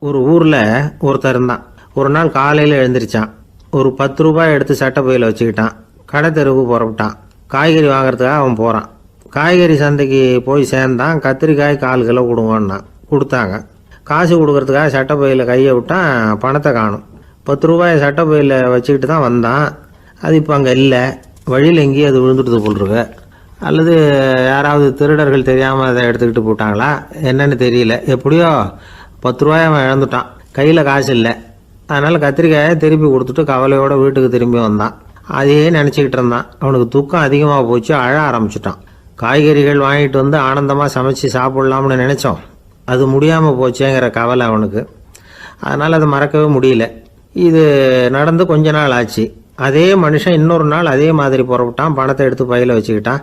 ஒரு ஊரில் ஒருத்தர் இருந்தான். ஒரு நாள் காலையில் எழுந்திரிச்சான். ஒரு 10 ரூபாய் எடுத்து சட்டை பையில் வச்சுக்கிட்டான். கடை தெருவுக்கு புறப்பட்டான். காய்கறி வாங்குறதுக்காக அவன் போகிறான். காய்கறி சந்தைக்கு போய் சேர்ந்தான். கத்திரிக்காய் 1/4 கிலோ கொடுங்கன்னான். கொடுத்தாங்க. காசு கொடுக்கறதுக்காக சட்டை பையில் கையை விட்டான். பணத்தை காணும். 10 ரூபாயை சட்டை பையில் வச்சுக்கிட்டு தான் வந்தான். அது இப்போ அங்கே இல்லை. வழியில் எங்கேயும் அது விழுந்துட்டு போட்டிருக்கு. அல்லது யாராவது திருடர்கள் தெரியாமல் அதை எடுத்துக்கிட்டு போட்டாங்களா என்னன்னு தெரியல. எப்படியோ 10 ரூபாய் அவன் இழந்துட்டான். கையில் காசு இல்லை. அதனால் கத்திரிக்காயை திருப்பி கொடுத்துட்டு கவலையோடு வீட்டுக்கு திரும்பி வந்தான். அதையே நினச்சிக்கிட்டு இருந்தான். அவனுக்கு துக்கம் அதிகமாக போச்சு. அழ ஆரம்பிச்சிட்டான். காய்கறிகள் வாங்கிட்டு வந்து ஆனந்தமாக சமைச்சு சாப்பிட்லாம்னு நினச்சோம். அது முடியாமல் போச்சேங்கிற கவலை அவனுக்கு. அதனால் அதை மறக்கவே முடியல. இது நடந்து கொஞ்ச நாள் ஆச்சு. அதே மனுஷன் இன்னொரு நாள் அதே மாதிரி புறப்பட்டான். பணத்தை எடுத்து பையில் வச்சுக்கிட்டான்.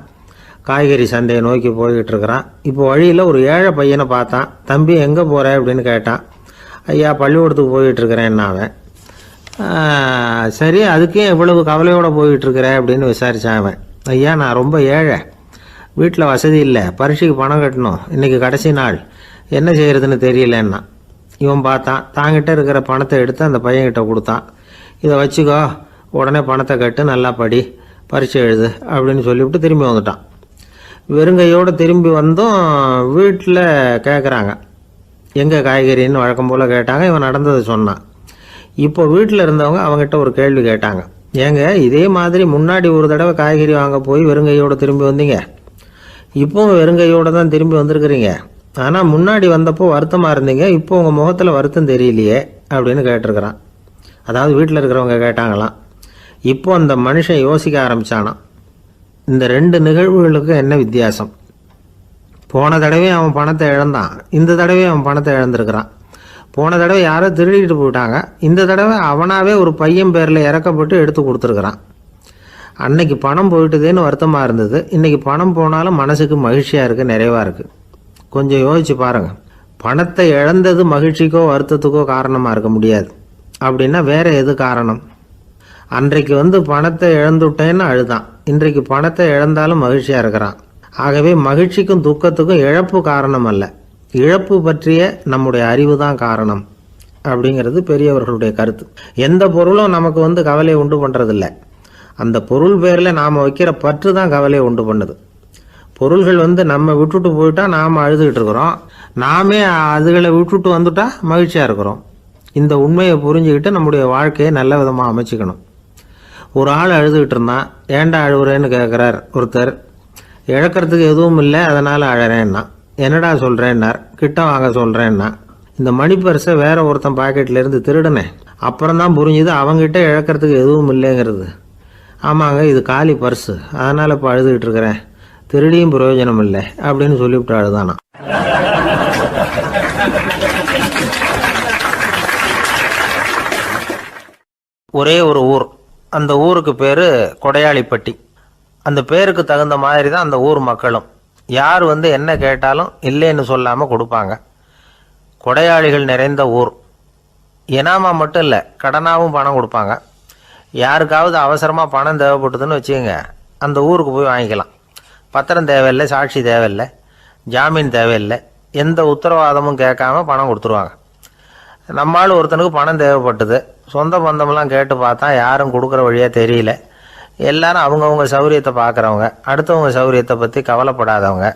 காய்கறி சந்தையை நோக்கி போய்கிட்டு இருக்கிறான். இப்போ வழியில் ஒரு ஏழை பையனை பார்த்தான். தம்பி எங்கே போகிற அப்படின்னு கேட்டான். ஐயா பள்ளிக்கூடத்துக்கு போயிட்டுருக்கிறேன்னா அவன். சரி, அதுக்கே எவ்வளவு கவலையோடு போயிட்டுருக்கிற அப்படின்னு விசாரித்தான் அவன். ஐயா நான் ரொம்ப ஏழை, வீட்டில் வசதி இல்லை, பரீட்சைக்கு பணம் கட்டணும், இன்றைக்கி கடைசி நாள், என்ன செய்கிறதுன்னு தெரியலன்னா. இவன் பார்த்தான். தாங்கிட்ட இருக்கிற பணத்தை எடுத்து அந்த பையன்கிட்ட கொடுத்தான். இதை வச்சுக்கோ, உடனே பணத்தை கட்டு, நல்லா படி, பரீட்சை எழுது அப்படின்னு சொல்லிவிட்டு திரும்பி வந்துட்டான். வெறுங்கையோடு திரும்பி வந்தும் வீட்டில் கேட்குறாங்க எங்கே காய்கறின்னு வழக்கம் போல் கேட்டாங்க. இவன் நடந்ததை சொன்னான். இப்போ வீட்டில் இருந்தவங்க அவங்ககிட்ட ஒரு கேள்வி கேட்டாங்க. ஏங்க இதே மாதிரி முன்னாடி ஒரு தடவை காய்கறி வாங்க போய் வெறுங்கையோடு திரும்பி வந்தீங்க, இப்போவும் வெறுங்கையோடு தான் திரும்பி வந்திருக்கிறீங்க. ஆனால் முன்னாடி வந்தப்போ வருத்தமாக இருந்தீங்க, இப்போ உங்கள் முகத்தில் வருத்தம் தெரியலையே அப்படின்னு கேட்டிருக்கிறான். அதாவது வீட்டில் இருக்கிறவங்க கேட்டாங்களாம். இப்போ அந்த மனுஷன் யோசிக்க ஆரம்பித்தானான். இந்த 2 நிகழ்வுகளுக்கும் என்ன வித்தியாசம்? போன தடவை அவன் பணத்தை இழந்தான், இந்த தடவை அவன் பணத்தை இழந்திருக்கிறான். போன தடவை யாரோ திருடிட்டு போயிட்டாங்க, இந்த தடவை அவனாவே ஒரு பையன் பேரில் இறக்கப்பட்டு எடுத்து கொடுத்துருக்குறான். அன்னைக்கு பணம் போயிட்டுதேன்னு வருத்தமாக இருந்தது, இன்றைக்கி பணம் போனாலும் மனசுக்கு மகிழ்ச்சியாக இருக்குது, நிறைவாக இருக்குது. கொஞ்சம் யோசிச்சு பாருங்கள். பணத்தை இழந்தது மகிழ்ச்சிக்கோ வருத்தத்துக்கோ காரணமாக இருக்க முடியாது. அப்படின்னா வேற எது காரணம்? அன்றைக்கு பணத்தை இழந்துட்டேன்னு அழுதான், இன்றைக்கு பணத்தை இழந்தாலும் மகிழ்ச்சியாக இருக்கிறான். ஆகவே மகிழ்ச்சிக்கும் துக்கத்துக்கும் இழப்பு காரணம் அல்ல, இழப்பு பற்றிய நம்முடைய அறிவு தான் காரணம் அப்படிங்கிறது பெரியவர்களுடைய கருத்து. எந்த பொருளும் நமக்கு கவலையை உண்டு பண்ணுறதில்ல, அந்த பொருள் பேரில் நாம் வைக்கிற பற்று தான் கவலையை உண்டு பண்ணுது. பொருள்கள் நம்ம விட்டுட்டு போயிட்டா நாம் அழுதுகிட்டு இருக்கிறோம், நாமே அதுகளை விட்டுட்டு வந்துட்டா மகிழ்ச்சியாக இருக்கிறோம். இந்த உண்மையை புரிஞ்சுக்கிட்டு நம்முடைய வாழ்க்கையை நல்ல விதமாக அமைச்சிக்கணும். ஒரு ஆள் அழுதுகிட்டு இருந்தான். ஏண்டா அழுகுறேன்னு கேட்குறார் ஒருத்தர். இழக்கிறதுக்கு எதுவும் இல்லை, அதனால் அழறேன்னா. என்னடா சொல்கிறேன்னார். கிட்ட வாங்க சொல்கிறேன்னா. இந்த மணி பர்ஸை வேற ஒருத்தன் பாக்கெட்லேருந்து திருடினேன், அப்புறம் தான் புரிஞ்சுது அவங்ககிட்ட இழக்கிறதுக்கு எதுவும் இல்லைங்கிறது. ஆமாங்க இது காலி பர்ஸு, அதனால் இப்போ அழுதுகிட்டு இருக்கிறேன், திருடியும் பிரயோஜனம் இல்லை அப்படின்னு சொல்லிவிட்டு அழுதானா. ஒரே ஒரு ஊர், அந்த ஊருக்கு பேர் கொடையாளிப்பட்டி. அந்த பேருக்கு தகுந்த மாதிரி தான் அந்த ஊர் மக்களும். யார் என்ன கேட்டாலும் இல்லைன்னு சொல்லாமல் கொடுப்பாங்க. கொடையாளிகள் நிறைந்த ஊர். இனாமா மட்டும் இல்லை, கடனாகவும் பணம் கொடுப்பாங்க. யாருக்காவது அவசரமாக பணம் தேவைப்பட்டதுன்னு வச்சுக்கோங்க, அந்த ஊருக்கு போய் வாங்கிக்கலாம். பத்திரம் தேவையில்லை, சாட்சி தேவையில்லை, ஜாமீன் தேவையில்லை, எந்த உத்தரவாதமும் கேட்காம பணம் கொடுத்துருவாங்க. நம்மளால் ஒருத்தனுக்கு பணம் தேவைப்பட்டது, சொந்த பந்தமெல்லாம் கேட்டு பார்த்தா யாரும் கொடுக்குற வழியாக தெரியல. எல்லாரும் அவங்கவுங்க சௌரியத்தை பார்க்குறவங்க, அடுத்தவங்க சௌரியத்தை பற்றி கவலைப்படாதவங்க.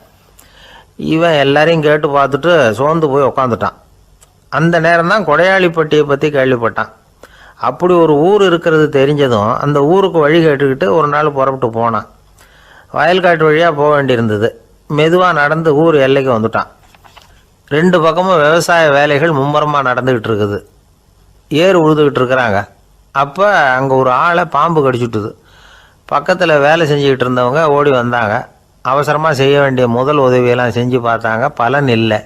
இவன் எல்லாரையும் கேட்டு பார்த்துட்டு சோர்ந்து போய் உக்காந்துட்டான். அந்த நேரம் தான் கொடையாளிப்பட்டியை பற்றி கேள்விப்பட்டான். அப்படி ஒரு ஊர் இருக்கிறது தெரிஞ்சதும் அந்த ஊருக்கு வழி கேட்டுக்கிட்டு ஒரு நாள் புறப்பட்டு போனான். வயல்காட்டு வழியாக போக வேண்டியிருந்தது. மெதுவாக நடந்து ஊர் எல்லைக்கு வந்துட்டான். 2 பக்கமும் விவசாய வேலைகள் மும்முரமாக நடந்துக்கிட்டு இருக்குது. ஏர் உழுதுகிட்டு இருக்கிறாங்க. அப்போ அங்கே ஒரு ஆளை பாம்பு கடிச்சுட்டுது. பக்கத்தில் வேலை செஞ்சுக்கிட்டு இருந்தவங்க ஓடி வந்தாங்க. அவசரமாக செய்ய வேண்டிய முதல் உதவியெல்லாம் செஞ்சு பார்த்தாங்க, பலன் இல்லை.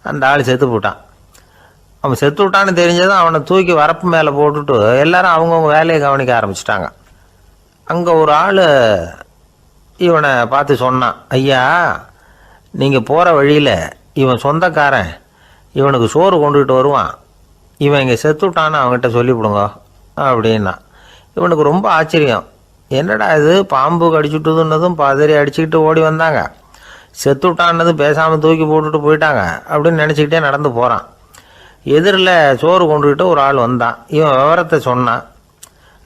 அந்த ஆள் செத்து போட்டான். அவன் செத்து விட்டான்னு தெரிஞ்சதும் அவனை தூக்கி வரப்பு மேலே போட்டுட்டு எல்லாரும் அவங்கவுங்க வேலையை கவனிக்க ஆரம்பிச்சிட்டாங்க. அங்கே ஒரு ஆள் இவனை பார்த்து சொன்னான், ஐயா நீங்கள் போகிற வழியில் இவன் சொந்தக்காரன், இவனுக்கு சோறு கொண்டுகிட்டு வருவான், இவன் இங்கே செத்துட்டான்னு அவங்ககிட்ட சொல்லிவிடுங்க அப்படின்னா. இவனுக்கு ரொம்ப ஆச்சரியம். என்னடா இது, பாம்பு கடிச்சுட்டுதுன்னதும் பதறி அடிச்சுக்கிட்டு ஓடி வந்தாங்க, செத்துட்டான்னதும் பேசாமல் தூக்கி போட்டுட்டு போயிட்டாங்க அப்படின்னு நினச்சிக்கிட்டே நடந்து போகிறான். எதிரில் சோறு கொண்டுக்கிட்டு ஒரு ஆள் வந்தான். இவன் விவரத்தை சொன்னான்.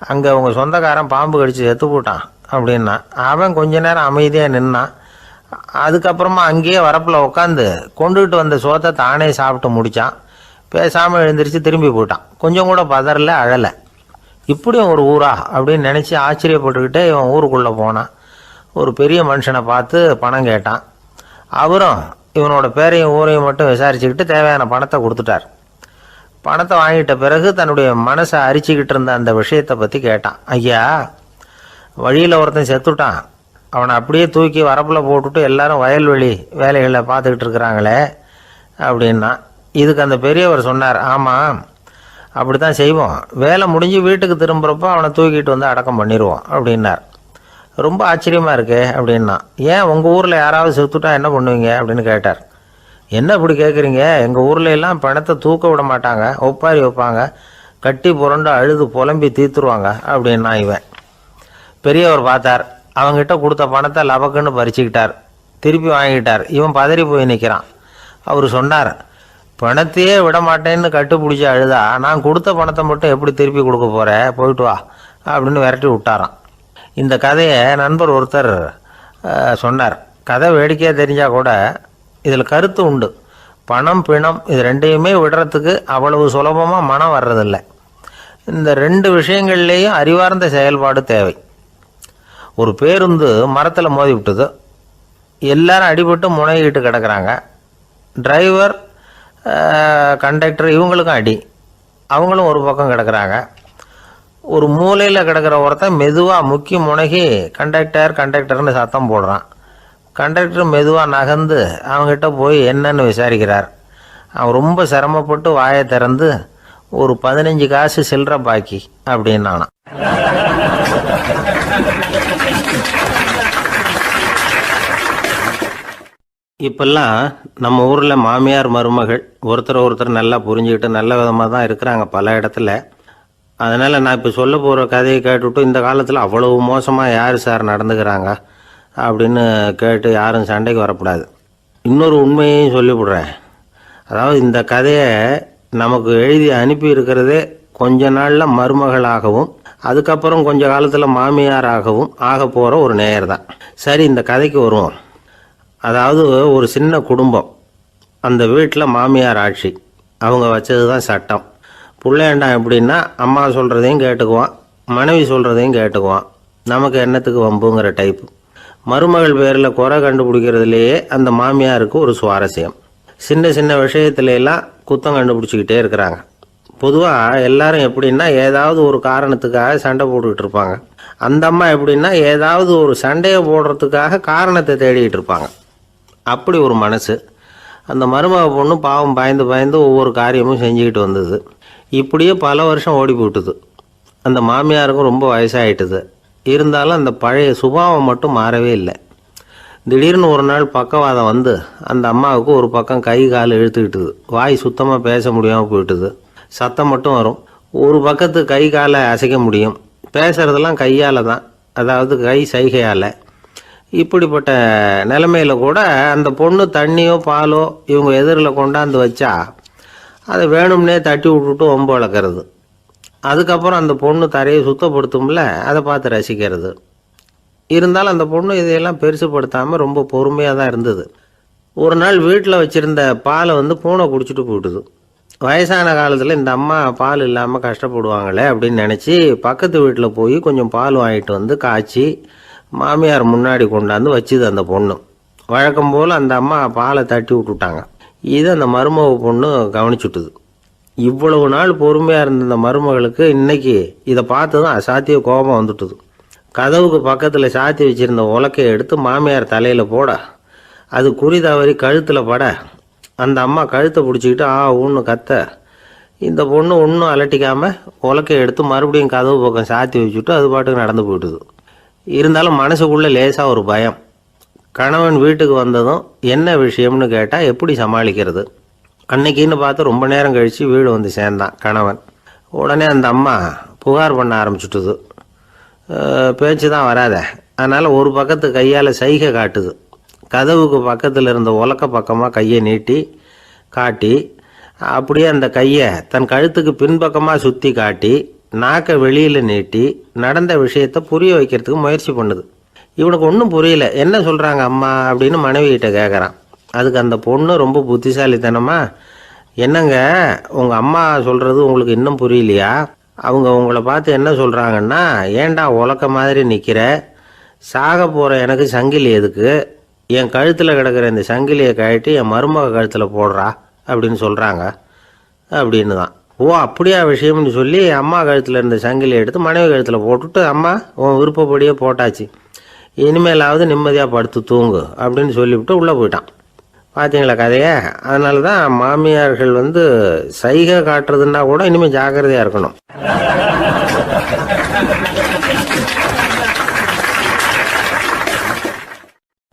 அங்கே உங்கள் சொந்தக்காரன் பாம்பு கடிச்சு செத்து போட்டான் அப்படின்னா. அவன் கொஞ்ச நேரம் அமைதியாக நின்னான். அதுக்கப்புறமா அங்கேயே வரப்பில் உட்காந்து கொண்டுகிட்டு வந்த சோத்தை தானே சாப்பிட்டு முடித்தான். பேசாமல் எழுந்திரிச்சு திரும்பி போயிட்டான். கொஞ்சம் கூட பதறல, அழலை. இப்படியும் ஒரு ஊரா அப்படின்னு நினச்சி ஆச்சரியப்பட்டுக்கிட்டே இவன் ஊருக்குள்ளே போனான். ஒரு பெரிய மனுஷனை பார்த்து பணம் கேட்டான். அவரும் இவனோட பேரையும் ஊரையும் மட்டும் விசாரிச்சுக்கிட்டு தேவையான பணத்தை கொடுத்துட்டார். பணத்தை வாங்கிட்ட பிறகு தன்னுடைய மனசை அரிச்சிக்கிட்டு இருந்த அந்த விஷயத்தை பற்றி கேட்டான். ஐயா, வழியில் ஒருத்தன் செத்துட்டான், அவனை அப்படியே தூக்கி வரப்பில் போட்டுட்டு எல்லாரும் வயல்வெளி வேலைகளை பார்த்துக்கிட்டு இருக்கிறாங்களே அப்படின்னா. இதுக்கு அந்த பெரியவர் சொன்னார், ஆமாம் அப்படி தான் செய்வோம், வேலை முடிஞ்சு வீட்டுக்கு திரும்புகிறப்போ அவனை தூக்கிட்டு வந்து அடக்கம் பண்ணிடுவோம் அப்படின்னார். ரொம்ப ஆச்சரியமாக இருக்கே அப்படின்னா. ஏன் உங்கள் ஊரில் யாராவது செத்துட்டா என்ன பண்ணுவீங்க அப்படின்னு கேட்டார். என்ன இப்படி கேட்குறீங்க, எங்கள் ஊரில் எல்லாம் பணத்தை தூக்க விட மாட்டாங்க, ஒப்பாரி வைப்பாங்க, கட்டி புரண்டு அழுது புலம்பி தீர்த்துருவாங்க அப்படின்னா. இவன் பெரியவர் பார்த்தார். அவங்ககிட்ட கொடுத்த பணத்தை லபக்குன்னு பறிச்சுக்கிட்டார். திருப்பி வாங்கிட்டார். இவன் பதறி போய் நிற்கிறான். அவர் சொன்னார், பணத்தையே விட மாட்டேன்னு கட்டுப்பிடிச்சி அழுதா நான் கொடுத்த பணத்தை மட்டும் எப்படி திருப்பி கொடுக்க போகிறேன், போயிட்டு வா அப்படின்னு விரட்டி விட்டாரான். இந்த கதையை நண்பர் ஒருத்தர் சொன்னார். கதை வேடிக்கையாக தெரிஞ்சால் கூட இதில் கருத்து உண்டு. பணம் பிணம் இது ரெண்டையுமே விடுறதுக்கு அவ்வளவு சுலபமாக மனம் வர்றதில்லை. இந்த ரெண்டு விஷயங்கள்லேயும் அறிவார்ந்த செயல்பாடு தேவை. ஒரு பேருந்து மரத்தில் மோதி விட்டுது. எல்லாரும் அடிபட்டு முனைகிட்டு கிடக்கிறாங்க. டிரைவர், கண்டக்டர் இவங்களுக்கும் அடி. அவங்களும் ஒரு பக்கம் கிடக்கிறாங்க. ஒரு மூலையில் கிடக்கிற ஒருத்தன் மெதுவாக முக்கி முனகி கண்டக்டர்னு சத்தம் போடுறான். கண்டக்டர் மெதுவாக நகர்ந்து அவங்ககிட்ட போய் என்னன்னு விசாரிக்கிறார். அவன் ரொம்ப சிரமப்பட்டு வாயை திறந்து ஒரு 15 காசு சில்லற பாக்கி அப்படின்னானான். இப்பெல்லாம் நம்ம ஊரில் மாமியார் மருமகள் ஒருத்தர் நல்லா புரிஞ்சுக்கிட்டு நல்ல விதமாக தான் இருக்கிறாங்க பல இடத்துல. அதனால் நான் இப்போ சொல்ல போகிற கதையை கேட்டுவிட்டு இந்த காலத்தில் அவ்வளவு மோசமாக யார் சார் நடந்துக்கிறாங்க அப்படின்னு கேட்டு யாரும் சண்டைக்கு வரக்கூடாது. இன்னொரு உண்மையையும் சொல்லிவிடுறேன். அதாவது இந்த கதையை நமக்கு எழுதி அனுப்பி இருக்கிறதே கொஞ்ச நாளில் மருமகளாகவும் அதுக்கப்புறம் கொஞ்ச காலத்தில் மாமியாராகவும் ஆக போகிற ஒரு நேயர் தான். சரி, இந்த கதைக்கு வருவோம். அதாவது ஒரு சின்ன குடும்பம். அந்த வீட்டில் மாமியார் ஆட்சி. அவங்க வச்சது தான் சட்டம். பிள்ளையாண்டான் எப்படின்னா அம்மா சொல்கிறதையும் கேட்டுக்குவான், மனைவி சொல்கிறதையும் கேட்டுக்குவான். நமக்கு என்னத்துக்கு வம்புங்கிற டைப்பு. மருமகள் பேரில் குறை கண்டுபிடிக்கிறதுலையே அந்த மாமியாருக்கு ஒரு சுவாரஸ்யம். சின்ன சின்ன விஷயத்துல எல்லாம் குத்தம் கண்டுபிடிச்சிக்கிட்டே இருக்கிறாங்க. பொதுவாக எல்லாரும் எப்படின்னா ஏதாவது ஒரு காரணத்துக்காக சண்டை போட்டுக்கிட்டு இருப்பாங்க. அந்த அம்மா எப்படின்னா ஏதாவது ஒரு சண்டையை போடுறதுக்காக காரணத்தை தேடிக்கிட்டு இருப்பாங்க. அப்படி ஒரு மனசு. அந்த மருமக பொண்ணு பாவம் பயந்து பயந்து ஒவ்வொரு காரியமும் செஞ்சுக்கிட்டு வந்தது. இப்படியே பல வருஷம் ஓடி போட்டுது. அந்த மாமியாருக்கும் ரொம்ப வயசாகிட்டுது. இருந்தாலும் அந்த பழைய சுபாவம் மட்டும் மாறவே இல்லை. திடீர்னு ஒரு நாள் பக்கவாதம் வந்து அந்த அம்மாவுக்கு ஒரு பக்கம் கை கால் இழுத்துக்கிட்டுது. வாய் சுத்தமாக பேச முடியாமல் போயிட்டுது. சத்தம் மட்டும் வரும். ஒரு பக்கத்து கை காலை அசைக்க முடியும். பேசுகிறதெல்லாம் கையால் தான், அதாவது கை சைகையால். இப்படிப்பட்ட நிலைமையில் கூட அந்த பொண்ணு தண்ணியோ பாலோ இவங்க எதிரில் கொண்டாந்து வச்சா அதை வேணும்னே தட்டி விட்டுட்டு ஒம்பு வளர்க்குறது. அதுக்கப்புறம் அந்த பொண்ணு தரையை சுத்தப்படுத்தும்ல, அதை பார்த்து ரசிக்கிறது. இருந்தாலும் அந்த பொண்ணு இதையெல்லாம் பெருசுப்படுத்தாமல் ரொம்ப பொறுமையாக தான் இருந்தது. ஒரு நாள் வீட்டில் வச்சுருந்த பாலை பூனை குடிச்சிட்டு போயிட்டுது. வயசான காலத்தில் இந்த அம்மா பால் இல்லாமல் கஷ்டப்படுவாங்களே அப்படின்னு நினச்சி பக்கத்து வீட்டில் போய் கொஞ்சம் பால் வாங்கிட்டு காய்ச்சி மாமியார் முன்னாடி கொண்டாந்து வச்சுது அந்த பொண்ணு. வழக்கம் போல் அந்த அம்மா பாலை தட்டி விட்டுட்டாங்க. இதை அந்த மருமக பொண்ணு கவனிச்சுட்டுது. இவ்வளவு நாள் பொறுமையாக இருந்த இந்த மருமகளுக்கு இன்னைக்கு இதை பார்த்து தான் அசாத்திய கோபம் வந்துட்டுது. கதவுக்கு பக்கத்தில் சாத்தி வச்சுருந்த உலக்கையை எடுத்து மாமியார் தலையில் போட அது குறி தவறி கழுத்தில் பட அந்த அம்மா கழுத்தை பிடிச்சிக்கிட்டு ஊன்னு கத்த இந்த பொண்ணு ஒன்றும் அலட்டிக்காமல் உலக்கையை எடுத்து மறுபடியும் கதவு பக்கம் சாத்தி வச்சுட்டு அது பாட்டுக்கு நடந்து போயிட்டுது. இருந்தாலும் மனசுக்குள்ளே லேசாக ஒரு பயம். கணவன் வீட்டுக்கு வந்ததும் என்ன விஷயம்னு கேட்டால் எப்படி சமாளிக்கிறது. அன்னைக்குன்னு பார்த்து ரொம்ப நேரம் கழித்து வீடு வந்து சேர்ந்தான் கணவன். உடனே அந்த அம்மா புகார் பண்ண ஆரம்பிச்சுட்டுது. பேச்சு தான் வராத, அதனால் ஒரு பக்கத்து கையால் சைகை காட்டுது. கதவுக்கு பக்கத்தில் இருந்த உலக்க பக்கமாக கையை நீட்டி காட்டி அப்படியே அந்த கையை தன் கழுத்துக்கு பின்பக்கமாக சுற்றி காட்டி நாக்கை வெளியில் நீட்டி நடந்த விஷயத்த புரிய வைக்கிறதுக்கு முயற்சி பண்ணுது. இவனுக்கு ஒன்றும் புரியல. என்ன சொல்கிறாங்க அம்மா அப்படின்னு மனைவிகிட்ட கேட்குறான். அதுக்கு அந்த பொண்ணு ரொம்ப புத்திசாலித்தனமா, என்னங்க உங்கள் அம்மா சொல்கிறது உங்களுக்கு இன்னும் புரியலையா? அவங்க உங்களை பார்த்து என்ன சொல்கிறாங்கன்னா, ஏன்டா உலக்க மாதிரி நிற்கிற, சாக போகிற எனக்கு சங்கிலி எதுக்கு, என் கழுத்தில் கிடக்கிற இந்த சங்கிலியை கழட்டி என் மருமக கழுத்தில் போடுறா அப்படின்னு சொல்கிறாங்க அப்படின்னு தான். ஓ அப்படியா விஷயம்னு சொல்லி அம்மா கழுத்தில் இருந்த சங்கிலியை எடுத்து மனைவி கழுத்தில் போட்டுட்டு, அம்மா உன் விருப்பப்படியே போட்டாச்சு, இனிமேலாவது நிம்மதியாக படுத்து தூங்கு அப்படின்னு சொல்லிவிட்டு உள்ளே போயிட்டான். பார்த்தீங்களா கதையை? அதனால தான் மாமியார்கள் சைகை காட்டுறதுன்னா கூட இனிமேல் ஜாக்கிரதையாக இருக்கணும்.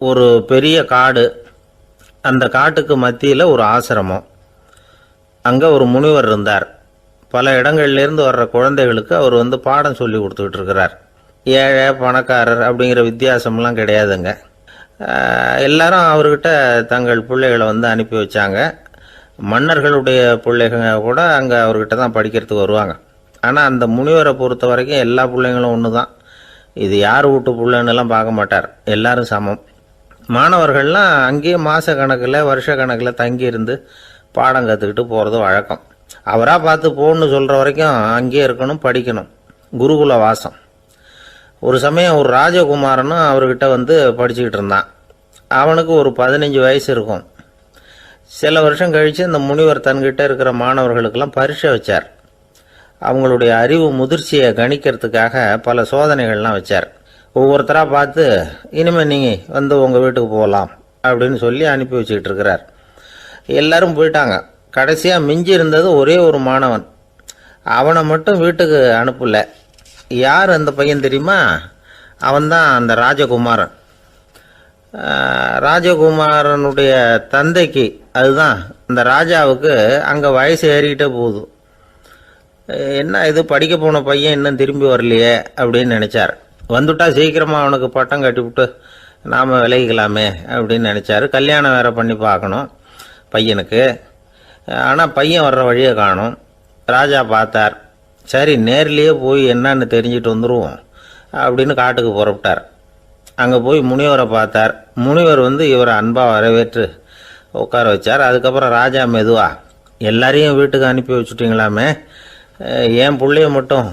ஒரு பெரிய காடு, அந்த காட்டுக்கு மத்தியில் ஒரு ஆசிரமம். அங்கே ஒரு முனிவர் இருந்தார். பல இடங்கள்லேருந்து வர்ற குழந்தைகளுக்கு அவர் பாடம் சொல்லி கொடுத்துக்கிட்டு இருக்கிறார். ஏழை பணக்காரர் அப்படிங்கிற வித்தியாசம்லாம் கிடையாதுங்க. எல்லாரும் அவர்கிட்ட தங்கள் பிள்ளைகளை அனுப்பி வச்சாங்க. மன்னர்களுடைய பிள்ளைங்க கூட அங்கே அவர்கிட்ட தான் படிக்கிறதுக்கு வருவாங்க. ஆனால் அந்த முனிவரை பொறுத்த வரைக்கும் எல்லா பிள்ளைங்களும் ஒன்று தான். இது யார் வீட்டு பிள்ளைன்னெல்லாம் பார்க்க மாட்டார், எல்லாரும் சமம். மாணவர்கள்லாம் அங்கேயே மாத கணக்கில் வருஷ கணக்கில் தங்கியிருந்து பாடம் கற்றுக்கிட்டு போகிறது வழக்கம். அவராக பார்த்து போகணுன்னு சொல்கிற வரைக்கும் அங்கேயே இருக்கணும், படிக்கணும். குருகுல வாசம். ஒரு சமயம் ஒரு ராஜகுமாரனும் அவர்கிட்ட படிச்சுக்கிட்டு இருந்தான். அவனுக்கு ஒரு 15 வயசு இருக்கும். சில வருஷம் கழித்து இந்த முனிவர் தன்கிட்ட இருக்கிற மாணவர்களுக்கெல்லாம் பரீட்சை வச்சார். அவங்களுடைய அறிவு முதிர்ச்சியை கணிக்கிறதுக்காக பல சோதனைகள்லாம் வச்சார். ஒவ்வொருத்தராக பார்த்து, இனிமேல் நீங்கள் உங்கள் வீட்டுக்கு போகலாம் அப்படின்னு சொல்லி அனுப்பி வச்சுக்கிட்டு இருக்கிறார். எல்லாரும் போயிட்டாங்க. கடைசியாக மிஞ்சி இருந்தது ஒரே ஒரு மாணவன். அவனை மட்டும் வீட்டுக்கு அனுப்பல. யார் அந்த பையன் தெரியுமா? அவன்தான் அந்த ராஜகுமாரன். ராஜகுமாரனுடைய தந்தைக்கு, அதுதான் அந்த ராஜாவுக்கு, அங்கே வயசு ஏறிக்கிட்டே போகுது. என்ன இது படிக்க போன பையன் இன்னும் திரும்பி வரலையே அப்படின்னு நினச்சார். வந்துட்டா சீக்கிரமாக அவனுக்கு பட்டம் கட்டிவிட்டு நாம் விலகிக்கலாமே அப்படின்னு நினச்சார். கல்யாணம் வேறு பண்ணி பார்க்கணும் பையனுக்கு. ஆனால் பையன் வர்ற வழியை காணும். ராஜா பார்த்தார். சரி நேர்லேயே போய் என்னன்னு தெரிஞ்சுட்டு வந்துடுவோம் அப்படின்னு காட்டுக்கு புறப்பட்டார். அங்கே போய் முனிவரை பார்த்தார். முனிவர் இவரை அன்பாக வரவேற்று உட்கார வச்சார். அதுக்கப்புறம் ராஜா மெதுவா, எல்லாரையும் வீட்டுக்கு அனுப்பி வச்சுட்டிங்களாமே, ஏன் பிள்ளைய மட்டும்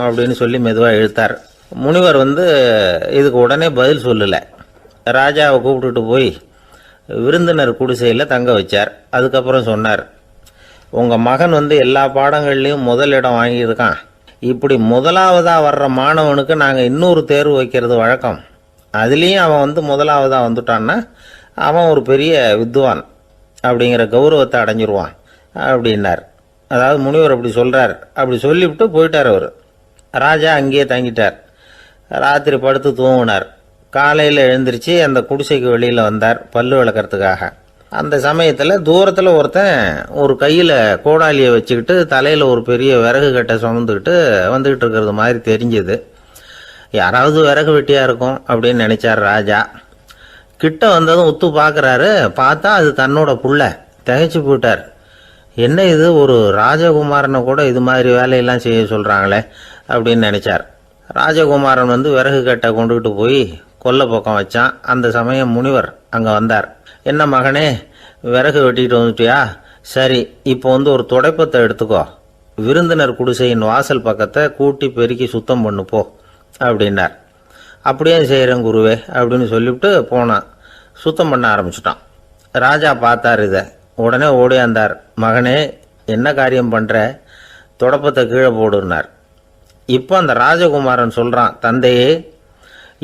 அப்படின்னு சொல்லி மெதுவாக இழுத்தார். முனிவர் இதுக்கு உடனே பதில் சொல்லலை. ராஜாவை கூப்பிட்டுட்டு போய் விருந்தினர் குடிசையில் தங்க வச்சார். அதுக்கப்புறம் சொன்னார், உங்கள் மகன் எல்லா பாடங்கள்லேயும் முதலிடம் வாங்கியிருக்கான். இப்படி முதலாவதாக வர்ற மாணவனுக்கு நாங்கள் இன்னொரு தேர்வு வைக்கிறது வழக்கம். அதுலேயும் அவன் முதலாவதாக வந்துட்டான்னா அவன் ஒரு பெரிய வித்வான் அப்படிங்கிற கௌரவத்தை அடைஞ்சிருவான் அப்படின்னார். அதாவது முனிவர் அப்படி சொல்கிறார். அப்படி சொல்லிவிட்டு போயிட்டார் அவர். ராஜா அங்கேயே தங்கிட்டார். ராத்திரி படுத்து தூங்கினார். காலையில் எழுந்திரிச்சு அந்த குடிசைக்கு வெளியில் வந்தார் பல்லு விளக்கிறதுக்காக. அந்த சமயத்தில் தூரத்தில் ஒருத்தன் ஒரு கையில் கோடாலியை வச்சுக்கிட்டு தலையில் ஒரு பெரிய விறகு கட்டை சுமந்துக்கிட்டு வந்துக்கிட்டு இருக்கிறது மாதிரி தெரிஞ்சது. யாராவது விறகு வெட்டியாக இருக்கும் அப்படின்னு நினச்சார் ராஜா. கிட்ட வந்ததும் உத்து பார்க்குறாரு. பார்த்தா அது தன்னோட புள்ள. திகைச்சு போயிட்டார். என்ன இது, ஒரு ராஜகுமாரனை கூட இது மாதிரி வேலையெல்லாம் செய்ய சொல்கிறாங்களே அப்படின்னு நினச்சார். ராஜகுமாரன் விறகு கட்டை கொண்டுகிட்டு போய் கொல்லை பக்கம் வச்சான். அந்த சமயம் முனிவர் அங்கே வந்தார். என்ன மகனே, விறகு வெட்டிட்டு வந்துட்டியா? சரி, இப்போ ஒரு துடைப்பத்தை எடுத்துக்கோ, விருந்தினர் குடிசையின் வாசல் பக்கத்தை கூட்டி பெருக்கி சுத்தம் பண்ணு போ அப்படின்னார். அப்படியே செய்கிறேன் குருவே அப்படின்னு சொல்லிவிட்டு போனான். சுத்தம் பண்ண ஆரம்பிச்சிட்டான். ராஜா பார்த்தார் இதை. உடனே ஓடியாந்தார். மகனே, என்ன காரியம் பண்ணுற, துடைப்பத்தை கீழே போடுனார். இப்போ அந்த ராஜகுமாரன் சொல்கிறான், தந்தையே,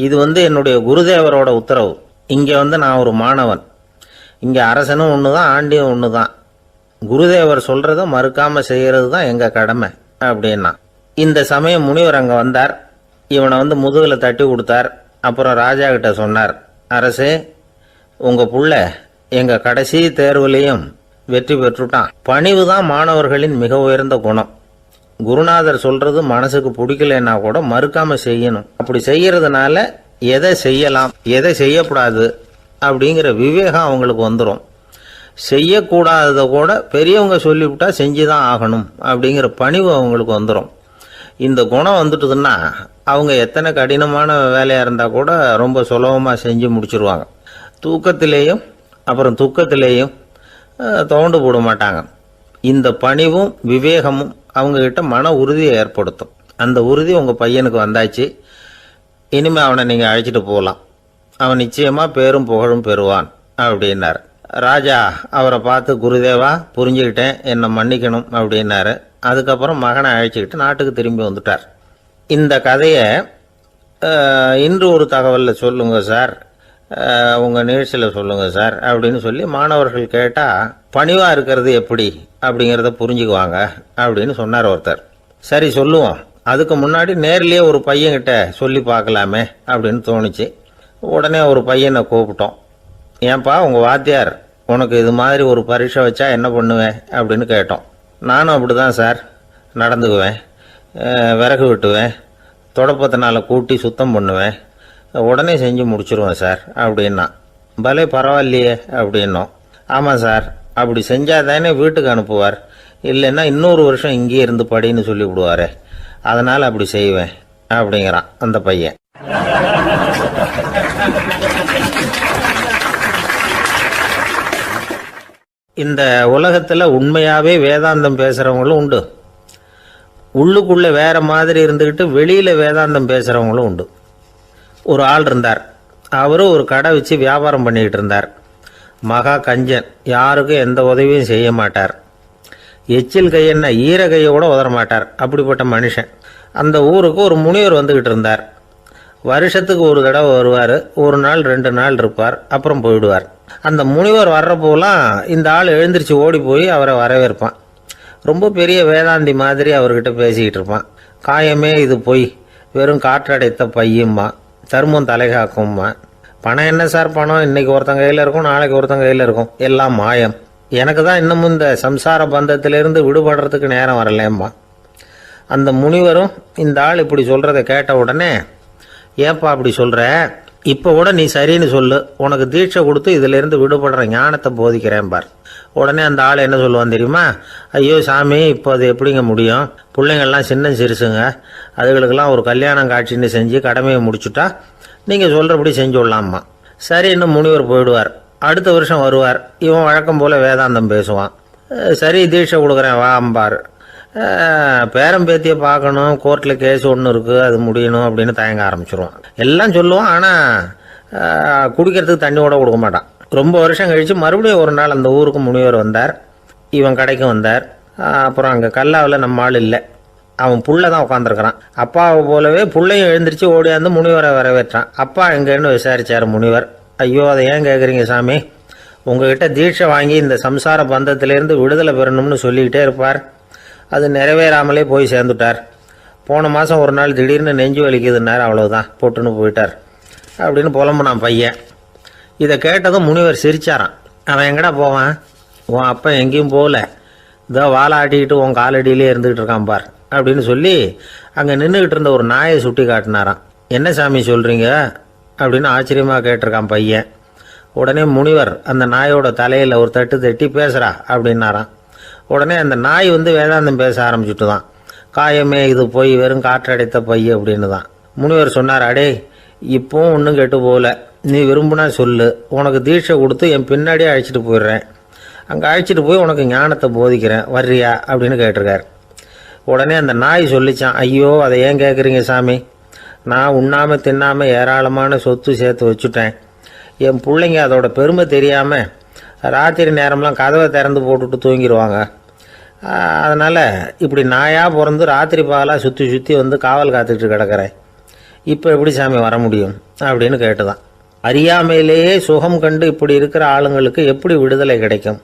இது என்னுடைய குருதேவரோட உத்தரவு. இங்கே நான் ஒரு மாணவன். இங்கே அரசனும் ஒன்று தான், ஆண்டியும் ஒன்று தான். குருதேவர் சொல்கிறத மறுக்காமல் செய்கிறது தான் எங்கள் கடமை அப்படின்னா. இந்த சமயம் முனிவர் அங்கே வந்தார். இவனை முதுகில் தட்டி கொடுத்தார். அப்புறம் ராஜா கிட்ட சொன்னார், அரசே, உங்கள் புள்ள எங்கள் கடைசி தேர்வுலையும் வெற்றி பெற்றுட்டான். பணிவு தான் மாணவர்களின் மிக உயர்ந்த குணம். குருநாதர் சொல்றது மனசுக்கு பிடிக்கலன்னா கூட மறுக்காம செய்யணும். அப்படி செய்யறதுனால எதை செய்யலாம் எதை செய்யக்கூடாது அப்படிங்கிற விவேகம் அவங்களுக்கு வந்துடும். செய்யக்கூடாததை கூட பெரியவங்க சொல்லிவிட்டா செஞ்சு தான் ஆகணும் அப்படிங்கிற பணிவு அவங்களுக்கு வந்துடும். இந்த குணம் வந்துட்டுதுன்னா அவங்க எத்தனை கடினமான வேலையாக இருந்தால் கூட ரொம்ப சுலபமாக செஞ்சு முடிச்சிருவாங்க. தூக்கத்திலேயும் அப்புறம் துக்கத்திலேயும் தோண்டு போட மாட்டாங்க. இந்த பணிவும் விவேகமும் அவங்கக்கிட்ட மன உறுதியை ஏற்படுத்தும். அந்த உறுதி உங்கள் பையனுக்கு வந்தாச்சு. இனிமேல் அவனை நீங்கள் அழைச்சிட்டு போகலாம். அவன் நிச்சயமாக பேரும் புகழும் பெறுவான் அப்படின்னார். ராஜா அவரை பார்த்து, குருதேவா புரிஞ்சுக்கிட்டேன், என்னை மன்னிக்கணும் அப்படின்னாரு. அதுக்கப்புறம் மகனை அழைச்சிக்கிட்டு நாட்டுக்கு திரும்பி வந்துட்டார். இந்த கதையை இன்று ஒரு தகவலில் சொல்லுங்கள் சார், உங்கள் நிகழ்ச்சியில் சொல்லுங்கள் சார் அப்படின்னு சொல்லி மாணவர்கள் கேட்டால் பணிவாக இருக்கிறது எப்படி அப்படிங்கிறத புரிஞ்சுக்குவாங்க அப்படின்னு சொன்னார் ஒருத்தர். சரி சொல்லுவோம், அதுக்கு முன்னாடி நேர்லேயே ஒரு பையன்கிட்ட சொல்லி பார்க்கலாமே அப்படின்னு தோணுச்சு. உடனே ஒரு பையனை கூப்பிட்டோம். ஏன்பா உங்கள் வாத்தியார் உனக்கு இது மாதிரி ஒரு பரீட்சை வச்சா என்ன பண்ணுவேன் அப்படின்னு கேட்டோம். நானும் அப்படி தான் சார் நடந்துக்குவேன், விறகு வெட்டுவேன், தொடப்பத்தினால கூட்டி சுத்தம் பண்ணுவேன், உடனே செஞ்சு முடிச்சிருவேன் சார் அப்படின்னா. பலே பரவாயில்லையே அப்படின்னோம். ஆமாம் சார், அப்படி செஞ்சால் தானே வீட்டுக்கு அனுப்புவார், இல்லைன்னா இன்னொரு வருஷம் இங்கேயே இருந்து படின்னு சொல்லி விடுவார், அதனால் அப்படி செய்வேன் அப்படிங்கிறான் அந்த பையன். இந்த உலகத்தில் உண்மையாகவே வேதாந்தம் பேசுகிறவங்களும் உண்டு. உள்ளுக்குள்ளே வேற மாதிரி இருந்துக்கிட்டு வெளியில் வேதாந்தம் பேசுகிறவங்களும் உண்டு. ஒரு ஆள் இருந்தார். அவரும் ஒரு கடை வச்சு வியாபாரம் பண்ணிக்கிட்டு இருந்தார். மகா கஞ்சன், யாருக்கும் எந்த உதவியும் செய்ய மாட்டார். எச்சில் கையென்ன ஈர கையை கூட உதற மாட்டார். அப்படிப்பட்ட மனுஷன். அந்த ஊருக்கு ஒரு முனிவர் வந்துக்கிட்டு இருந்தார். வருஷத்துக்கு ஒரு தடவை வருவார். ஒரு நாள் 2 நாள் இருப்பார், அப்புறம் போயிடுவார். அந்த முனிவர் வர்றப்போலாம் இந்த ஆள் எழுந்திரிச்சு ஓடி போய் அவரை வரவேற்பான். ரொம்ப பெரிய வேதாந்தி மாதிரி அவர்கிட்ட பேசிக்கிட்டு இருப்பான். காயமே இது பொய், வெறும் காற்றடைத்த பையும்மா, தர்மம் தலைகாக்கும்மா. பணம் என்ன சார் பணம், இன்னைக்கு ஒருத்தன் கையில் இருக்கும், நாளைக்கு ஒருத்தன் கையில் இருக்கும், எல்லாம் மாயம். எனக்கு தான் இன்னமும் இந்த சம்சார பந்தத்திலிருந்து விடுபடுறதுக்கு நேரம் வரலேம்மா. அந்த முனிவரும் இந்த ஆள் இப்படி சொல்கிறத கேட்ட உடனே, ஏப்பா அப்படி சொல்கிற, இப்போ கூட நீ சரின்னு சொல்லு, உனக்கு தீட்சை கொடுத்து இதிலேருந்து விடுபடுற ஞானத்தை போதிக்கிறேன் பார். உடனே அந்த ஆள் என்ன சொல்லுவான் தெரியுமா? ஐயோ சாமி, இப்போ அது எப்படிங்க முடியும், பிள்ளைங்கள்லாம் சின்ன சிறுசுங்க, அதுகளுக்கெல்லாம் ஒரு கல்யாணம் காட்சின்னு செஞ்சு கடமையை முடிச்சுட்டா நீங்கள் சொல்கிறபடி செஞ்சு விடலாமா. சரின்னு முனிவர் போயிடுவார். அடுத்த வருஷம் வருவார். இவன் வழக்கம் போல் வேதாந்தம் பேசுவான். சரி தீட்சை கொடுக்குறேன் வா அம்பார். பேரம்பேத்தியை பார்க்கணும், கோர்ட்டில் கேஸ் ஒன்று இருக்குது, அது முடியணும் அப்படின்னு தயங்க ஆரம்பிச்சிருவான். எல்லாம் சொல்லுவான், ஆனால் குடிக்கிறதுக்கு தண்ணி கூட கொடுக்க மாட்டான். ரொம்ப வருஷம் கழித்து மறுபடியும் ஒரு நாள் அந்த ஊருக்கு முனிவர் வந்தார். இவன் கடைக்கும் வந்தார். அப்புறம் அங்கே கல்லாவில் நம்ம ஆள் இல்லை, அவன் புள்ள தான் உட்காந்துருக்கிறான். அப்பாவை போலவே புள்ளையும் எழுந்திரிச்சு ஓடியாந்து முனிவரை வரவேற்றான். அப்பா எங்கேன்னு விசாரிச்சார் முனிவர். ஐயோ அதை ஏன் கேட்குறீங்க சாமி, உங்ககிட்ட தீட்சை வாங்கி இந்த சம்சார பந்தத்திலேருந்து விடுதலை பெறணும்னு சொல்லிக்கிட்டே இருப்பார், அது நிறைவேறாமலே போய் சேர்ந்துட்டார். போன மாதம் ஒரு நாள் திடீர்னு நெஞ்சு வலிக்குதுன்னார், அவ்வளோதான் போட்டுன்னு போயிட்டார் அப்படின்னு புலம்புனான் பையன். இதை கேட்டதும் முனிவர் சிரிச்சாரான். அவன் எங்கடா போவான், உன் அப்பா எங்கேயும் போகல, இதோ வாழை ஆட்டிக்கிட்டு உன் காலடியிலே இருந்துக்கிட்டு இருக்கான் பார் அப்படின்னு சொல்லி அங்கே நின்றுக்கிட்டு இருந்த ஒரு நாயை சுட்டி காட்டினாரான். என்ன சாமி சொல்கிறீங்க அப்படின்னு ஆச்சரியமாக கேட்டிருக்கான் பையன். உடனே முனிவர் அந்த நாயோட தலையில் ஒரு தட்டு தட்டி பேசுகிறா அப்படின்னாரான். உடனே அந்த நாய் வேதாந்தம் பேச ஆரம்பிச்சுட்டு தான். காயமே இது போய் வெறும் காற்றடைத்த பை அப்படின்னு தான். முனிவர் சொன்னார், அடே இப்போவும் ஒன்றும் கெட்டு போகல, நீ விரும்புனா சொல்லு, உனக்கு தீட்சை கொடுத்து என் பின்னாடியே அழைச்சிட்டு போயிடுறேன், அங்கே அழைச்சிட்டு போய் உனக்கு ஞானத்தை போதிக்கிறேன், வர்றியா அப்படின்னு கேட்டிருக்கார். உடனே அந்த நாய் சொல்லிச்சான், ஐயோ அதை ஏன் கேட்குறீங்க சாமி, நான் உண்ணாமல் தின்னாமல் ஏராளமான சொத்து சேர்த்து வச்சுட்டேன். என் பிள்ளைங்க அதோட பெருமை தெரியாமல் ராத்திரி நேரம்லாம் கதவை திறந்து போட்டுட்டு தூங்கிடுவாங்க. அதனால் இப்படி நாயாக பிறந்து ராத்திரி பகலாக சுற்றி சுற்றி காவல் காத்துக்கிட்டு கிடக்கிறேன். இப்போ எப்படி சாமி வர முடியும் அப்படின்னு கேட்டுதான். அறியாமையிலேயே சுகம் கண்டு இப்படி இருக்கிற ஆளுங்களுக்கு எப்படி விடுதலை கிடைக்கும்,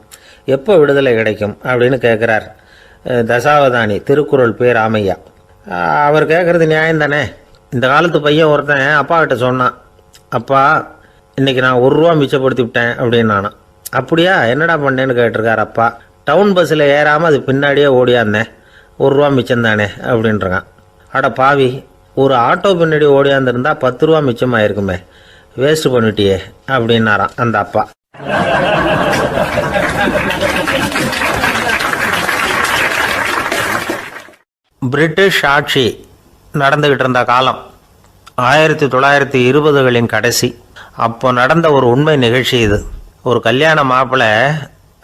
எப்போ விடுதலை கிடைக்கும் அப்படின்னு கேட்குறார் தசாவதானி, திருக்குறள் பேர் ராமையா. அவர் கேட்குறது நியாயம் தானே. இந்த காலத்து பையன் ஒருத்தன் அப்பா கிட்ட சொன்னான், அப்பா இன்றைக்கி நான் 1 ரூபா மிச்சப்படுத்தி விட்டேன் அப்படின்னு நானான். அப்படியா, என்னடா பண்ணேன்னு கேட்டிருக்கார் அப்பா. டவுன் பஸ்ஸில் ஏறாமல் அது பின்னாடியே ஓடியாந்தேன், 1 ரூபா மிச்சம் தானே அப்படின்றான். அட பாவி, ஒரு ஆட்டோ பின்னாடி ஓடியாந்துருந்தா 10 ரூபா மிச்சமாயிருக்குமே, வேஸ்ட் பண்ணிட்டியே அப்படின்னாரான் அந்த அப்பா. பிரிட்டிஷ் ஆட்சி நடந்துக்கிட்டு இருந்த காலம் 1920களின் கடைசி. அப்போ நடந்த ஒரு உண்மை நிகழ்ச்சி இது. ஒரு கல்யாண மாப்பிள்ளை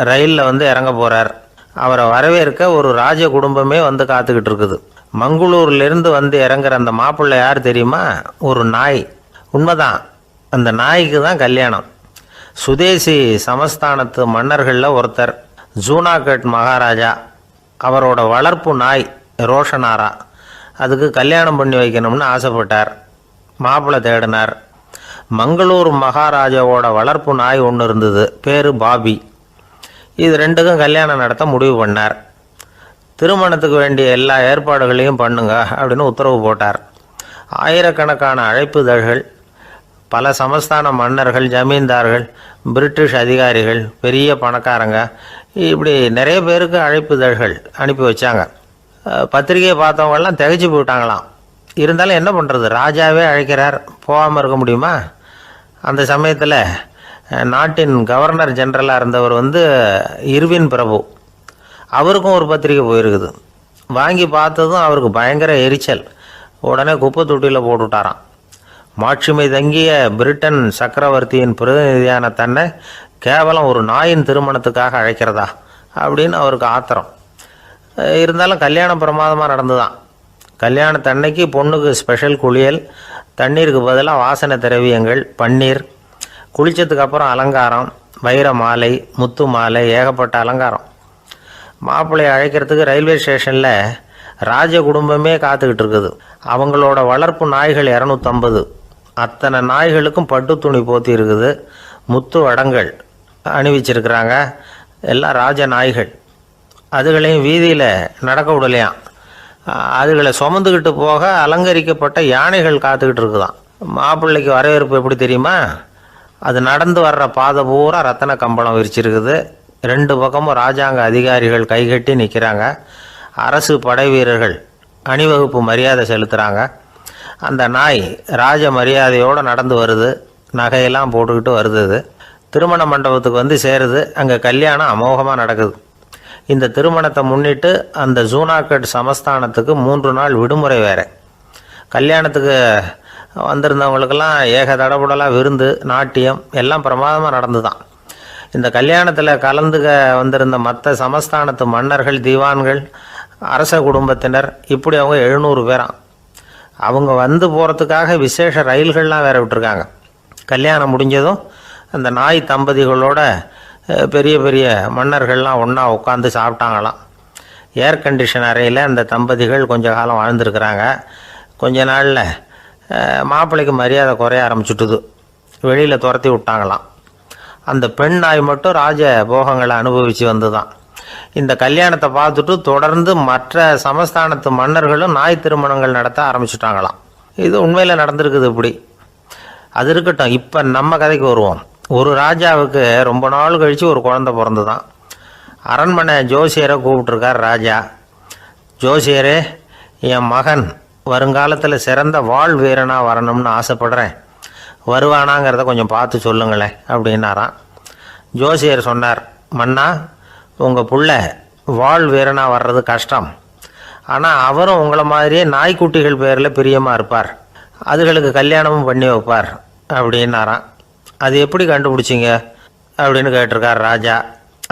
ரயிலில் வந்து இறங்க போகிறார். அவரை வரவேற்க ஒரு ராஜ குடும்பமே வந்து காத்துக்கிட்டு இருக்குது. மங்களூர்லேருந்து வந்து இறங்குற அந்த மாப்பிள்ளை யார் தெரியுமா? ஒரு நாய். உண்மைதான், அந்த நாய்க்கு தான் கல்யாணம். சுதேசி சமஸ்தானத்து மன்னர்களில் ஒருத்தர் ஜூனாகட் மகாராஜா. அவரோட வளர்ப்பு நாய் ரோஷனாரா. அதுக்கு கல்யாணம் பண்ணி வைக்கணும்னு ஆசைப்பட்டார். மாப்பிள்ளை தேடினார். மங்களூர் மகாராஜாவோட வளர்ப்பு நாய் ஒன்று இருந்தது, பேர் பாபி. இது ரெண்டுக்கும் கல்யாணம் நடத்த முடிவு பண்ணார். திருமணத்துக்கு வேண்டிய எல்லா ஏற்பாடுகளையும் பண்ணுங்க அப்படின்னு உத்தரவு போட்டார். ஆயிரக்கணக்கான அழைப்புதழ்கள், பல சமஸ்தான மன்னர்கள், ஜமீன்தார்கள், பிரிட்டிஷ் அதிகாரிகள், பெரிய பணக்காரங்க, இப்படி நிறைய பேருக்கு அழைப்புதழ்கள் அனுப்பி வச்சாங்க. பத்திரிகையை பார்த்தவங்கெல்லாம் திகைச்சு போயிட்டாங்களாம். இருந்தாலும் என்ன பண்ணுறது, ராஜாவே அழைக்கிறார், போகாமல் இருக்க முடியுமா? அந்த சமயத்தில் நாட்டின் கவர்னர் ஜெனரலாக இருந்தவர் வந்து இர்வின் பிரபு. அவருக்கும் ஒரு பத்திரிக்கை போயிருக்குது. வாங்கி பார்த்ததும் அவருக்கு பயங்கர எரிச்சல். உடனே குப்பை தொட்டியில் போட்டுவிட்டாராம். மாட்சிமை தங்கிய பிரிட்டன் சக்கரவர்த்தியின் பிரதிநிதியான தன்னை கேவலம் ஒரு நாயின் திருமணத்துக்காக அழைக்கிறதா அப்படின்னு அவருக்கு ஆத்திரம். இருந்தாலும் கல்யாணம் பிரமாதமாக நடந்துதான். கல்யாணத்தன்னைக்கு பொண்ணுக்கு ஸ்பெஷல் குளியல், தண்ணீருக்கு பதிலாக வாசனை திரவியங்கள், பன்னீர், குளித்ததுக்கு அப்புறம் அலங்காரம், வைர மாலை, முத்து மாலை, ஏகப்பட்ட அலங்காரம். மாப்பிள்ளையை அழைக்கிறதுக்கு ரயில்வே ஸ்டேஷனில் ராஜ குடும்பமே காத்துக்கிட்டு இருக்குது. அவங்களோட வளர்ப்பு நாய்கள் 250. அத்தனை நாய்களுக்கும் பட்டு துணி போத்தி இருக்குது. முத்து வடங்கள் அணிவிச்சிருக்கிறாங்க. எல்லாம் ராஜ நாய்கள். அதுகளையும் வீதியில் நடக்க விடலையாம். அதுகளை சுமந்துக்கிட்டு போக அலங்கரிக்கப்பட்ட யானைகள் காத்துக்கிட்டு இருக்குதான். மாப்பிள்ளைக்கு வரவேற்பு எப்படி தெரியுமா? அது நடந்து வர்ற பாதை பூரா ரத்தன கம்பளம் விரிச்சிருக்குது. 2 பக்கமும் ராஜாங்க அதிகாரிகள் கைகட்டி நிற்கிறாங்க. அரசு படை வீரர்கள் அணிவகுப்பு மரியாதை செலுத்துகிறாங்க. அந்த நாய் ராஜ மரியாதையோடு நடந்து வருது. நகையெல்லாம் போட்டுக்கிட்டு வருது. திருமண மண்டபத்துக்கு வந்து சேருது. அங்கே கல்யாணம் அமோகமாக நடக்குது. இந்த திருமணத்தை முன்னிட்டு அந்த ஜூனாகட் சமஸ்தானத்துக்கு 3 நாள் விடுமுறை வேறு. கல்யாணத்துக்கு வந்திருந்தவங்களுக்கெல்லாம் ஏக தடபுடலாக விருந்து, நாட்டியம் எல்லாம் பிரமாதமாக நடந்து தான். இந்த கல்யாணத்தில் கலந்துக்க வந்திருந்த மற்ற சமஸ்தானத்து மன்னர்கள், தீவான்கள், அரச குடும்பத்தினர், இப்படி அவங்க 700 பேராம். அவங்க வந்து போகிறதுக்காக விசேஷ ரயில்கள்லாம் வேற விட்டுருக்காங்க. கல்யாணம் முடிஞ்சதும் அந்த நாய் தம்பதிகளோட பெரிய பெரிய மன்னர்கள்லாம் ஒன்றா உட்காந்து சாப்பிட்டாங்களாம். ஏர் கண்டிஷன் அறையில் அந்த தம்பதிகள் கொஞ்ச காலம் வாழ்ந்துருக்கிறாங்க. கொஞ்ச நாளில் மாப்பிள்ளைக்கு மரியாதை குறைய ஆரம்பிச்சுட்டுது. வெளியில் துரத்தி விட்டாங்களாம். அந்த பெண் நாய் மட்டும் ராஜ போகங்களை அனுபவித்து வந்து தான். இந்த கல்யாணத்தை பார்த்துட்டு தொடர்ந்து மற்ற சமஸ்தானத்து மன்னர்களும் நாய் திருமணங்கள் நடத்த ஆரம்பிச்சுட்டாங்களாம். இது உண்மையில் நடந்திருக்குது. இப்படி அது இருக்கட்டும். இப்போ நம்ம கதைக்கு வருவோம். ஒரு ராஜாவுக்கு ரொம்ப நாள் கழித்து ஒரு குழந்தை பிறந்து தான். அரண்மனை ஜோசியரை கூப்பிட்ருக்கார் ராஜா. ஜோசியரே, என் மகன் வருங்காலத்தில் சிறந்த வாழ் வீரனாக வரணும்னு ஆசைப்படுறேன், வருவானாங்கிறத கொஞ்சம் பார்த்து சொல்லுங்களேன் அப்படின்னாராம். ஜோசியர் சொன்னார், மன்னா, உங்கள் புள்ள வாழ் வீரனாக வர்றது கஷ்டம். ஆனால் அவரும் உங்களை மாதிரியே நாய்க்குட்டிகள் பேரில் பிரியமாக இருப்பார், அதுகளுக்கு கல்யாணமும் பண்ணி வைப்பார் அப்படின்னாராம். அது எப்படி கண்டுபிடிச்சிங்க அப்படின்னு கேட்டிருக்கார் ராஜா.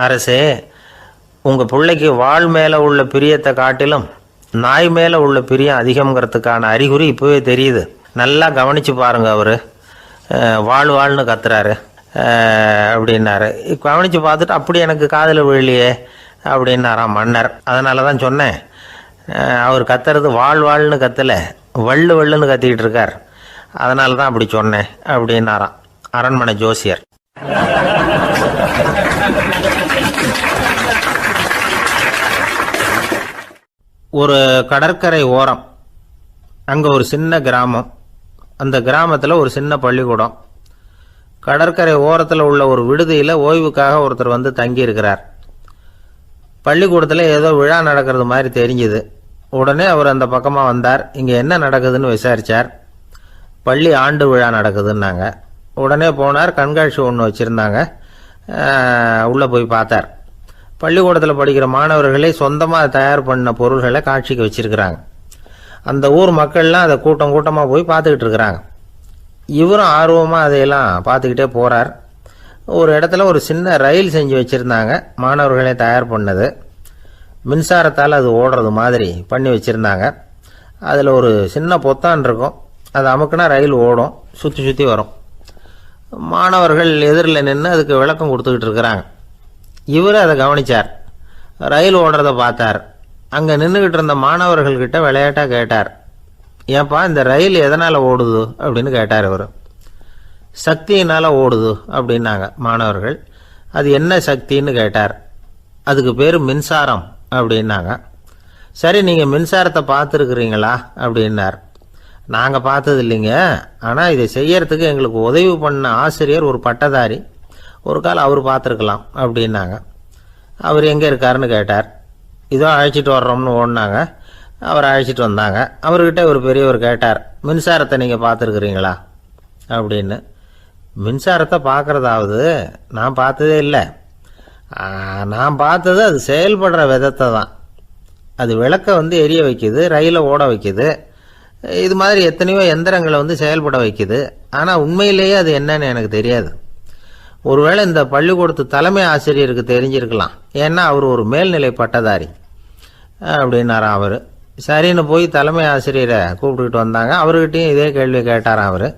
அரசே, உங்கள் பிள்ளைக்கு வாழ் மேலே உள்ள பிரியத்தை காட்டிலும் நாய் மேலே உள்ள பிரியம் அதிகங்கிறதுக்கான அறிகுறி இப்போவே தெரியுது. நல்லா கவனித்து பாருங்கள். அவர் வாழ்னு கத்துறாரு அப்படின்னாரு. கவனித்து பார்த்துட்டு அப்படி எனக்கு காதில் விழலையே அப்படின்னாராம் மன்னர். அதனால தான் சொன்னேன், அவர் கத்துறது வாழ்னு கத்தலை, வள்ளுன்னு கத்திக்கிட்டு இருக்கார், அதனால தான் அப்படி சொன்னேன் அப்படின்னாராம் அரண்மனை ஜோசியர். ஒரு கடற்கரை ஓரம், அங்கே ஒரு சின்ன கிராமம். அந்த கிராமத்தில் ஒரு சின்ன பள்ளிக்கூடம். கடற்கரை ஓரத்தில் உள்ள ஒரு விடுதியில் ஓய்வுக்காக ஒருத்தர் வந்து தங்கியிருக்கிறார். பள்ளிக்கூடத்தில் ஏதோ விழா நடக்கிறது மாதிரி தெரிஞ்சுது. உடனே அவர் அந்த பக்கமாக வந்தார். இங்கே என்ன நடக்குதுன்னு விசாரித்தார். பள்ளி ஆண்டு விழா நடக்குதுன்னாங்க. உடனே போனார். கண்காட்சி ஒன்று வச்சுருந்தாங்க. உள்ளே போய் பார்த்தார். பள்ளிக்கூடத்தில் படிக்கிற மாணவர்களே சொந்தமாக தயார் பண்ண பொருள்களை காட்சிக்கு வச்சுருக்கிறாங்க. அந்த ஊர் மக்கள்லாம் அதை கூட்டம் கூட்டமாக போய் பார்த்துக்கிட்டு இருக்கிறாங்க. இவரும் ஆர்வமாக அதையெல்லாம் பார்த்துக்கிட்டே போகிறார். ஒரு இடத்துல ஒரு சின்ன ரயில் செஞ்சு வச்சுருந்தாங்க, மாணவர்களே தயார் பண்ணது. மின்சாரத்தால் அது ஓடுறது மாதிரி பண்ணி வச்சுருந்தாங்க. அதில் ஒரு சின்ன பொத்தான் இருக்கும், அது அமுக்குனா ரயில் ஓடும், சுற்றி சுற்றி வரும். மாணவர்கள் எதிரில் நின்று அதுக்கு விளக்கம் கொடுத்துக்கிட்டு இருக்கிறாங்க. இவர் அதை கவனித்தார், ரயில் ஓடுறத பார்த்தார். அங்கே நின்றுக்கிட்டு இருந்த மாணவர்கள்கிட்ட விளையாட்டாக கேட்டார், ஏன்பா இந்த ரயில் எதனால் ஓடுது அப்படின்னு கேட்டார். இவர் சக்தியினால் ஓடுது அப்படின்னாங்க மாணவர்கள். அது என்ன சக்தின்னு கேட்டார். அதுக்கு பேர் மின்சாரம் அப்படின்னாங்க. சரி, நீங்கள் மின்சாரத்தை பார்த்துருக்குறீங்களா அப்படின்னார். நாங்கள் பார்த்தது இல்லைங்க, ஆனால் இதை செய்யறதுக்கு எங்களுக்கு உதவி பண்ண ஆசிரியர் ஒரு பட்டதாரி, ஒரு கால் அவர் பார்த்துருக்கலாம் அப்படின்னாங்க. அவர் எங்கே இருக்காருன்னு கேட்டார். இதோ அழைச்சிட்டு வர்றோம்னு ஓடினாங்க. அவர் அழைச்சிட்டு வந்தாங்க. அவர்கிட்ட ஒரு பெரியவர் கேட்டார், மின்சாரத்தை நீங்கள் பார்த்துருக்குறீங்களா அப்படின்னு. மின்சாரத்தை பார்க்குறதாவது நான் பார்த்ததே இல்லை. நான் பார்த்தது அது செயல்படுற விதத்தை தான். அது விளக்கை எரிய வைக்குது, ரயிலை ஓட வைக்குது, இது மாதிரி எத்தனையோ எந்திரங்களை செயல்பட வைக்குது. ஆனால் உண்மையிலேயே அது என்னன்னு எனக்கு தெரியாது. ஒருவேளை இந்த பள்ளிக்கூடத்து தலைமை ஆசிரியருக்கு தெரிஞ்சிருக்கலாம், ஏன்னா அவர் ஒரு மேல்நிலை பட்டதாரி அப்படின்னாராம் அவர். சரின்னு போய் தலைமை ஆசிரியரை கூப்பிட்டுக்கிட்டு வந்தாங்க. அவர்கிட்டையும் இதே கேள்வி கேட்டாராம் அவர்.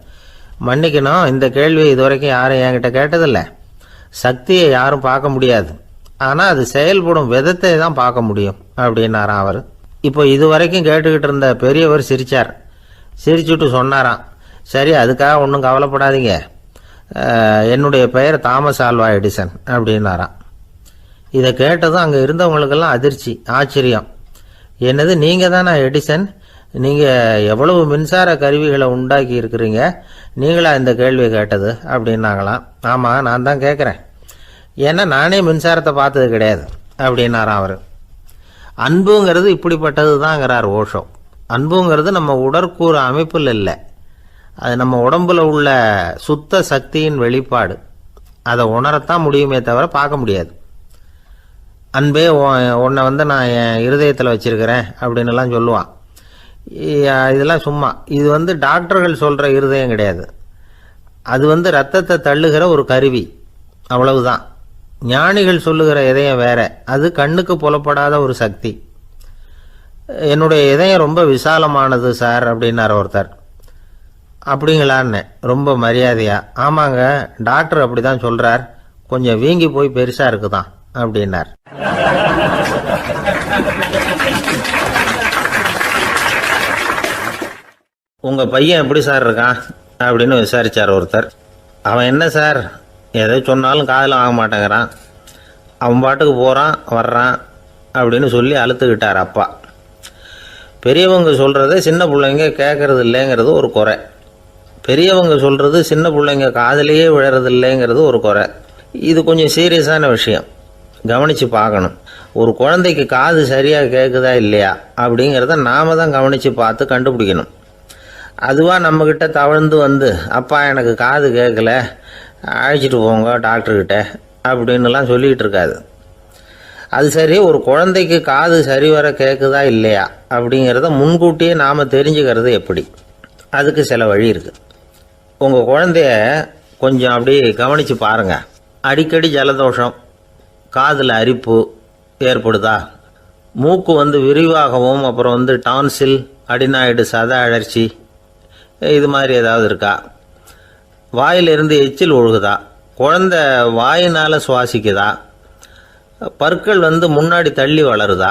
மன்னிக்கணும், இந்த கேள்வி இதுவரைக்கும் யாரும் என்கிட்ட கேட்டதில்லை. சக்தியை யாரும் பார்க்க முடியாது, ஆனால் அது செயல்படும் விதத்தை தான் பார்க்க முடியும் அப்படின்னாராம் அவர். இப்போ இதுவரைக்கும் கேட்டுக்கிட்டு இருந்த பெரியவர் சிரித்தார். சிரிச்சுட்டு சொன்னாராம், சரி அதுக்காக ஒன்றும் கவலைப்படாதீங்க, என்னுடைய பெயர் தாமஸ் ஆல்வா எடிசன் அப்படின்னாராம். இதை கேட்டதும் அங்கே இருந்தவங்களுக்கெல்லாம் அதிர்ச்சி, ஆச்சரியம். என்னது, நீங்கள் தானே எடிசன்? நீங்கள் எவ்வளவு மின்சார கருவிகளை உண்டாக்கி இருக்கிறீங்க, நீங்களா இந்த கேள்வியை கேட்டது அப்படின்னாங்களாம். ஆமாம், நான் தான் கேட்குறேன், ஏன்னா நானே மின்சாரத்தை பார்த்தது கிடையாது அப்படின்னாராம் அவர். அன்புங்கிறது இப்படிப்பட்டது தாங்கிறார் ஓஷோ. அன்புங்கிறது நம்ம உடற்கூறு அமைப்பில் இல்லை, அது நம்ம உடம்புல உள்ள சுத்த சக்தியின் வெளிப்பாடு. அதை உணரத்தான் முடியுமே தவிர பார்க்க முடியாது. அன்பே உன்னை நான் என் இருதயத்தில் வச்சிருக்கிறேன் அப்படின்னுலாம் சொல்லுவான். இதெல்லாம் சும்மா. இது டாக்டர்கள் சொல்கிற இருதயம் கிடையாது. அது ரத்தத்தை தள்ளுகிற ஒரு கருவி, அவ்வளவுதான். ஞானிகள் சொல்லுகிற இதயம் வேற, அது கண்ணுக்கு புலப்படாத ஒரு சக்தி. என்னுடைய இதயம் ரொம்ப விசாலமானது சார் அப்படின்னார் ஒருத்தர். அப்படிங்களான்னு ரொம்ப மரியாதையா, ஆமாங்க டாக்டர் அப்படி தான் சொல்கிறார், கொஞ்சம் வீங்கி போய் பெருசாக இருக்குதான் அப்படின்னார். உங்கள் பையன் எப்படி சார் இருக்கான் அப்படின்னு விசாரித்தார் ஒருத்தர். அவன் என்ன சார், எதை சொன்னாலும் காதில் வாங்க மாட்டேங்கிறான், அவன் பாட்டுக்கு போகிறான் வர்றான் அப்படின்னு சொல்லி அழுத்துக்கிட்டார் அப்பா. பெரியவங்க சொல்கிறத சின்ன பிள்ளைங்க கேட்கறது இல்லைங்கிறது ஒரு குறை. பெரியவங்க சொல்கிறது சின்ன பிள்ளைங்க காதிலேயே விழறது இல்லைங்கிறது ஒரு குறை. இது கொஞ்சம் சீரியஸான விஷயம், கவனித்து பார்க்கணும். ஒரு குழந்தைக்கு காது சரியாக கேட்குதா இல்லையா அப்படிங்கிறத நாம் தான் கவனித்து பார்த்து கண்டுபிடிக்கணும். அதுவாக நம்மக்கிட்ட தவழ்ந்து அப்பா எனக்கு காது கேட்கல, அழைச்சிட்டு போங்க டாக்டர்கிட்ட அப்படின்னுலாம் சொல்லிக்கிட்டு இருக்காது. அது சரி, ஒரு குழந்தைக்கு காது சரிவர கேட்குதா இல்லையா அப்படிங்கிறத முன்கூட்டியே நாம் தெரிஞ்சுக்கிறது எப்படி? அதுக்கு சில வழி இருக்குது. உங்கள் குழந்தைய கொஞ்சம் அப்படி கவனித்து பாருங்கள். அடிக்கடி ஜலதோஷம், காதில் அரிப்பு ஏற்படுதா, மூக்கு விரிவாகவும், அப்புறம் டான்சில், அடினாய்டு, சத அழற்சி, இது மாதிரி ஏதாவது இருக்கா, வாயிலிருந்து எச்சில் ஒழுகுதா, குழந்தை வாயினால் சுவாசிக்குதா, பற்கள் முன்னாடி தள்ளி வளருதா,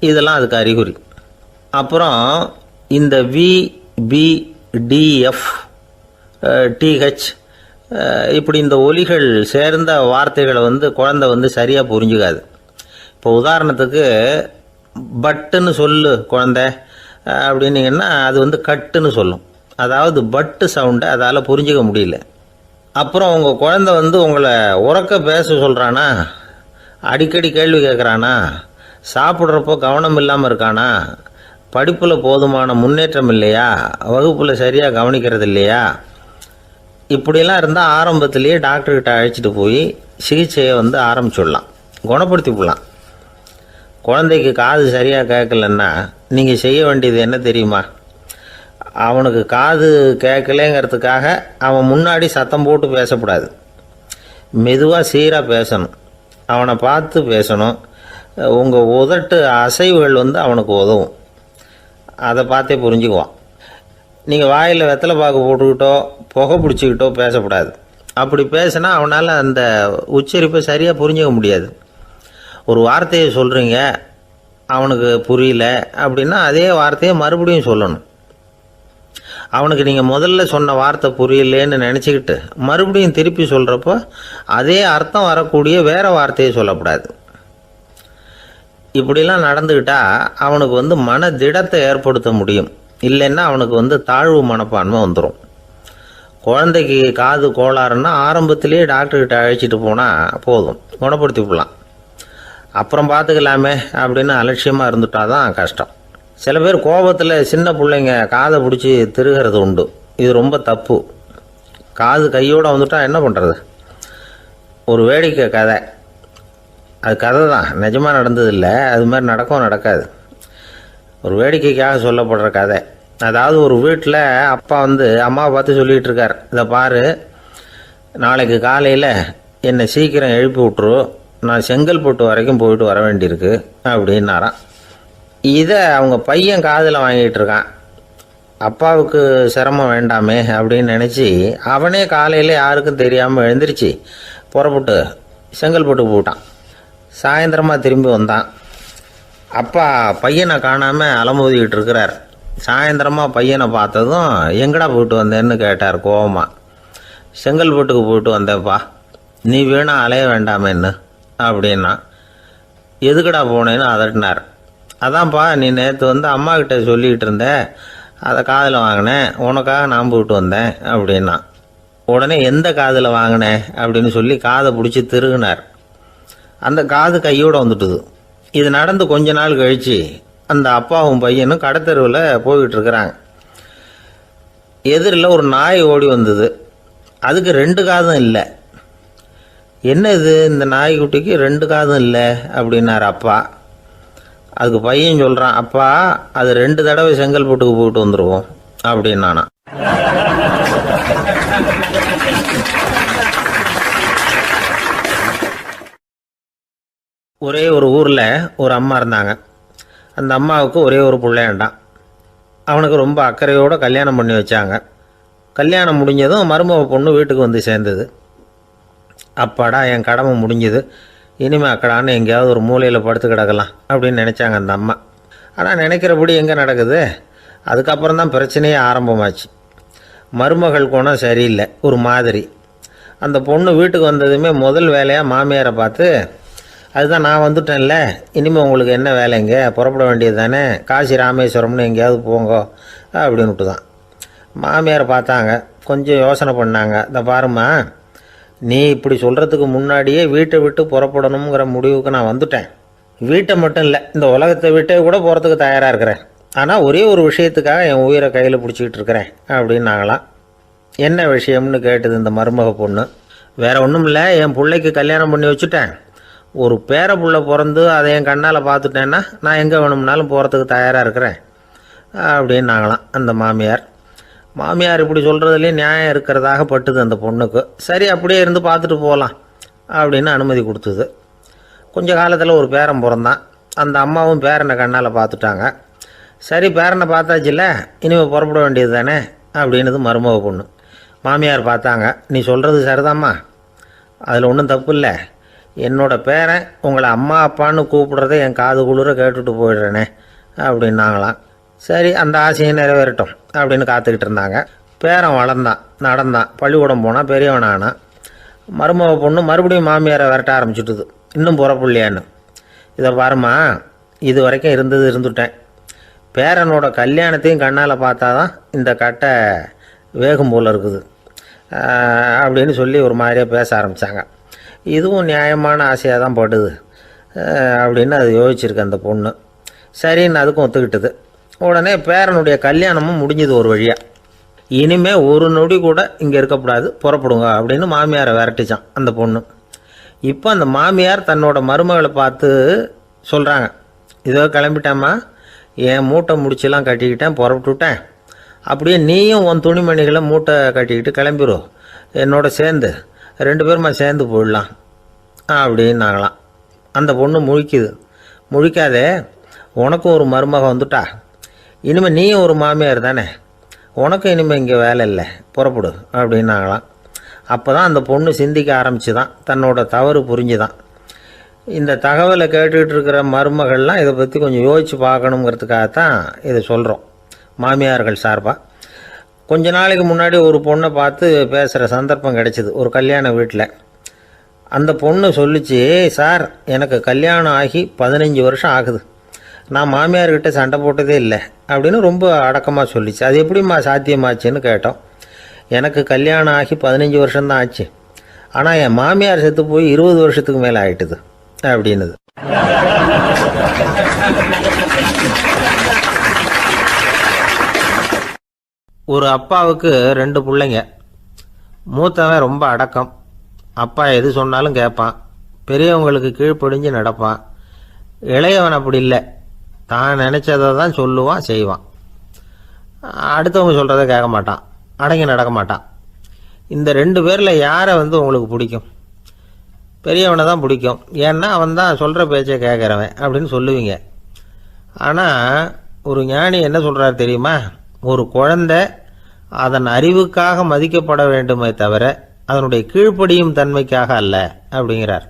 இதெல்லாம் அதுக்கு அறிகுறி. அப்புறம் இந்த VBDF TH இப்படி இந்த ஒலிகள் சேர்ந்த வார்த்தைகளை குழந்தை சரியாக புரிஞ்சுக்காது. இப்போ உதாரணத்துக்கு பட்டுன்னு சொல்லு குழந்தை அப்படின்னீங்கன்னா அது கட்டுன்னு சொல்லும். அதாவது பட்டு சவுண்டை அதால் புரிஞ்சுக்க முடியல. அப்புறம் உங்கள் குழந்தை உங்களை உறக்க பேச சொல்கிறானா, அடிக்கடி கேள்வி கேட்குறானா, சாப்பிட்றப்போ கவனம் இல்லாமல் இருக்கானா, படிப்பில் போதுமான முன்னேற்றம் இல்லையா, வகுப்பில் சரியாக கவனிக்கிறது இல்லையா, இப்படியெல்லாம் இருந்தால் ஆரம்பத்திலேயே டாக்டர்கிட்ட அழைச்சிட்டு போய் சிகிச்சையை ஆரம்பிச்சுடலாம், குணப்படுத்தி விடலாம். குழந்தைக்கு காது சரியாக கேட்கலன்னா நீங்கள் செய்ய வேண்டியது என்ன தெரியுமா? அவனுக்கு காது கேட்கலேங்கிறதுக்காக அவன் முன்னாடி சத்தம் போட்டு பேசக்கூடாது. மெதுவாக சீராக பேசணும், அவனை பார்த்து பேசணும். உங்கள் உதட்டு அசைவுகள் அவனுக்கு உதவும், அதை பார்த்தே புரிஞ்சுக்குவான். நீங்கள் வாயில் வெத்தலை பாக்கு போட்டுக்கிட்டோ புகை பிடிச்சிக்கிட்டோ பேசக்கூடாது. அப்படி பேசினா அவனால் அந்த உச்சரிப்பை சரியாக புரிஞ்சிக்க முடியாது. ஒரு வார்த்தையை சொல்கிறீங்க, அவனுக்கு புரியல அப்படின்னா அதே வார்த்தையை மறுபடியும் சொல்லணும். அவனுக்கு நீங்கள் முதல்ல சொன்ன வார்த்தை புரியலேன்னு நினச்சிக்கிட்டு மறுபடியும் திருப்பி சொல்கிறப்போ அதே அர்த்தம் வரக்கூடிய வேறு வார்த்தையை சொல்லக்கூடாது. இப்படிலாம் நடந்துக்கிட்டால் அவனுக்கு மன திடத்தை ஏற்படுத்த முடியும். இல்லைன்னா அவனுக்கு தாழ்வு மனப்பான்மை வந்துடும். குழந்தைக்கு காது கோளாறுன்னா ஆரம்பத்திலேயே டாக்டர்கிட்ட அழைச்சிட்டு போனால் போதும், குணப்படுத்தி விடலாம். அப்புறம் பார்த்துக்கலாமே அப்படின்னு அலட்சியமாக இருந்துட்டால் தான் கஷ்டம். சில பேர் கோபத்தில் சின்ன பிள்ளைங்க காதை பிடிச்சி திருகிறது உண்டு. இது ரொம்ப தப்பு. காது கையோடு வந்துட்டால் என்ன பண்ணுறது? ஒரு வேடிக்கை கதை, அது கதை தான், நிஜமாக நடந்ததில்லை. அது மாதிரி நடக்கவும் நடக்காது. ஒரு வேடிக்கைக்காக சொல்லப்படுற கதை. அதாவது ஒரு வீட்டில் அப்பா அம்மாவை பார்த்து சொல்லிகிட்டு இருக்கார், இதை பாரு, நாளைக்கு காலையில் என்னை சீக்கிரம் எழுப்பி விட்ரு, நான் செங்கல்பட்டு வரைக்கும் போயிட்டு வர வேண்டியிருக்கு அப்படின்னாராம். இதை அவங்க பையன் காதில் வாங்கிட்டு இருக்கான். அப்பாவுக்கு சிரமம் வேண்டாமே அப்படின்னு நினச்சி அவனே காலையில் யாருக்கும் தெரியாமல் எழுந்திரிச்சு புறப்பட்டு செங்கல்பட்டு போட்டான். சாயந்தரமாக திரும்பி வந்தான். அப்பா பையனை காணாமல் அலமோதிக்கிட்டு இருக்கிறார். சாயந்தரமாக பையனை பார்த்ததும் எங்கடா போயிட்டு வந்தேன்னு கேட்டார் கோவமாக. செங்கல்பட்டுக்கு போயிட்டு வந்தேன்ப்பா, நீ வேணா அலைய வேண்டாமேன்னு அப்படின்னா. எதுக்கடா போனேன்னு அதட்டினார். அதான்ப்பா, நீ நேற்று அம்மா கிட்ட சொல்லிக்கிட்டு இருந்த, அதை காதில் வாங்கினேன், உனக்காக நான் போயிட்டு வந்தேன் அப்படின்னா. உடனே எந்த காதில் வாங்கினேன் அப்படின்னு சொல்லி காதை பிடிச்சி திருகினார். அந்த காது கையோடு வந்துட்டுது. இது நடந்து கொஞ்ச நாள் கழித்து அந்த அப்பாவும் பையனும் கடத்தெருவில் போய்கிட்டு இருக்கிறாங்க. எதிரில் ஒரு நாய் ஓடி வந்தது. அதுக்கு 2 காதும் இல்லை. என்ன இது, இந்த நாய்க்குட்டிக்கு 2 காதும் இல்லை அப்படின்னார் அப்பா. அதுக்கு பையன் சொல்கிறான், அப்பா அது 2 தடவை செங்கல்பட்டுக்கு போயிட்டு வந்துடுவோம் அப்படின்னானா. ஒரே ஒரு ஊரில் ஒரு அம்மா இருந்தாங்க. அந்த அம்மாவுக்கு ஒரே ஒரு பிள்ளையாண்டான். அவனுக்கு ரொம்ப அக்கறையோடு கல்யாணம் பண்ணி வச்சாங்க. கல்யாணம் முடிஞ்சதும் மருமக பொண்ணு வீட்டுக்கு சேர்ந்தது. அப்பாடா, என் கடமை முடிஞ்சது, இனிமேல் அக்கடான்னு எங்கேயாவது ஒரு மூலையில் படுத்து கிடக்கலாம் அப்படின்னு நினச்சாங்க அந்த அம்மா. ஆனால் நினைக்கிறபடி எங்கே நடக்குது? அதுக்கப்புறம் தான் பிரச்சனையே ஆரம்பமாச்சு. மருமகள் குணம் சரியில்லை, ஒரு மாதிரி. அந்த பொண்ணு வீட்டுக்கு வந்ததுமே முதல் வேலையாக மாமியாரை பார்த்து, அதுதான் நான் வந்துட்டேன்ல, இனிமேல் உங்களுக்கு என்ன வேலைங்க, புறப்பட வேண்டியது தானே, காசி ராமேஸ்வரம்னு எங்கேயாவது போங்கோ அப்படின்னுட்டு தான். மாமியாரை பார்த்தாங்க, கொஞ்சம் யோசனை பண்ணாங்க. இந்த பாருமா, நீ இப்படி சொல்கிறதுக்கு முன்னாடியே வீட்டை விட்டு புறப்படணுங்கிற முடிவுக்கு நான் வந்துட்டேன். வீட்டை மட்டும் இல்லை, இந்த உலகத்தை விட்டே கூட போகிறதுக்கு தயாராக இருக்கிறேன். ஆனால் ஒரே ஒரு விஷயத்துக்காக என் உயிரை கையில் பிடிச்சிக்கிட்டு இருக்கிறேன் அப்படின்னாங்களாம். என்ன விஷயம்னு கேட்டது இந்த மருமக பொண்ணு. வேறு ஒன்றும் இல்லை, என் பிள்ளைக்கு கல்யாணம் பண்ணி வச்சுட்டேன். ஒரு பேர புள்ள பிறந்து அதை என் கண்ணால் பார்த்துட்டேன்னா நான் எங்கே வேணும்னாலும் போகிறதுக்கு தயாராக இருக்கிறேன் அப்படின்னாங்களாம் அந்த மாமியார். மாமியார் இப்படி சொல்கிறதுலேயே நியாயம் இருக்கிறதாக பட்டுது அந்த பொண்ணுக்கு. சரி, அப்படியே இருந்து பார்த்துட்டு போகலாம் அப்படின்னு அனுமதி கொடுத்தது. கொஞ்ச காலத்தில் ஒரு பேரன் பிறந்தான். அந்த அம்மாவும் பேரனை கண்ணால் பார்த்துட்டாங்க. சரி, பேரனை பார்த்தாச்சுல்ல, இனிமேல் புறப்பட வேண்டியது தானே அப்படின்னது மருமக பொண்ணு. மாமியார் பார்த்தாங்க, நீ சொல்கிறது சரிதாம்மா, அதில் ஒன்றும் தப்பு இல்லை. என்னோட பேரன் உங்களை அம்மா அப்பான்னு கூப்பிட்றதை என் காது குளிர கேட்டுட்டு போயிடுறேனே அப்படின்னாங்களாம். சரி, அந்த ஆசையை நிறைவேறட்டும் அப்படின்னு காத்துக்கிட்டு இருந்தாங்க. பேரன் வளர்ந்தான், நடந்தான், பள்ளிக்கூடம் போனால் பெரியவனானா. மருமக பொண்ணு மறுபடியும் மாமியாரை விரட்ட ஆரம்பிச்சுட்டுது, இன்னும் புறப்புள்ளையான்னு. இதை பாருமா, இது வரைக்கும் இருந்துட்டேன். பேரனோட கல்யாணத்தையும் கண்ணால் பார்த்தா தான் இந்த கட்டை வேகும் போல் இருக்குது அப்படின்னு சொல்லி ஒரு மாதிரியாக பேச ஆரம்பித்தாங்க. இதுவும் நியாயமான ஆசையாக தான் படுது அப்படின்னு அது யோசிச்சிருக்கு அந்த பொண்ணு. சரின்னு அதுக்கும் ஒத்துக்கிட்டது. உடனே பேரனுடைய கல்யாணமும் முடிஞ்சது ஒரு வழியாக. இனிமே ஒரு நொடி கூட இங்கே இருக்கக்கூடாது, புறப்படுங்க அப்படின்னு மாமியாரை விரட்டிச்சான் அந்த பொண்ணு. இப்போ அந்த மாமியார் தன்னோட மருமகளை பார்த்து சொல்கிறாங்க, இதோ கிளம்பிட்டேம்மா, என் மூட்டை முடிச்செல்லாம் கட்டிக்கிட்டேன், புறப்பட்டுவிட்டேன். அப்படியே நீயும் உன் துணிமணிகளை மூட்டை கட்டிக்கிட்டு கிளம்பிடும் என்னோட சேர்ந்து, 2 பேருமா சேர்ந்து போயிடலாம் அப்படின்னாங்களாம். அந்த பொண்ணு முழிக்குது. முழிக்காதே, உனக்கும் ஒரு மருமக வந்துட்டா, இனிமேல் நீயும் ஒரு மாமியார் தானே, உனக்கும் இனிமேல் இங்கே வேலை இல்லை, புறப்படு அப்படின்னாங்களாம். அப்போ தான் அந்த பொண்ணு சிந்திக்க ஆரம்பிச்சுதான், தன்னோட தவறு புரிஞ்சுதான். இந்த தகவலை கேட்டுக்கிட்டு இருக்கிற மருமகள்லாம் இதை பற்றி கொஞ்சம் யோசித்து பார்க்கணுங்கிறதுக்காகத்தான் இதை சொல்கிறோம் மாமியார்கள் சார்பாக. கொஞ்ச நாளைக்கு முன்னாடி ஒரு பொண்ணை பார்த்து பேசுகிற சந்தர்ப்பம் கிடைச்சிது ஒரு கல்யாண வீட்டில். அந்த பொண்ணு சொல்லிச்சு, சார் எனக்கு கல்யாணம் ஆகி 15 வருஷம் ஆகுது, நான் மாமியார்கிட்ட சண்டை போட்டதே இல்லை அப்படின்னு ரொம்ப அடக்கமாக சொல்லிச்சு. அது எப்படிம்மா சாத்தியமாச்சுன்னு கேட்டோம். எனக்கு கல்யாணம் ஆகி 15 வருஷம்தான் ஆச்சு, ஆனால் என் மாமியார் செத்து போய் 20 வருஷத்துக்கு மேலே ஆயிட்டுது அப்படின்னுது. ஒரு அப்பாவுக்கு 2 பிள்ளைங்க. மூத்தவன் ரொம்ப அடக்கம், அப்பா எது சொன்னாலும் கேட்பான், பெரியவங்களுக்கு கீழ்ப்படிஞ்சு நடப்பான். இளையவன் அப்படி இல்லை, தான் நினச்சதை தான் சொல்லுவான், செய்வான். அடுத்தவங்க சொல்கிறத கேட்க மாட்டான், அடங்கி நடக்க மாட்டான். இந்த 2 பேரில் யாரை உங்களுக்கு பிடிக்கும்? பெரியவனை தான் பிடிக்கும், ஏன்னா அவன் தான் சொல்கிற பேச்சை கேட்குறவன் அப்படின்னு சொல்லுவீங்க. ஆனால் ஒரு ஞானி என்ன சொல்கிறார் தெரியுமா? ஒரு குழந்தை அதன் அறிவுக்காக மதிக்கப்பட வேண்டுமே தவிர அதனுடைய கீழ்ப்படியும் தன்மைக்காக அல்ல அப்படிங்கிறார்.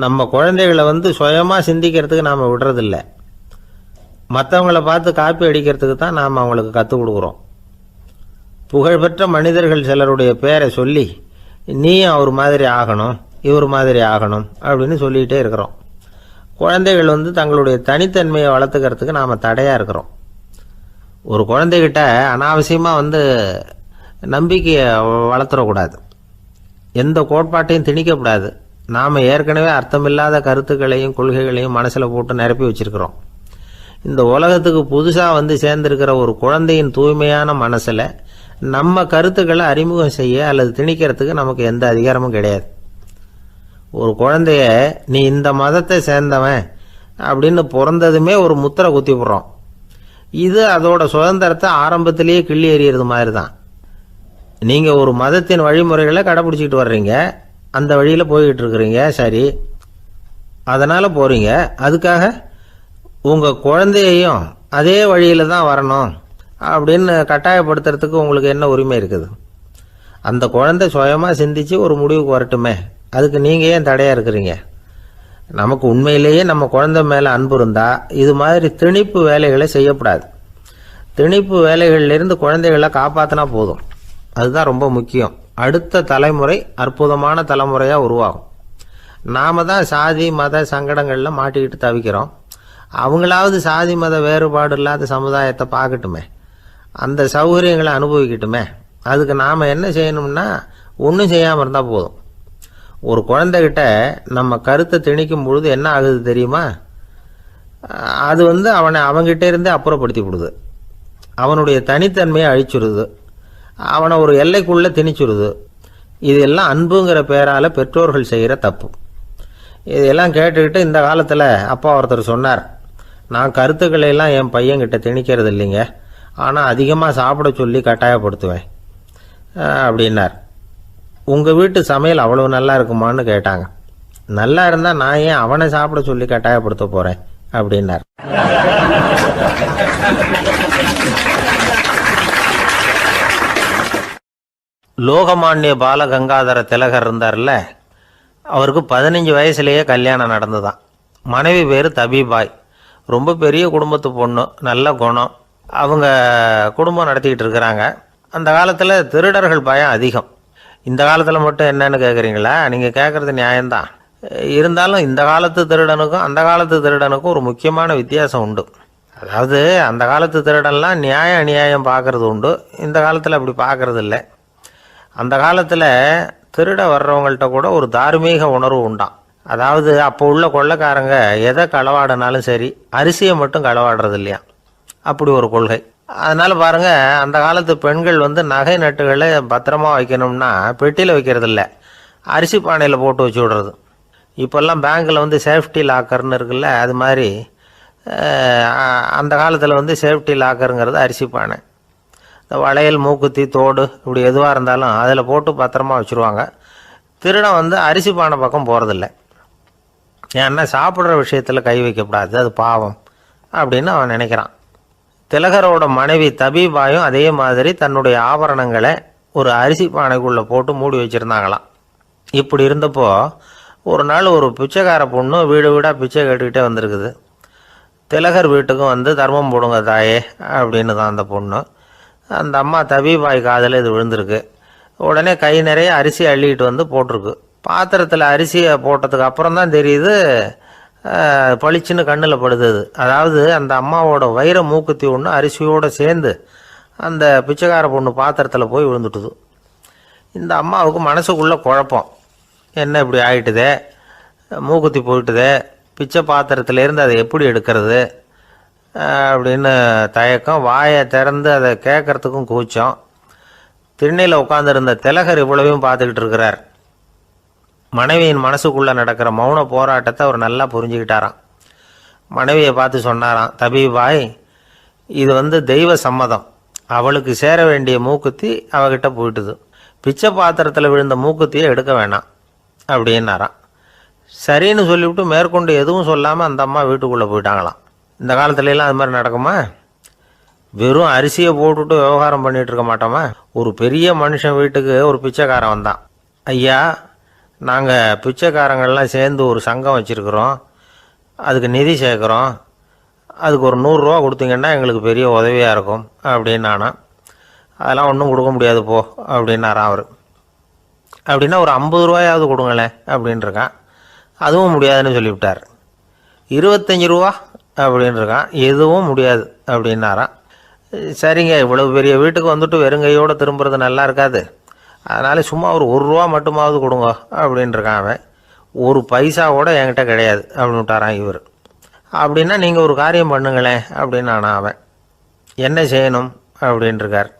நம்ம குழந்தைகளை சுயமாக சிந்திக்கிறதுக்கு நாம் விடுறதில்ல, மற்றவங்களை பார்த்து காப்பி அடிக்கிறதுக்கு தான் நாம் அவங்களுக்கு கற்றுக் கொடுக்குறோம். புகழ்பெற்ற மனிதர்கள் சிலருடைய பேரை சொல்லி நீயும் அவர் மாதிரி ஆகணும், இவர் மாதிரி ஆகணும் அப்படின்னு சொல்லிகிட்டே இருக்கிறோம். குழந்தைகள் தங்களுடைய தனித்தன்மையை வளர்த்துக்கிறதுக்கு நாம் தடையாக இருக்கிறோம். ஒரு குழந்தைகிட்ட அனாவசியமாக நம்பிக்கையை வளர்த்துடக்கூடாது, எந்த கோட்பாட்டையும் திணிக்கக்கூடாது. நாம் ஏற்கனவே அர்த்தமில்லாத கருத்துக்களையும் கொள்கைகளையும் மனசில் போட்டு நிரப்பி வச்சுருக்கிறோம். இந்த உலகத்துக்கு புதுசாக சேர்ந்திருக்கிற ஒரு குழந்தையின் தூய்மையான மனசில் நம்ம கருத்துக்களை அறிமுகம் செய்ய அல்லது திணிக்கிறதுக்கு நமக்கு எந்த அதிகாரமும் கிடையாது. ஒரு குழந்தைய நீ இந்த மதத்தை சேர்ந்தவன் அப்படின்னு பிறந்ததுமே ஒரு முத்திரை குத்தி போடுறோம். இது அதோட சுதந்திரத்தை ஆரம்பத்திலேயே கிள்ளி எறிகிறது மாதிரி தான். நீங்கள் ஒரு மதத்தின் வழிமுறைகளை கடைப்பிடிச்சிக்கிட்டு வர்றீங்க, அந்த வழியில் போய்கிட்டு இருக்கிறீங்க, சரி, அதனால் போகிறீங்க. அதுக்காக உங்கள் குழந்தையையும் அதே வழியில் தான் வரணும் அப்படின்னு கட்டாயப்படுத்துறதுக்கு உங்களுக்கு என்ன உரிமை இருக்குது? அந்த குழந்தை சுயமாக சிந்திச்சு ஒரு முடிவுக்கு வரட்டுமே, அதுக்கு நீங்கள் ஏன் தடையாக இருக்கிறீங்க? நமக்கு உண்மையிலேயே நம்ம குழந்தை மேலே அன்பு இருந்தால் இது மாதிரி திணிப்பு வேலைகளை செய்யக்கூடாது. திணிப்பு வேலைகளிலிருந்து குழந்தைகளை காப்பாற்றினா போதும், அதுதான் ரொம்ப முக்கியம். அடுத்த தலைமுறை அற்புதமான தலைமுறையாக உருவாகும். நாம் தான் சாதி மத சங்கடங்களில் மாட்டிக்கிட்டு தவிக்கிறோம். அவங்களாவது சாதி மத வேறுபாடு இல்லாத சமுதாயத்தை பார்க்கட்டுமே, அந்த சௌகரியங்களை அனுபவிக்கட்டுமே. அதுக்கு நாம் என்ன செய்யணும்னா ஒன்றும் செய்யாமல் இருந்தால் போதும். ஒரு குழந்தைகிட்ட நம்ம கருத்தை திணிக்கும் பொழுது என்ன ஆகுது தெரியுமா? அது அவனை அவங்கிட்ட இருந்தே அப்புறப்படுத்தி விடுது, அவனுடைய தனித்தன்மையை அழிச்சுடுது, அவனை ஒரு எல்லைக்குள்ளே திணிச்சுடுது. இதெல்லாம் அன்புங்கிற பேரால் பெற்றோர்கள் செய்கிற தப்பு. இதெல்லாம் கேட்டுக்கிட்டு இந்த காலத்தில் அப்பா ஒருத்தர் சொன்னார், நான் கருத்துக்களை எல்லாம் என் பையன்கிட்ட திணிக்கிறது இல்லைங்க, ஆனால் அதிகமாக சாப்பிட சொல்லி கட்டாயப்படுத்துவேன் அப்படின்னார். உங்கள் வீட்டு சமையல் அவ்வளோ நல்லா இருக்குமான்னு கேட்டாங்க. நல்லா இருந்தால் நான் ஏன் அவனை சாப்பிட சொல்லி கட்டாயப்படுத்த போகிறேன் அப்படின்னார். லோகமானிய பாலகங்காதர திலகர் இருந்தார்ல, அவருக்கு 15 வயசுலேயே கல்யாணம் நடந்துதான். மனைவி பேர் தபிபாய், ரொம்ப பெரிய குடும்பத்து பொண்ணு, நல்ல குணம். அவங்க குடும்பம் நடத்திக்கிட்டு இருக்கிறாங்க. அந்த காலத்தில் திருடர்கள் பயம் அதிகம். இந்த காலத்தில் மட்டும் என்னன்னு கேட்குறீங்களா? நீங்கள் கேட்குறது நியாயம்தான். இருந்தாலும் இந்த காலத்து திருடனுக்கும் அந்த காலத்து திருடனுக்கும் ஒரு முக்கியமான வித்தியாசம் உண்டு. அதாவது அந்த காலத்து திருடன்லாம் நியாயம் அநியாயம் பார்க்குறது உண்டு, இந்த காலத்தில் அப்படி பார்க்குறது இல்லை. அந்த காலத்தில் திருட வர்றவங்கள்ட்ட கூட ஒரு தார்மீக உணர்வு உண்டாம். அதாவது அப்போ உள்ள கொள்ளைக்காரங்க எதை களவாடினாலும் சரி, அரிசியை மட்டும் களவாடுறது இல்லையா, அப்படி ஒரு கொள்கை. அதனால் பாருங்கள், அந்த காலத்து பெண்கள் வந்து நகை நட்டுகளை பத்திரமா வைக்கணும்னா பெட்டியில் வைக்கிறதில்ல, அரிசி பானையில் போட்டு வச்சு விடுறது. இப்போல்லாம் பேங்க்கில் வந்து சேஃப்டி லாக்கர்னு இருக்குல்ல, அது மாதிரி அந்த காலத்தில் வந்து சேஃப்டி லாக்கருங்கிறது அரிசி பானை. இந்த வளையல், மூக்குத்தி, தோடு இப்படி எதுவாக இருந்தாலும் அதில் போட்டு பத்திரமா வச்சுருவாங்க. திருடன் வந்து அரிசி பானை பக்கம் போகிறதில்ல. ஏன்னா சாப்பிட்ற விஷயத்தில் கை வைக்கக்கூடாது, அது பாவம் அப்படின்னு அவன் நினைக்கிறான். திலகரோட மனைவி தபீபாயும் அதே மாதிரி தன்னுடைய ஆபரணங்களை ஒரு அரிசி பானைக்குள்ளே போட்டு மூடி வச்சுருந்தாங்களாம். இப்படி இருந்தப்போ ஒரு நாள் ஒரு பிச்சைக்கார பொண்ணு வீடு வீடாக பிச்சை கேட்டுக்கிட்டே வந்திருக்குது. திலகர் வீட்டுக்கும் வந்து தர்மம் போடுங்க தாயே அப்படின்னு தான் அந்த பொண்ணு. அந்த அம்மா தபீபாய் காதில் இது விழுந்திருக்கு. உடனே கை நிறைய அரிசி அள்ளிக்கிட்டு வந்து போட்டிருக்கு. பாத்திரத்தில் அரிசியை போட்டதுக்கு அப்புறம் தான் தெரியுது, பளிச்சுன்னு கண்ணில் படுது. அதாவது அந்த அம்மாவோட வைர மூக்குத்தி ஒன்று அரிசியோடு சேர்ந்து அந்த பிச்சைக்கார பொண்ணு பாத்திரத்தில் போய் விழுந்துட்டுது. இந்த அம்மாவுக்கு மனசுக்குள்ளே குழப்பம், என்ன இப்படி ஆகிட்டுதே, மூக்குத்தி போயிட்டுதே, பிச்சை பாத்திரத்துலேருந்து அதை எப்படி எடுக்கிறது அப்படின்னு தயக்கம். வாயை திறந்து அதை கேட்கறதுக்கும் கூச்சம். திண்ணையில் உட்காந்துருந்த திலகர் இவ்வளவையும் பார்த்துக்கிட்டு இருக்கிறார். மனைவியின் மனசுக்குள்ளே நடக்கிற மௌன போராட்டத்தை அவர் நல்லா புரிஞ்சுக்கிட்டாராம். மனைவியை பார்த்து சொன்னாராம், தபீபாய், இது வந்து தெய்வ சம்மதம், அவளுக்கு சேர வேண்டிய மூக்குத்தி அவகிட்ட போயிட்டுது, பிச்சை பாத்திரத்தில் விழுந்த மூக்குத்தியை எடுக்க வேணாம் அப்படின்னாராம். சரின்னு சொல்லிவிட்டு மேற்கொண்டு எதுவும் சொல்லாமல் அந்த அம்மா வீட்டுக்குள்ளே போயிட்டாங்களாம். இந்த காலத்துலலாம் அது மாதிரி நடக்குமா? வெறும் அரிசியை போட்டுவிட்டு விவகாரம் பண்ணிகிட்டு இருக்க மாட்டோமா? ஒரு பெரிய மனுஷன் வீட்டுக்கு ஒரு பிச்சைக்காரன் வந்தான். ஐயா, நாங்கள் பிச்சைக்காரங்கள்லாம் சேர்ந்து ஒரு சங்கம் வச்சுருக்குறோம், அதுக்கு நிதி சேர்க்குறோம், அதுக்கு ஒரு 100 ரூபா கொடுத்தீங்கன்னா எங்களுக்கு பெரிய உதவியாக இருக்கும் அப்படின்னானா. அதெல்லாம் ஒன்றும் கொடுக்க முடியாது போ அப்படின்னாரான் அவர். அப்படின்னா ஒரு 50 ரூபாயாவது கொடுங்களேன் அப்படின்ட்டுருக்கான். அதுவும் முடியாதுன்னு சொல்லிவிட்டார். 25 ரூபா அப்படின்ட்டுருக்கான். எதுவும் முடியாது அப்படின்னாரான். சரிங்க, இவ்வளவு பெரிய வீட்டுக்கு வந்துட்டு வெறுங்கையோடு திரும்புறது நல்லா இருக்காது, அதனால் சும்மா ஒரு 1 ரூபா மட்டுமாவது கொடுங்க அப்படின்ட்டுருக்கான் அவன். ஒரு பைசா கூட என்கிட்ட கிடையாது அப்படின்னு விட்டாரான் இவர். அப்படின்னா நீங்கள் ஒரு காரியம் பண்ணுங்களேன் அப்படின்னானா அவன். என்ன செய்யணும் அப்படின்ட்டுருக்கார்.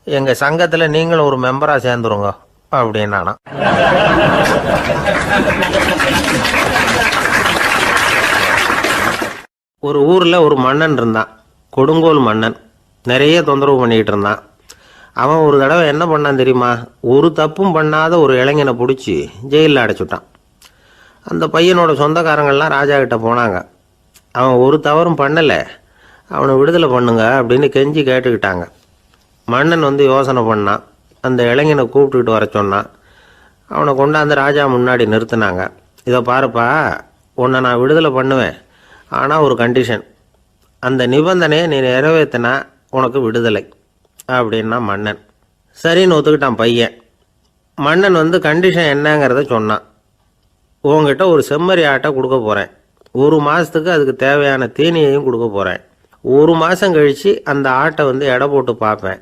எங்கள் சங்கத்தில் நீங்களும் ஒரு மெம்பராக சேர்ந்துருங்க அப்படின்னானா. ஒரு ஊரில் ஒரு மன்னன் இருந்தான், கொடுங்கோல் மன்னன். நிறைய தொந்தரவு பண்ணிக்கிட்டு இருந்தான். அவன் ஒரு தடவை என்ன பண்ணான் தெரியுமா? ஒரு தப்பும் பண்ணாத ஒரு இளைஞனை பிடிச்சி ஜெயிலில் அடைச்சுட்டான். அந்த பையனோட சொந்தக்காரங்கள்லாம் ராஜா கிட்ட போனாங்க. அவன் ஒரு தவறும் பண்ணலை, அவனை விடுதலை பண்ணுங்க அப்படின்னு கெஞ்சி கேட்டுக்கிட்டாங்க. மன்னன் வந்து யோசனை பண்ணான். அந்த இளைஞனை கூப்பிட்டுக்கிட்டு வர சொன்னான். அவனை கொண்டாந்து ராஜா முன்னாடி நிறுத்தினாங்க. இதை பாருப்பா, உன்னை நான் விடுதலை பண்ணுவேன், ஆனால் ஒரு கண்டிஷன், அந்த நிபந்தனையை நீ நிறைவேற்றினா உனக்கு விடுதலை அப்படின்னா மன்னன். சரின்னு ஒத்துக்கிட்டான் பையன். மன்னன் வந்து கண்டிஷன் என்னங்கிறத சொன்னான். உங்ககிட்ட ஒரு செம்மறி ஆட்டை கொடுக்க போகிறேன், 1 மாதத்துக்கு அதுக்கு தேவையான தீனியையும் கொடுக்க போகிறேன். 1 மாதம் கழித்து அந்த ஆட்டை வந்து எடை போட்டு பார்ப்பேன்.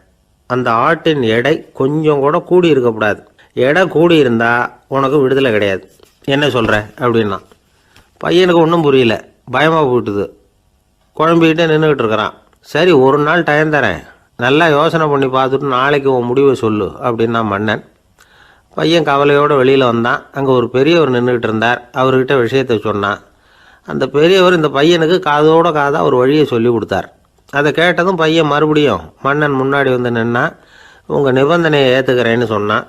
அந்த ஆட்டின் எடை கொஞ்சம் கூட கூடி இருக்கக்கூடாது. எடை கூடி இருந்தால் உனக்கு விடுதலை கிடையாது. என்ன சொல்கிற அப்படின்னா. பையனுக்கு ஒன்றும் புரியல, பயமாக போயிட்டுது. குழம்பிக்கிட்டே நின்றுக்கிட்டு இருக்கிறான். சரி, ஒரு நாள் டைம் தரேன், நல்லா யோசனை பண்ணி பார்த்துட்டு நாளைக்கு உன் முடிவை சொல்லு அப்படின்னா மன்னன். பையன் கவலையோடு வெளியில் வந்தான். அங்கே ஒரு பெரியவர் நின்றுக்கிட்டு இருந்தார். அவர்கிட்ட விஷயத்தை சொன்னான். அந்த பெரியவர் இந்த பையனுக்கு காதோட காதாக ஒரு வழியை சொல்லி கொடுத்தார். அதை கேட்டதும் பையன் மறுபடியும் மன்னன் முன்னாடி வந்து நின்னா, உங்கள் நிபந்தனையை ஏற்றுக்கிறேன்னு சொன்னான்.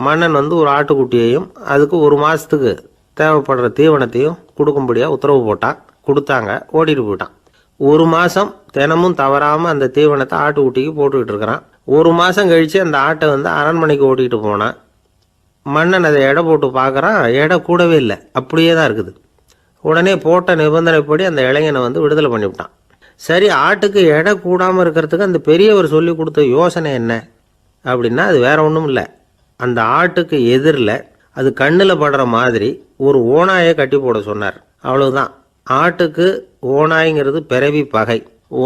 மன்னன் வந்து ஒரு ஆட்டுக்குட்டியையும் அதுக்கு 1 மாதத்துக்கு தேவைப்படுற தீவனத்தையும் கொடுக்கும்படியாக உத்தரவு போட்டான். கொடுத்தாங்க, ஓடிட்டு போயிட்டான். 1 மாதம் தினமும் தவறாமல் அந்த தீவனத்தை ஆட்டுக்குட்டிக்கு போட்டுக்கிட்டு இருக்கிறான். 1 மாதம் கழித்து அந்த ஆட்டை வந்து அரண்மனைக்கு ஓட்டிகிட்டு போனான். மன்னன் அதை எடை போட்டு பார்க்குறான், எடை கூடவே இல்லை, அப்படியே தான் இருக்குது. உடனே போட்ட நிபந்தனைப்படி அந்த இளைஞனை வந்து விடுதலை பண்ணிவிட்டான். சரி, ஆட்டுக்கு எடை கூடாமல் இருக்கிறதுக்கு அந்த பெரியவர் சொல்லி கொடுத்த யோசனை என்ன அப்படின்னா, அது வேற ஒன்றும் இல்லை. அந்த ஆட்டுக்கு எதிரில் அது கண்ணில் படுற மாதிரி ஒரு ஓநாயை கட்டி போட சொன்னார். அவ்வளவுதான். ஆட்டுக்கு ஓநாய்ங்கிறது பிறவி பகை.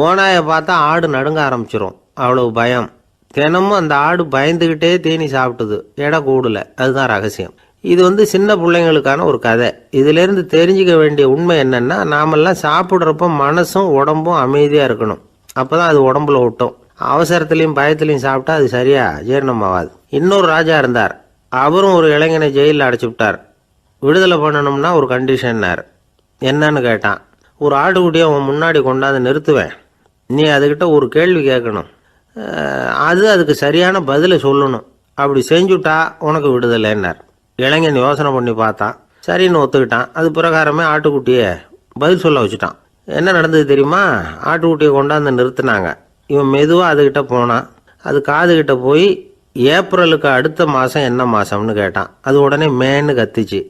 ஓநாயை பார்த்தா ஆடு நடுங்க ஆரம்பிச்சிரும், அவ்வளவு பயம். தினமும் அந்த ஆடு பயந்துக்கிட்டே தீனி சாப்பிட்டுது, எடை கூடல. அதுதான் ரகசியம். இது வந்து சின்ன பிள்ளைங்களுக்கான ஒரு கதை. இதிலேருந்து தெரிஞ்சிக்க வேண்டிய உண்மை என்னென்னா, நாமெல்லாம் சாப்பிட்றப்ப மனசும் உடம்பும் அமைதியாக இருக்கணும். அப்போ தான் அது உடம்புல ஒட்டும். அவசரத்துலேயும் பயத்துலையும் சாப்பிட்டா அது சரியா ஜீரணமாகாது. இன்னொரு ராஜா இருந்தார். அவரும் ஒரு இளைஞனை ஜெயிலில் அடைச்சி விட்டார். விடுதலை பண்ணணும்னா ஒரு கண்டிஷன்னார். என்னன்னு கேட்டான். ஒரு ஆட்டுக்குட்டியை அவன் முன்னாடி கொண்டாந்து நிறுத்துவேன். நீ அதுக்கிட்ட ஒரு கேள்வி கேட்கணும். அதுக்கு சரியான பதிலை சொல்லணும். அப்படி செஞ்சுட்டா உனக்கு விடுதலைன்னார். இளைஞன் யோசனை பண்ணி பார்த்தான். சரின்னு ஒத்துக்கிட்டான். அது பிரகாரமே ஆட்டுக்குட்டியை பதில் சொல்ல வச்சுட்டான். என்ன நடந்தது தெரியுமா? ஆட்டுக்குட்டியை கொண்டாந்து நிறுத்தினாங்க. இவன் மெதுவாக அதுக்கிட்ட போனான். அது காதுகிட்ட போய் ஏப்ரலுக்கு அடுத்த மாதம் என்ன மாதம்னு கேட்டான். அது உடனே மேன்னு கத்திச்சு.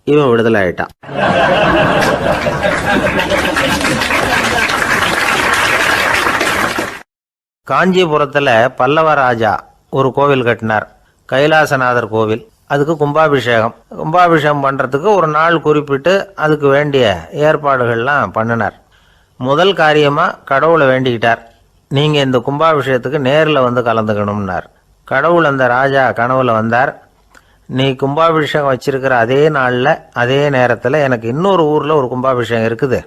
இவன் விடுதலை ஆயிட்டான். காஞ்சிபுரத்தில் பல்லவ ராஜா ஒரு கோவில் கட்டினார். கைலாசநாதர் கோவில். அதுக்கு கும்பாபிஷேகம் பண்ணுறதுக்கு ஒரு நாள் குறிப்பிட்டு அதுக்கு வேண்டிய ஏற்பாடுகள்லாம் பண்ணினார். முதல் காரியமாக கடவுளை வேண்டிக்கிட்டார். நீங்கள் இந்த கும்பாபிஷேகத்துக்கு நேரில் வந்து கலந்துக்கணும்னார். கடவுள் அந்த ராஜா கனவுல வந்தார். நீ கும்பாபிஷேகம் வச்சிருக்கிற அதே நாளில் அதே நேரத்தில் எனக்கு இன்னொரு ஊரில் ஒரு கும்பாபிஷேகம் இருக்குது,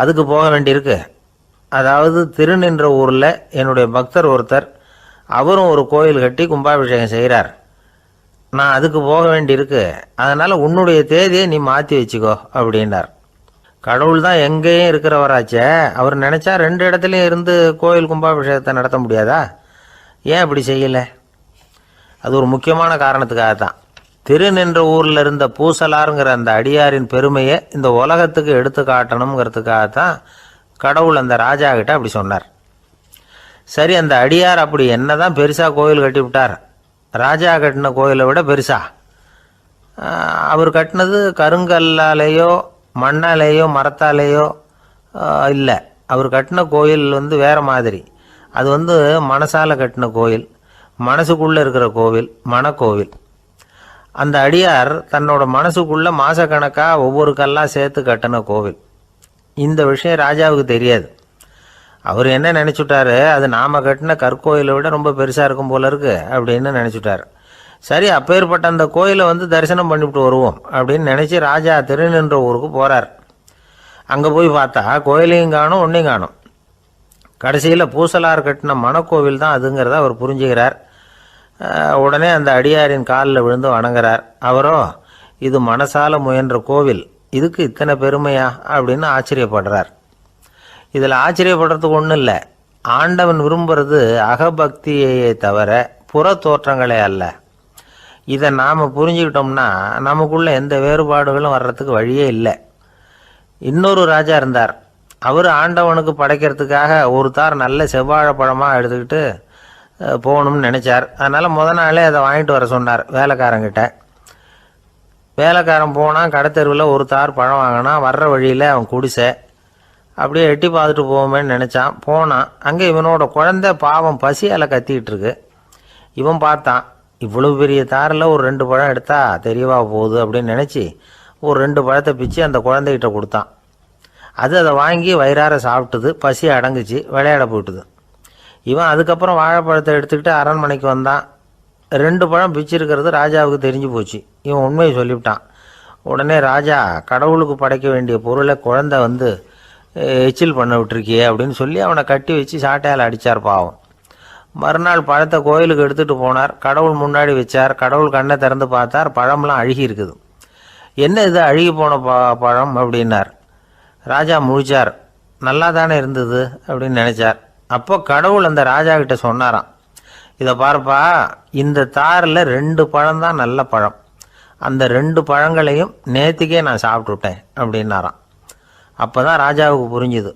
அதுக்கு போக வேண்டியிருக்கு. அதாவது திருநின்ற ஊரில் என்னுடைய பக்தர் ஒருத்தர், அவரும் ஒரு கோயில் கட்டி கும்பாபிஷேகம் செய்கிறார். நான் அதுக்கு போக வேண்டியிருக்கு. அதனால் உன்னுடைய தேதியை நீ மாற்றி வச்சுக்கோ அப்படின்னார். கடவுள் தான் எங்கேயும் இருக்கிறவராச்சே. அவர் நினச்சா 2 இடத்துலையும் இருந்து கோயில் கும்பாபிஷேகத்தை நடத்த முடியாதா? ஏன் அப்படி செய்யலை? அது ஒரு முக்கியமான காரணத்துக்காகத்தான். திருநின்ற ஊரில் இருந்த பூசலாருங்கிற அந்த அடியாரின் பெருமையை இந்த உலகத்துக்கு எடுத்து காட்டணுங்கிறதுக்காகத்தான் கடவுள் அந்த ராஜா கிட்ட அப்படி சொன்னார். சரி, அந்த அடியார் அப்படி என்னதான் பெருசாக கோயில் கட்டி விட்டார்? ராஜா கட்டின கோயிலை விட பெருசா? அவர் கட்டினது கருங்கல்லாலேயோ மண்ணாலேயோ மரத்தாலேயோ இல்லை. அவர் கட்டின கோயில் வேற மாதிரி. அது மனசால கட்டின கோயில், மனசுக்குள்ளே இருக்கிற கோவில், மனக்கோவில். அந்த அடியார் தன்னோட மனசுக்குள்ளே மாசக்கணக்காக ஒவ்வொரு கல்லாக சேர்த்து கட்டின கோவில். இந்த விஷயம் ராஜாவுக்கு தெரியாது. அவர் என்ன நினச்சுட்டாரு, அது நாம் கட்டின கற்கோயிலை விட ரொம்ப பெருசாக இருக்கும் போல இருக்கு அப்படின்னு நினச்சிட்டார். சரி, அப்பேற்பட்ட அந்த கோயிலை தரிசனம் பண்ணிவிட்டு வருவோம் அப்படின்னு நினச்சி ராஜா திருநின்ற ஊருக்கு போகிறார். அங்கே போய் பார்த்தா கோயிலையும் காணும், ஒன்றையும் காணும். கடைசியில் பூசலார் கட்டின மனக்கோவில் தான் அதுங்கிறத அவர் புரிஞ்சுக்கிறார். உடனே அந்த அடியாரின் காலில் விழுந்து வணங்குறார். அவரோ, இது மனசால முயன்ற கோவில், இதுக்கு இத்தனை பெருமையா அப்படின்னு ஆச்சரியப்படுறார். இதில் ஆச்சரியப்படுறதுக்கு ஒன்றும் இல்லை. ஆண்டவன் விரும்புறது அகபக்தியையே தவிர புற தோற்றங்களே அல்ல. இதை நாம் புரிஞ்சுக்கிட்டோம்னா நமக்குள்ள எந்த வேறுபாடுகளும் வர்றதுக்கு வழியே இல்லை. இன்னொரு ராஜா இருந்தார். அவர் ஆண்டவனுக்கு படைக்கிறதுக்காக ஒரு தார் நல்ல செவ்வாழைப்பழமாக எடுத்துக்கிட்டு போகணும்னு நினச்சார். அதனால் முத நாளே அதை வாங்கிட்டு வர சொன்னார் வேலைக்காரங்கிட்ட. வேலைக்காரன் போனால் கடைத்தெருவில் ஒரு தார் பழம் வாங்கினான். வர்ற வழியில் அவன் குடிசை. அப்படியே எட்டி பார்த்துட்டு போவோமேன்னு நினச்சான். போனான். அங்கே இவனோட குழந்தை பாவம் பசியால் கத்திக்கிட்டு இருக்கு. இவன் பார்த்தான், இவ்வளவு பெரிய தாரில் ஒரு 2 பழம் எடுத்தா தெரியவா போகுது அப்படின்னு நினச்சி ஒரு 2 பழத்தை பிச்சு அந்த குழந்தைகிட்ட கொடுத்தான். அது அதை வாங்கி வயிறார சாப்பிட்டுது. பசி அடங்குச்சு, விளையாட போயிட்டுது. இவன் அதுக்கப்புறம் வாழைப்பழத்தை எடுத்துக்கிட்டு அரண்மனைக்கு வந்தான். 2 பழம் பிச்சிருக்கிறது ராஜாவுக்கு தெரிஞ்சு போச்சு. இவன் உண்மையை சொல்லிவிட்டான். உடனே ராஜா, கடவுளுக்கு படைக்க வேண்டிய பொருளை குழந்தை எச்சில் பண்ண விட்டுருக்கியே அப்படின்னு சொல்லி அவனை கட்டி வச்சு சாட்டையால் அடித்தார் பாவம். மறுநாள் பழத்தை கோயிலுக்கு எடுத்துகிட்டு போனார். கடவுள் முன்னாடி வச்சார். கடவுள் கண்ணை திறந்து பார்த்தார். பழம்லாம் அழுகி இருக்குது. என்ன இது அழுகி போன பழம் அப்படின்னார். ராஜா முழிச்சார். நல்லா தானே இருந்தது அப்படின்னு நினச்சார். அப்போ கடவுள் அந்த ராஜா கிட்ட சொன்னாராம், இதை பாருப்பா, இந்த தாரில் 2 பழம் தான் நல்ல பழம். அந்த 2 பழங்களையும் நேற்றுக்கே நான் சாப்பிட்டுட்டேன் அப்படின்னாராம். அப்போ தான் ராஜாவுக்கு புரிஞ்சுது,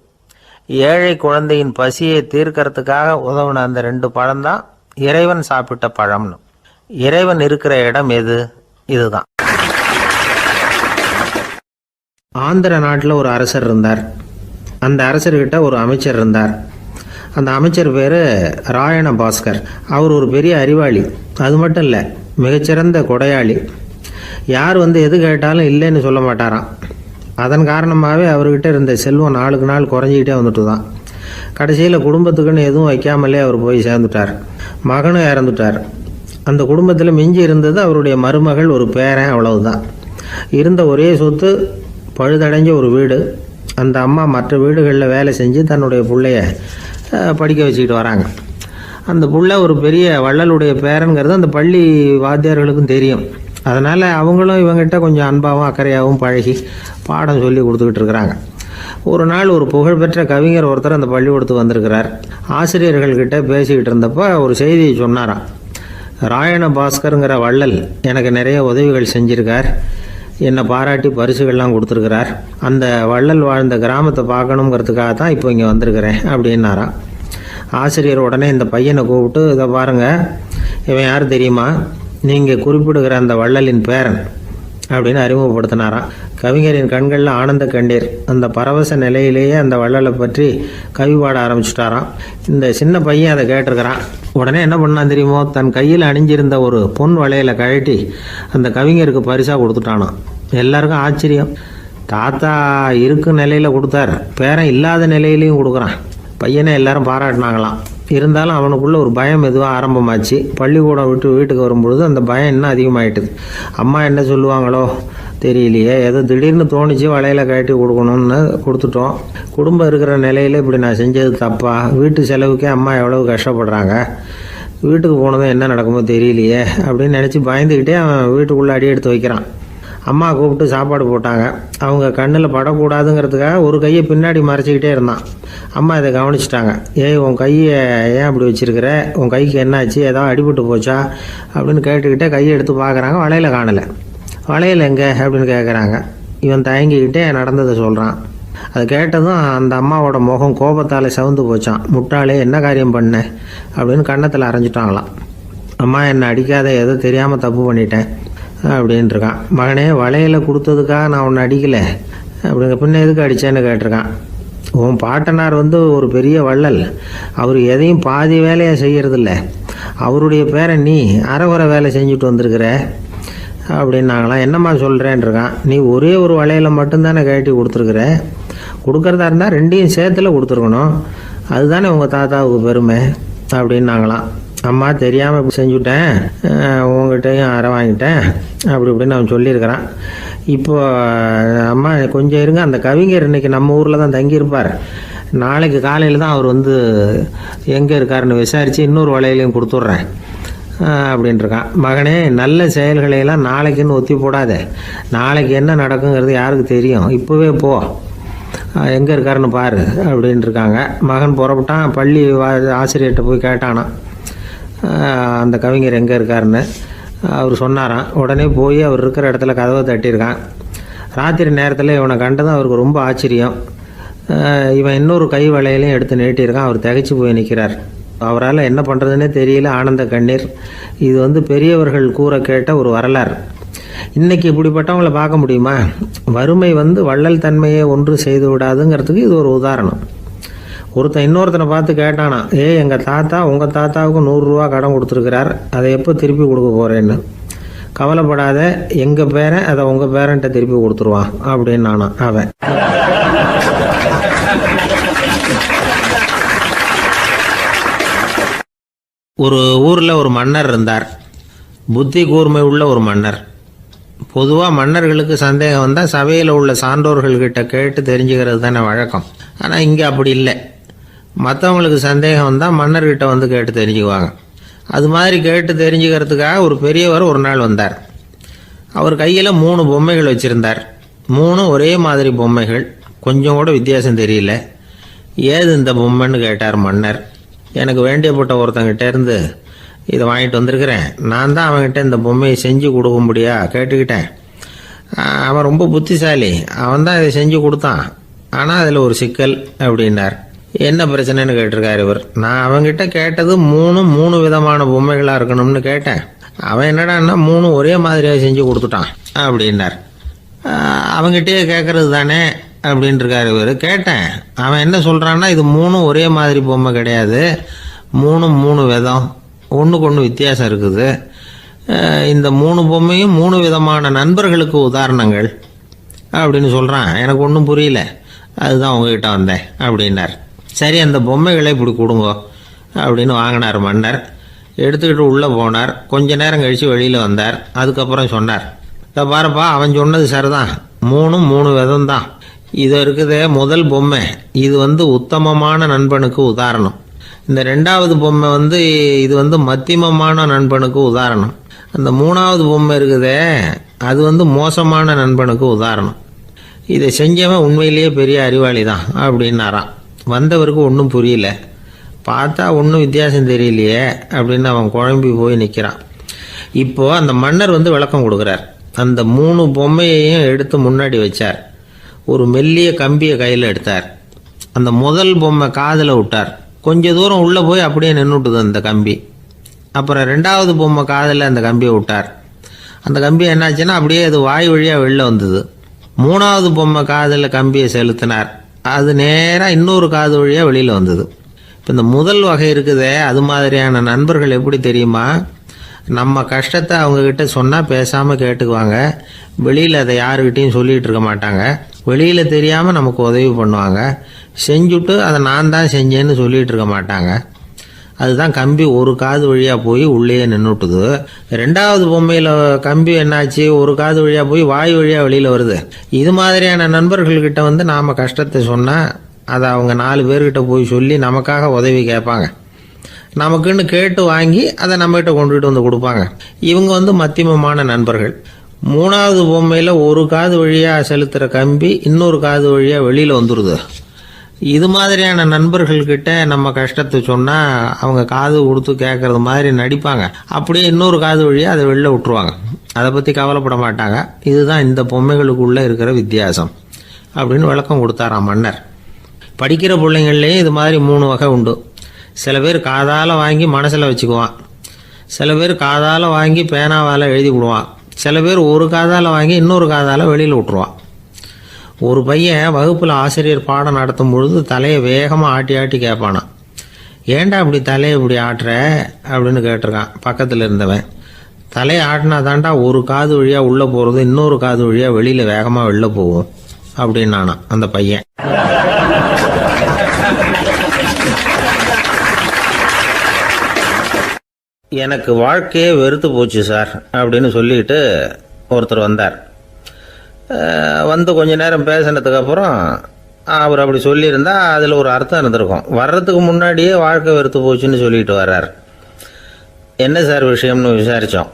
ஏழை குழந்தையின் பசியை தீர்க்கறதுக்காக உதவுன அந்த 2 பழம்தான் இறைவன் சாப்பிட்ட பழம்னு. இறைவன் இருக்கிற இடம் எது? இதுதான். ஆந்திர நாட்டில் ஒரு அரசர் இருந்தார். அந்த அரசர்கிட்ட ஒரு அமைச்சர் இருந்தார். அந்த அமைச்சர் பேர் ராயண பாஸ்கர். அவர் ஒரு பெரிய அறிவாளி. அது மட்டும் இல்லை, மிகச்சிறந்த கொடையாளி. யார் எது கேட்டாலும் இல்லைன்னு சொல்ல மாட்டாராம். அதன் காரணமாகவே அவர்கிட்ட இருந்த செல்வம் நாளுக்கு நாள் குறைஞ்சிக்கிட்டே வந்துட்டு தான். கடைசியில் குடும்பத்துக்குன்னு எதுவும் வைக்காமலே அவர் போய் சேர்ந்துட்டார். மகனும் இறந்துட்டார். அந்த குடும்பத்தில் மிஞ்சி இருந்தது அவருடைய மருமகள், ஒரு பேரன், அவ்வளவுதான். இருந்த ஒரே சொத்து பழுதடைஞ்ச ஒரு வீடு. அந்த அம்மா மற்ற வீடுகளில் வேலை செஞ்சு தன்னுடைய பிள்ளைய படிக்க வச்சுக்கிட்டு வராங்க. அந்த புள்ள ஒரு பெரிய வள்ளலுடைய பேரங்கிறது அந்த பள்ளி வாத்தியார்களுக்கும் தெரியும். அதனால் அவங்களும் இவங்ககிட்ட கொஞ்சம் அன்பாகவும் அக்கறையாகவும் பழகி பாடம் சொல்லி கொடுத்துக்கிட்டு இருக்கிறாங்க. ஒரு நாள் ஒரு புகழ்பெற்ற கவிஞர் ஒருத்தர் அந்த பள்ளிக்கூடத்துக்கு வந்திருக்கிறார். ஆசிரியர்கள்கிட்ட பேசிக்கிட்டு இருந்தப்போ ஒரு செய்தியை சொன்னாராம். ராயண பாஸ்கருங்கிற வள்ளல் எனக்கு நிறைய உதவிகள் செஞ்சுருக்கார், என்னை பாராட்டி பரிசுகள்லாம் கொடுத்துருக்கிறார். அந்த வள்ளல் வாழ்ந்த கிராமத்தை பார்க்கணுங்கிறதுக்காக தான் இப்போ இங்கே வந்திருக்கிறேன் அப்படின்னாராம். ஆசிரியர் உடனே இந்த பையனை கூப்பிட்டு, இதை பாருங்கள், இவன் யார் தெரியுமா, நீங்கள் குறிப்பிடுகிற அந்த வள்ளலின் பேரன் அப்படின்னு அறிமுகப்படுத்தினாராம். கவிஞரின் கண்களில் ஆனந்த கண்ணீர். அந்த பரவச நிலையிலேயே அந்த வள்ளலை பற்றி கவி பாட ஆரம்பிச்சுட்டாராம். இந்த சின்ன பையன் அதை கேட்டிருக்கிறான். உடனே என்ன பண்ணான் தெரியுமோ, தன் கையில் அணிஞ்சிருந்த ஒரு பொன் வளையலை கழட்டி அந்த கவிஞருக்கு பரிசாக கொடுத்துட்டானான். எல்லாருக்கும் ஆச்சரியம். தாத்தா இருக்கும் நிலையில் கொடுத்தார், பேரன் இல்லாத நிலையிலையும் கொடுக்குறான். பையனை எல்லாரும் பாராட்டினாங்களாம். இருந்தாலும் அவனுக்குள்ள ஒரு பயம் எதுவாக ஆரம்பமாச்சு. பள்ளிக்கூடம் விட்டு வீட்டுக்கு வரும்பொழுது அந்த பயம் இன்னும் அதிகமாகிட்டுது. அம்மா என்ன சொல்லுவாங்களோ தெரியலையே, ஏதோ திடீர்னு தோணிச்சு வளையலை கட்டி கொடுக்கணும்னு கொடுத்துட்டோம். குடும்பம் இருக்கிற நிலையில் இப்படி நான் செஞ்சது தப்பா, வீட்டு செலவுக்கே அம்மா எவ்வளவு கஷ்டப்படுறாங்க, வீட்டுக்கு போனதும் என்ன நடக்குமோ தெரியலையே அப்படின்னு நினச்சி பயந்துக்கிட்டே அவன் வீட்டுக்குள்ளே அடி எடுத்து வைக்கிறான். அம்மா கூப்பிட்டு சாப்பாடு போட்டாங்க. அவங்க கண்ணில் படக்கூடாதுங்கிறதுக்காக ஒரு கையை பின்னாடி மறைச்சிக்கிட்டே இருந்தான். அம்மா இதை கவனிச்சிட்டாங்க. ஏய், உன் கையை ஏன் அப்படி வச்சிருக்கிற, உன் கைக்கு என்னாச்சு, ஏதாவது அடிபட்டு போச்சா அப்படின்னு கேட்டுக்கிட்டே கையை எடுத்து பார்க்குறாங்க. வளையலை காணலை. வளையல் எங்கே அப்படின்னு கேட்குறாங்க. இவன் தயங்கிக்கிட்டே நடந்ததை சொல்கிறான். அதை கேட்டதும் அந்த அம்மாவோட முகம் கோபத்தால் சவுந்து போச்சான். முட்டாளே, என்ன காரியம் பண்ண அப்படின்னு கன்னத்தில் அரைஞ்சிட்டாங்களாம். அம்மா, என்னை அடிக்காத, ஏதோ தெரியாமல் தப்பு பண்ணிட்டேன் அப்படின்ட்டுருக்கான். மகனே, வளையலை கொடுத்ததுக்காக நான் உன்னை அடிக்கலை, அப்படிங்க பின்ன எதுக்கு அடித்தேன்னு கேட்டிருக்கான். உன் பாட்டனார் ஒரு பெரிய வள்ளல், அவர் எதையும் பாதி வேலையை செய்கிறதில்ல, அவருடைய பேரை நீ அரைகுறை வேலை செஞ்சுட்டு வந்திருக்கிற அப்படின்னாங்களாம். என்னம்மா சொல்கிறேன்ருக்கான். நீ ஒரே ஒரு வளையலை மட்டும்தானே கட்டி கொடுத்துருக்குற, கொடுக்குறதா இருந்தால் ரெண்டையும் சேர்த்துல கொடுத்துருக்கணும், அதுதானே உங்கள் தாத்தாவுக்கு பெருமை அப்படின்னாங்களாம். அம்மா, தெரியாமல் இப்படி செஞ்சுட்டேன், உங்கள்கிட்டையும் அரை வாங்கிட்டேன் அப்படி இப்படின்னு அவன் சொல்லியிருக்கிறான். இப்போ அம்மா கொஞ்சம் இருங்க, அந்த கவிஞர் இன்றைக்கி நம்ம ஊரில் தான் தங்கியிருப்பார், நாளைக்கு காலையில் தான் அவர் எங்கே இருக்காருன்னு விசாரித்து இன்னொரு வளையலையும் கொடுத்துட்றேன் அப்படின்ட்டுருக்கான். மகனே, நல்ல செயல்களையெல்லாம் நாளைக்குன்னு ஒத்தி போடாத, நாளைக்கு என்ன நடக்குங்கிறது யாருக்கு தெரியும், இப்போவே போ, எங்கே இருக்காருன்னு பாரு அப்படின்ட்டுருக்காங்க. மகன் புறப்பட்டான். பள்ளி ஆசிரியர்கிட்ட போய் கேட்டானா அந்த கவிஞர் எங்கே இருக்காருன்னு. அவர் சொன்னாராம். உடனே போய் அவர் இருக்கிற இடத்துல கதவை தட்டியிருக்கான். ராத்திரி நேரத்தில் இவனை கண்டதும் அவருக்கு ரொம்ப ஆச்சரியம். இவன் இன்னொரு கை வளையலையும் எடுத்து நீட்டியிருக்கான். அவர் திகைச்சு போய் நிற்கிறார். அவரால் என்ன பண்ணுறதுன்னே தெரியல. ஆனந்த கண்ணீர். இது பெரியவர்கள் கூற கேட்ட ஒரு வரலாறு. இன்றைக்கி இப்படிப்பட்டவங்களை பார்க்க முடியுமா? வறுமை வள்ளல் தன்மையை ஒன்று செய்து விடாதுங்கிறதுக்கு இது ஒரு உதாரணம். ஒருத்தன் இன்னொருத்தனை பார்த்து கேட்டானா, எங்கள் தாத்தா உங்கள் தாத்தாவுக்கு 100 ரூபா கடன் கொடுத்துருக்கிறார், அதை எப்போ திருப்பி கொடுக்க போகிறேன்னு. கவலைப்படாத, எங்கள் பேரன் அதை உங்கள் பேரன்ட்ட திருப்பி கொடுத்துருவான் அப்படின்னு நானா அவன். ஒரு ஊரில் ஒரு மன்னர் இருந்தார். புத்தி கூர்மை உள்ள ஒரு மன்னர். பொதுவாக மன்னர்களுக்கு சந்தேகம் வந்தால் சபையில் உள்ள சான்றோர்கள்கிட்ட கேட்டு தெரிஞ்சுக்கிறது தானே வழக்கம். ஆனால் இங்கே அப்படி இல்லை. மற்றவங்களுக்கு சந்தேகம் வந்தால் மன்னர்கிட்ட கேட்டு தெரிஞ்சுக்குவாங்க. அது மாதிரி கேட்டு தெரிஞ்சுக்கிறதுக்காக ஒரு பெரியவர் ஒரு நாள் வந்தார். அவர் கையில் 3 பொம்மைகள் வச்சுருந்தார். 3 ஒரே மாதிரி பொம்மைகள், கொஞ்சம் கூட வித்தியாசம் தெரியல. ஏது இந்த பொம்மைன்னு கேட்டார் மன்னர். எனக்கு வேண்டியப்பட்ட ஒருத்தங்கிட்ட இருந்து இதை வாங்கிட்டு வந்திருக்கிறேன், நான் தான் அவன்கிட்ட இந்த பொம்மையை செஞ்சு கொடுக்க முடியா கேட்டுக்கிட்டேன். அவன் ரொம்ப புத்திசாலி, அவன் தான் இதை செஞ்சு கொடுத்தான், ஆனால் அதில் ஒரு சிக்கல் அப்படின்னார். என்ன பிரச்சனைன்னு கேட்டிருக்காரு இவர். நான் அவன்கிட்ட கேட்டது 3 விதமான பொம்மைகளாக இருக்கணும்னு கேட்டேன், அவன் என்னடான்னா 3 ஒரே மாதிரியாக செஞ்சு கொடுத்துட்டான் அப்படின்னார். அவங்ககிட்டயே கேட்கறது தானே அப்படின்ட்டுருக்காரு இவர். கேட்டேன், அவன் என்ன சொல்கிறான்னா இது 3 ஒரே மாதிரி பொம்மை கிடையாது, 3 விதம், ஒன்றுக்கு ஒன்று வித்தியாசம் இருக்குது. இந்த 3 பொம்மையும் 3 விதமான நண்பர்களுக்கு உதாரணங்கள் அப்படின்னு சொல்கிறான். எனக்கு ஒன்றும் புரியல, அதுதான் உங்ககிட்ட வந்தேன் அப்படின்னார். சரி, அந்த பொம்மைகளை இப்படி கொடுங்க அப்படின்னு வாங்கினார் மன்னர். எடுத்துக்கிட்டு உள்ளே போனார். கொஞ்ச நேரம் கழித்து வெளியில் வந்தார். அதுக்கப்புறம் சொன்னார், இதை பாருப்பா, அவன் சொன்னது சரிதான், 3 விதம் தான். இது இருக்குதே முதல் பொம்மை, இது உத்தமமான நண்பனுக்கு உதாரணம். இந்த ரெண்டாவது பொம்மை இது மத்தியமமான நண்பனுக்கு உதாரணம். அந்த மூணாவது பொம்மை இருக்குதே அது மோசமான நண்பனுக்கு உதாரணம். இதை செஞ்சவன் உண்மையிலேயே பெரிய அறிவாளி தான் அப்படின்னாராம். வந்தவருக்கு ஒன்றும் புரியல. பார்த்தா ஒன்றும் வித்தியாசம் தெரியலையே அப்படின்னு அவன் குழம்பி போய் நிற்கிறான். இப்போது அந்த மன்னர் விளக்கம் கொடுக்குறார். அந்த 3 பொம்மையையும் எடுத்து முன்னாடி வச்சார். ஒரு மெல்லிய கம்பியை கையில் எடுத்தார். அந்த முதல் பொம்மை காதில் விட்டார். கொஞ்ச தூரம் உள்ளே போய் அப்படியே நின்றுட்டுது அந்த கம்பி. அப்புறம் ரெண்டாவது பொம்மை காதில் அந்த கம்பியை விட்டார். அந்த கம்பி என்னாச்சுன்னா அப்படியே அது வாய் வழியாக வெளில வந்தது. மூணாவது பொம்மை காதில் கம்பியை செலுத்தினார். அது நேராக இன்னொரு காது வழியாக வெளியில் வந்தது. இப்போ இந்த முதல் வகை இருக்குதே அது மாதிரியான நண்பர்கள் எப்படி தெரியுமா? நம்ம கஷ்டத்தை அவங்கக்கிட்ட சொன்னால் பேசாமல் கேட்டுக்குவாங்க. வெளியில் அதை யாருக்கிட்டையும் சொல்லிகிட்டு இருக்க மாட்டாங்க. வெளியில் தெரியாமல் நமக்கு உதவி பண்ணுவாங்க. செஞ்சுட்டு அதை நான் தான் செஞ்சேன்னு சொல்லிகிட்டு இருக்க மாட்டாங்க. அதுதான் கம்பி ஒரு காது வழியாக போய் உள்ளே நின்றுட்டுது. ரெண்டாவது பொம்மையில் கம்பி என்னாச்சு, ஒரு காது வழியாக போய் வாய் வழியாக வெளியில் வருது. இது மாதிரியான நண்பர்கள்கிட்ட நாம் கஷ்டத்தை சொன்னால் அதை அவங்க 4 பேர்கிட்ட போய் சொல்லி நமக்காக உதவி கேட்பாங்க. நமக்குன்னு கேட்டு வாங்கி அதை நம்மகிட்ட கொண்டுகிட்டு வந்து கொடுப்பாங்க. இவங்க மத்தியமமான நண்பர்கள். மூணாவது பொம்மையில் ஒரு காது வழியாக செலுத்துகிற கம்பி இன்னொரு காது வழியாக வெளியில் வந்துடுது. இது மாதிரியான நண்பர்கள்கிட்ட நம்ம கஷ்டத்தை சொன்னால் அவங்க காது கொடுத்து கேட்குறது மாதிரி நடிப்பாங்க. அப்படியே இன்னொரு காது வழியாக அதை வெளில விட்டுருவாங்க. அதை பற்றி கவலைப்பட மாட்டாங்க. இதுதான் இந்த பொம்மைகளுக்குள்ளே இருக்கிற வித்தியாசம் அப்படின்னு விளக்கம் கொடுத்தாராம் மன்னர். படிக்கிற பிள்ளைங்கள்லேயும் இது மாதிரி 3 வகை உண்டு. சில பேர் காதால் வாங்கி மனசில் வச்சுக்குவான். சில பேர் காதால் வாங்கி பேனாவால் எழுதி விடுவான். சில பேர் ஒரு காதால் வாங்கி இன்னொரு காதால் வெளியில் விட்டுருவான். ஒரு பையன் வகுப்பில் ஆசிரியர் பாடம் நடத்தும் பொழுது தலையை வேகமாக ஆட்டி ஆட்டி கேட்பானான். ஏன்டா இப்படி தலையை இப்படி ஆட்டுற அப்படின்னு கேட்டிருக்கான் பக்கத்தில் இருந்தவன். தலையை ஆட்டினா தாண்டா ஒரு காது வழியாக உள்ளே போகிறது இன்னொரு காது வழியாக வெளியில் வேகமாக வெளில போகும் அப்படின்னானா அந்த பையன். எனக்கு வாழ்க்கையே வெறுத்து போச்சு சார் அப்படின்னு சொல்லிட்டு ஒருத்தர் வந்தார். கொஞ்ச நேரம் பேசினதுக்கப்புறம் அவர் அப்படி சொல்லியிருந்தா அதில் ஒரு அர்த்தம் இருந்திருக்கும். வர்றதுக்கு முன்னாடியே வாழ்க்கை வெறுத்து போச்சுன்னு சொல்லிட்டு வர்றார். என்ன சார் விஷயம்னு விசாரித்தோம்.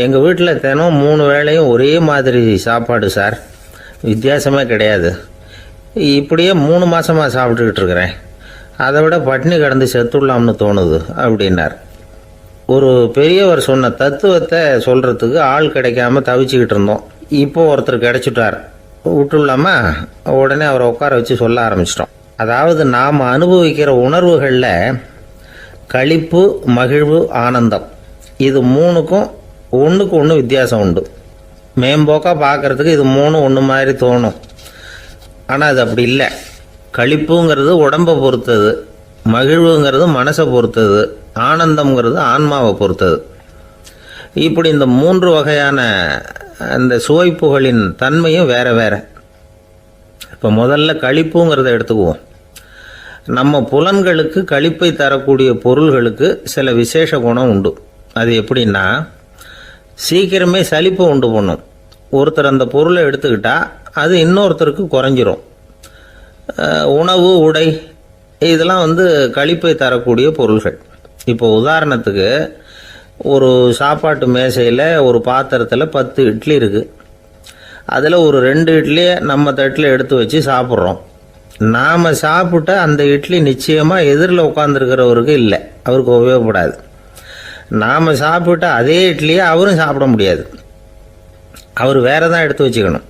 எங்கள் வீட்டில் தினம் 3 வேளையும் ஒரே மாதிரி சாப்பாடு சார், வித்தியாசமே கிடையாது. இப்படியே 3 மாதமாக சாப்பிட்டுக்கிட்டு இருக்கிறேன். அதை விட பட்டினி கிடந்து செத்துடலாம்னு தோணுது அப்படின்னார். ஒரு பெரியவர் சொன்ன தத்துவத்தை சொல்கிறதுக்கு ஆள் கிடைக்காம தவிச்சுக்கிட்டு இருந்தோம். இப்போ ஒருத்தர் கிடைச்சிட்டார். விட்டுலாமா? உடனே அவரை உட்கார வச்சு சொல்ல ஆரம்பிச்சிட்டோம். அதாவது நாம் அனுபவிக்கிற உணர்வுகளில் களிப்பு, மகிழ்வு, ஆனந்தம் இது 3க்கும் ஒன்றுக்கு ஒன்று வித்தியாசம் உண்டு. மேம்போக்காக பார்க்குறதுக்கு இது 3 ஒன்று மாதிரி தோணும். ஆனால் அது அப்படி இல்லை. களிப்புங்கிறது உடம்பை பொறுத்தது, மகிழ்வுங்கிறது மனசை பொறுத்தது, ஆனந்தம்ங்கிறது ஆன்மாவை பொறுத்தது. இப்படி இந்த 3 வகையான அந்த சுவைப்புகளின் தன்மையும் வேற வேற. இப்போ முதல்ல களிப்புங்கிறத எடுத்துக்குவோம். நம்ம புலன்களுக்கு களிப்பை தரக்கூடிய பொருள்களுக்கு சில விசேஷ குணம் உண்டு. அது எப்படின்னா, சீக்கிரமே சலிப்பை உண்டு பண்ணும். ஒருத்தர் அந்த பொருளை எடுத்துக்கிட்டா அது இன்னொருத்தருக்கு குறைஞ்சிரும். உணவு, உடை இதெல்லாம் களிப்பை தரக்கூடிய பொருள்கள். இப்போ உதாரணத்துக்கு ஒரு சாப்பாட்டு மேசையில் ஒரு பாத்திரத்தில் 10 இட்லி இருக்குது. அதில் ஒரு 2 இட்லியை நம்ம தட்டில் எடுத்து வச்சு சாப்பிட்றோம். நாம் சாப்பிட்ட அந்த இட்லி நிச்சயமாக எதிரில் உட்காந்துருக்கிறவருக்கு இல்லை, அவருக்கு உபயோகப்படாது. நாம் சாப்பிட்ட அதே இட்லியை அவரும் சாப்பிட முடியாது, அவர் வேற தான் எடுத்து வச்சுக்கணும்.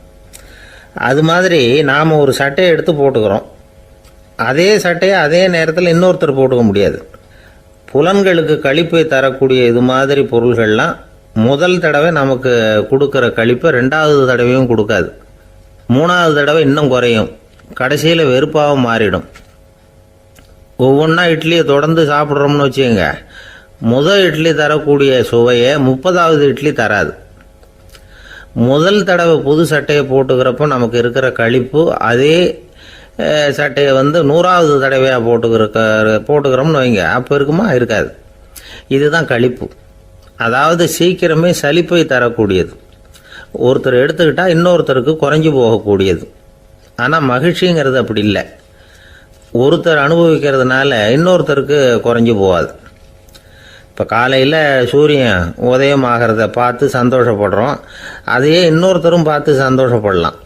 அது மாதிரி நாம் ஒரு சட்டையை எடுத்து போட்டுக்கிறோம். அதே சட்டையை அதே நேரத்தில் இன்னொருத்தர் போட்டுக்க முடியாது. புலன்களுக்கு களிப்பை தரக்கூடிய இது மாதிரி பொருள்கள்லாம் முதல் தடவை நமக்கு கொடுக்குற களிப்பை 2வது தடவையும் கொடுக்காது. 3வது தடவை இன்னும் குறையும். கடைசியில் வெறுப்பாக மாறிடும். ஒவ்வொன்றா இட்லியை தொடர்ந்து சாப்பிட்றோம்னு வச்சுக்கோங்க, முதல் இட்லி தரக்கூடிய சுவையை 30வது இட்லி தராது. முதல் தடவை புது சட்டையை போட்டுக்கிறப்போ நமக்கு இருக்கிற களிப்பு அதே சட்டையை 100வது தடவையாக போட்டுக்கிறோம்னு வைங்க, அப்போ இருக்குமா? இருக்காது. இதுதான் களிப்பு. அதாவது சீக்கிரமே சலிப்பை தரக்கூடியது. ஒருத்தர் எடுத்துக்கிட்டால் இன்னொருத்தருக்கு குறைஞ்சி போகக்கூடியது. ஆனால் மகிழ்ச்சிங்கிறது அப்படி இல்லை. ஒருத்தர் அனுபவிக்கிறதுனால இன்னொருத்தருக்கு குறைஞ்சி போகாது. இப்போ காலையில் சூரியன் உதயம் ஆகிறத பார்த்து சந்தோஷப்படுறோம், அதையே இன்னொருத்தரும் பார்த்து சந்தோஷப்படலாம்.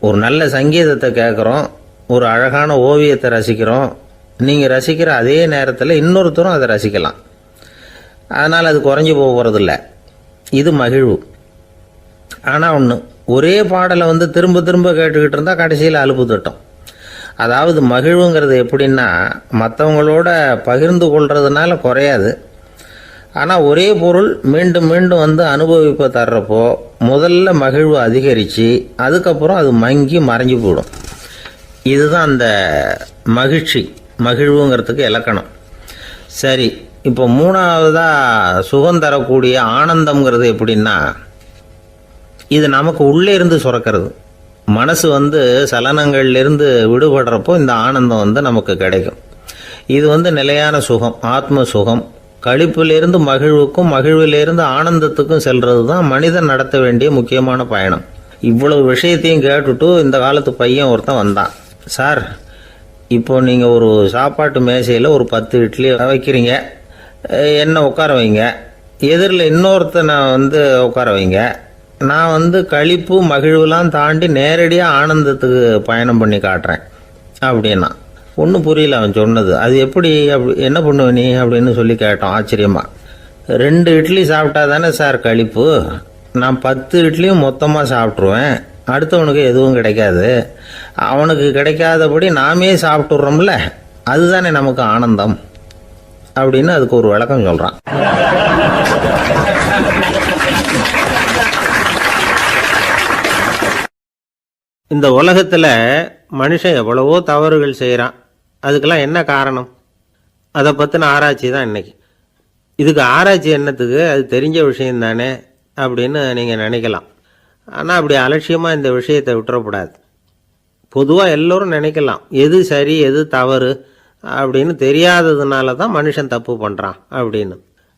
ஒரு நல்ல சங்கீதத்தை கேட்குறோம், ஒரு அழகான ஓவியத்தை ரசிக்கிறோம், நீங்கள் ரசிக்கிற அதே நேரத்தில் இன்னொருத்தரும் அதை ரசிக்கலாம். அதனால் அது குறைஞ்சி போகிறதில்ல. இது மகிழ்வு. ஆனால் ஒன்று, ஒரே பாடலை திரும்ப திரும்ப கேட்டுக்கிட்டு இருந்தால் கடைசியில் அலுப்பு தட்டும். அதாவது மகிழ்வுங்கிறது எப்படின்னா, மற்றவங்களோட பகிர்ந்து கொள்றதுனால குறையாது. ஆனால் ஒரே பொருள் மீண்டும் மீண்டும் அனுபவிப்ப தர்றப்போ முதல்ல மகிழ்வு அதிகரித்து அதுக்கப்புறம் அது மங்கி மறைஞ்சு போயிடும். இதுதான் அந்த மகிழ்வுங்கிறதுக்கு இலக்கணம். சரி, இப்போ மூணாவதாக சுகம் தரக்கூடிய ஆனந்தம்ங்கிறது எப்படின்னா, இது நமக்கு உள்ளே இருந்து சுரக்கிறது. மனசு சலனங்கள்லேருந்து விடுபடுறப்போ இந்த ஆனந்தம் நமக்கு கிடைக்கும். இது நிலையான சுகம், ஆத்ம சுகம். களிப்பிலிருந்து மகிழ்வுக்கும் மகிழ்விலிருந்து ஆனந்தத்துக்கும் செல்றது தான் மனிதன் நடத்த வேண்டிய முக்கியமான பயணம். இவ்வளவு விஷயத்தையும் கேட்டுட்டு இந்த காலத்து பையன் ஒருத்தன் வந்தான். சார், இப்போ நீங்கள் ஒரு சாப்பாட்டு மேசையில் ஒரு 10 இட்லி வைக்கிறீங்க, என்ன உட்கார வைங்க, எதிரில் இன்னொருத்தனை உட்கார வைங்க, நான் களிப்பு மகிழ்வுலாம் தாண்டி நேரடியாக ஆனந்தத்துக்கு பயணம் பண்ணி காட்டுறேன் அப்படின்னா. ஒன்றும் புரியல அவன் சொன்னது. அது எப்படி, என்ன பண்ணுவ நீ அப்படின்னு சொல்லி கேட்டோம் ஆச்சரியமாக. 2 இட்லி சாப்பிட்டா தானே சார் களிப்பு, நான் 10 இட்லியும் மொத்தமாக சாப்பிட்ருவேன், அடுத்தவனுக்கு எதுவும் கிடைக்காது, அவனுக்கு கிடைக்காதபடி நாமே சாப்பிட்டுடுறோம்ல, அதுதானே நமக்கு ஆனந்தம் அப்படின்னு அதுக்கு ஒரு விளக்கம் சொல்கிறான். இந்த உலகத்தில் மனுஷன் எவ்வளவோ தவறுகள் செய்கிறான். அதுக்கெல்லாம் என்ன காரணம்? அதை பற்றின ஆராய்ச்சி தான் இன்னைக்கு. இதுக்கு ஆராய்ச்சி என்னத்துக்கு, அது தெரிஞ்ச விஷயம் தானே அப்படின்னு நீங்கள் நினைக்கலாம். ஆனால் அப்படி அலட்சியமாக இந்த விஷயத்தை விட்டுறக்கூடாது. பொதுவாக எல்லோரும் நினைக்கலாம், எது சரி எது தவறு அப்படின்னு தெரியாததுனால தான் மனுஷன் தப்பு பண்ணுறான் அப்படின்னு.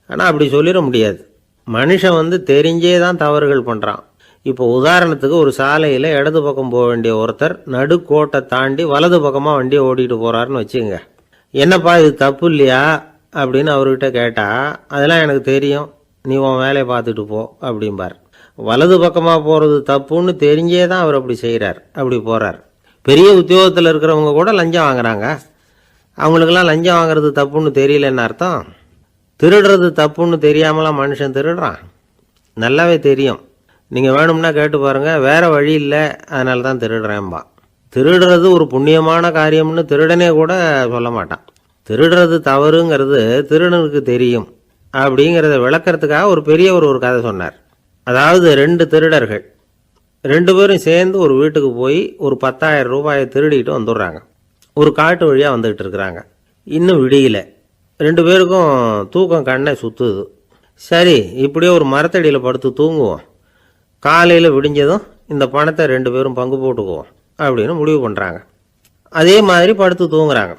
ஆனால் அப்படி சொல்லிட முடியாது. மனுஷன் தெரிஞ்சே தான் தவறுகள் பண்ணுறான். இப்போ உதாரணத்துக்கு, ஒரு சாலையில் இடது பக்கம் போக வேண்டிய ஒருத்தர் நடுக்கோட்டை தாண்டி வலது பக்கமாக வண்டியை ஓட்டிகிட்டு போகிறாருன்னு வச்சுங்க. என்னப்பா இது தப்பு இல்லையா அப்படின்னு அவர்கிட்ட கேட்டால், அதெல்லாம் எனக்கு தெரியும், நீ உன் வேலையை பார்த்துட்டு போ அப்படிம்பார். வலது பக்கமாக போகிறது தப்புன்னு தெரிஞ்சே தான் அவர் அப்படி செய்கிறார், அப்படி போகிறார். பெரிய உத்தியோகத்தில் இருக்கிறவங்க கூட லஞ்சம் வாங்குறாங்க. அவங்களுக்கெல்லாம் லஞ்சம் வாங்குறது தப்புன்னு தெரியலன்னு அர்த்தம். திருடுறது தப்புன்னு தெரியாமலாம் மனுஷன் திருடுறான், நல்லாவே தெரியும். நீங்கள் வேணும்னா கேட்டு பாருங்கள், வேறு வழி இல்லை அதனால தான் திருடுறேன்பா. திருடுறது ஒரு புண்ணியமான காரியம்னு திருடனே கூட சொல்ல மாட்டான். திருடுறது தவறுங்கிறது திருடனுக்கு தெரியும் அப்படிங்கிறத விளக்கிறதுக்காக ஒரு பெரியவர் ஒரு கதை சொன்னார். அதாவது 2 திருடர்கள் 2 பேரும் சேர்ந்து ஒரு வீட்டுக்கு போய் ஒரு 10,000 ரூபாயை திருடிட்டு வந்துடுறாங்க. ஒரு காட்டு வழியாக வந்துக்கிட்டு இருக்கிறாங்க. இன்னும் விடியல. 2 பேருக்கும் தூக்கம் கண்ணை சுற்றுது. சரி, இப்படியே ஒரு மரத்தடியில் படுத்து தூங்குவோம், காலையில் விடிஞ்சதும் இந்த பணத்தை 2 பேரும் பங்கு போட்டுக்குவோம் அப்படின்னு முடிவு பண்ணுறாங்க. அதே மாதிரி படுத்து தூங்குறாங்க.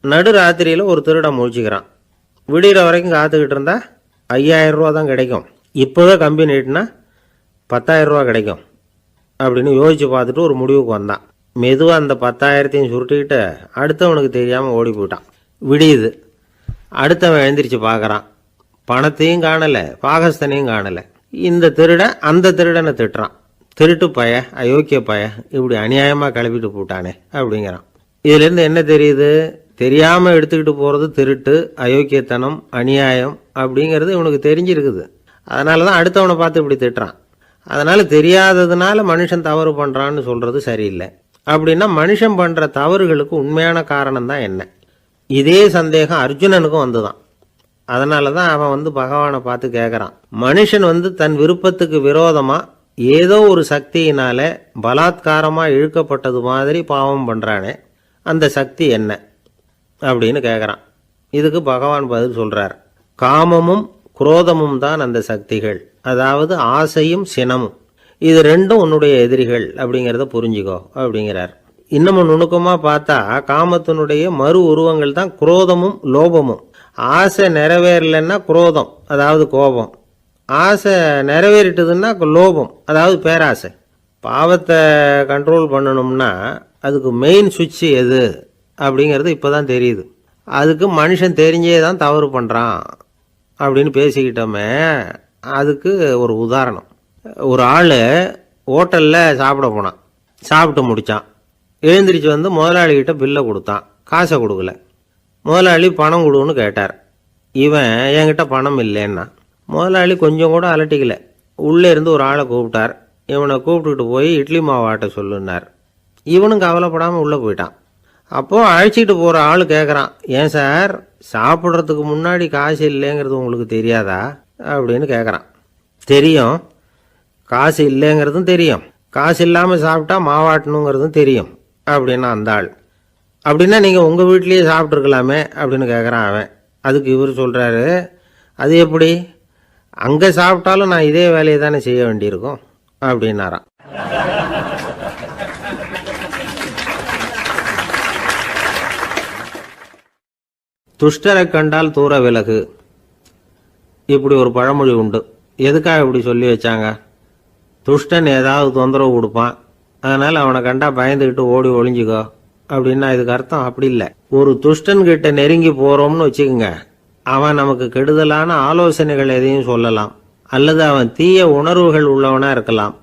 நடு ராத்திரியில் ஒரு திருடன் முழிச்சிக்கிறான். விடிகிற வரைக்கும் காத்துக்கிட்டு இருந்தால் 5,000 ரூபா தான் கிடைக்கும், இப்போவே கம்பி நீட்டினா 10,000 ரூபா கிடைக்கும் அப்படின்னு யோசித்து பார்த்துட்டு ஒரு முடிவுக்கு வந்தான். மெதுவாக அந்த 10,000த்தையும் சுருட்டிக்கிட்டு அடுத்தவனுக்கு தெரியாமல் ஓடி போயிட்டான். விடியுது. அடுத்தவன் எழுந்திரிச்சு பார்க்குறான், பணத்தையும் காணலை, பாகஸ்தனையும் காணலை. இந்த திருடன் அந்த திருடனை திட்டுறான், திருட்டு பய, அயோக்கிய பய, இப்படி அநியாயமாக கிளப்பிட்டு போட்டானே அப்படிங்கிறான். இதுலேருந்து என்ன தெரியுது? தெரியாமல் எடுத்துக்கிட்டு போகிறது திருட்டு, அயோக்கியத்தனம், அநியாயம் அப்படிங்கிறது இவனுக்கு தெரிஞ்சிருக்குது. அதனால தான் அடுத்தவனை பார்த்து இப்படி திட்டுறான். அதனால் தெரியாததுனால மனுஷன் தவறு பண்ணுறான்னு சொல்கிறது சரியில்லை. அப்படின்னா மனுஷன் பண்ணுற தவறுகளுக்கு உண்மையான காரணம் தான் என்ன? இதே சந்தேகம் அர்ஜுனனுக்கும் வந்துதான். அதனால தான் அவன் பகவானை பார்த்து கேட்குறான், மனுஷன் தன் விருப்பத்துக்கு விரோதமாக ஏதோ ஒரு சக்தியினால பலாத்காரமாக இழுக்கப்பட்டது மாதிரி பாவம் பண்ணுறானே, அந்த சக்தி என்ன அப்படின்னு கேட்குறான். இதுக்கு பகவான் பதில் சொல்கிறார், காமமும் குரோதமும் தான் அந்த சக்திகள், அதாவது ஆசையும் சினமும், இது 2ம் உன்னுடைய எதிரிகள் அப்படிங்கிறத புரிஞ்சுக்கோ அப்படிங்கிறார். இன்னமும் நுணுக்கமாக பார்த்தா காமத்தினுடைய மறு உருவங்கள் தான் குரோதமும் லோபமும். ஆசை நிறைவேறலைன்னா குரோதம், அதாவது கோபம். ஆசை நிறைவேறிட்டதுன்னா லோபம், அதாவது பேராசை. பாவத்தை கண்ட்ரோல் பண்ணணும்னா அதுக்கு மெயின் சுவிட்ச் எது அப்படிங்கிறது இப்போ தான் தெரியுது. அதுக்கு மனுஷன் தெரிஞ்சே தான் தவறு பண்ணுறான் அப்படின்னு பேசிக்கிட்டோமே. அதுக்கு ஒரு உதாரணம். ஒரு ஆள் ஹோட்டலில் சாப்பிட போனான். சாப்பிட்டு முடித்தான். எழுந்திரிச்சு வந்து முதலாளிகிட்ட பில்லை கொடுத்தான். காசை கொடுக்கல. முதலாளி பணம் கொடுன்னு கேட்டார். இவன் என்கிட்ட பணம் இல்லைன்னா. முதலாளி கொஞ்சம் கூட அலட்டிக்கல. உள்ளே இருந்து ஒரு ஆளை கூப்பிட்டார். இவனை கூப்பிட்டுக்கிட்டு போய் இட்லி மாவு ஆட்ட சொல்லுன்னார். இவனும் கவலைப்படாமல் உள்ளே போயிட்டான். அப்போது அழைச்சிட்டு போகிற ஆள் கேட்குறான், ஏன் சார் சாப்பிட்றதுக்கு முன்னாடி காசு இல்லைங்கிறது உங்களுக்கு தெரியாதா அப்படின்னு கேட்குறான். தெரியும், காசு இல்லைங்கிறதும் தெரியும், காசு இல்லாமல் சாப்பிட்டா மாவாட்டணுங்கிறதும் தெரியும் அப்படின்னா அந்த ஆள். அப்படின்னா நீங்கள் உங்கள் வீட்லேயே சாப்பிட்ருக்கலாமே அப்படின்னு கேட்குறான் அவன். அதுக்கு இவர் சொல்கிறாரு, அது எப்படி, அங்கே சாப்பிட்டாலும் நான் இதே வேலையை தானே செய்ய வேண்டியிருக்கும் அப்படின்னாராம். துஷ்டரை கண்டால் தூர விலகு, இப்படி ஒரு பழமொழி உண்டு. எதுக்காக இப்படி சொல்லி வச்சாங்க? துஷ்டன் ஏதாவது தொந்தரவு கொடுப்பான், அதனால் அவனை கண்டா பயந்துக்கிட்டு ஓடி ஒளிஞ்சிக்கோ அப்படின்னா இதுக்கு அர்த்தம் அப்படி இல்லை. ஒரு துஷ்டன் கிட்ட நெருங்கி போகிறோம்னு வச்சுக்கோங்க, அவன் நமக்கு கெடுதலான ஆலோசனைகள் எதையும் சொல்லலாம், அல்லது அவன் தீய உணர்வுகள் உள்ளவனாக இருக்கலாம்,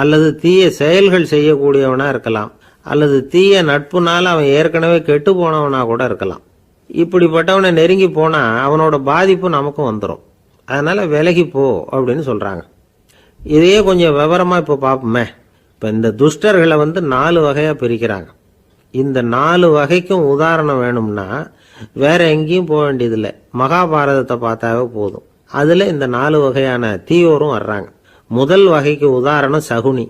அல்லது தீய செயல்கள் செய்யக்கூடியவனாக இருக்கலாம், அல்லது தீய நட்புனால அவன் ஏற்கனவே கெட்டு போனவனா கூட இருக்கலாம். இப்படிப்பட்டவனை நெருங்கி போனால் அவனோட பாதிப்பு நமக்கும் வந்துடும். அதனால் விலகி போ அப்படின்னு சொல்கிறாங்க. இதையே கொஞ்சம் விவரமாக இப்போ பார்ப்போமே. இப்போ இந்த துஷ்டர்களை 4 வகையாக பிரிக்கிறாங்க. இந்த 4 வகைக்கும் உதாரணம் வேணும்னா வேற எங்கேயும் போக வேண்டியதில்லை, மகாபாரதத்தை பார்த்தாவே போதும். அதில் இந்த 4 வகையான தீயோரும் வர்றாங்க. முதல் வகைக்கு உதாரணம் சகுனி.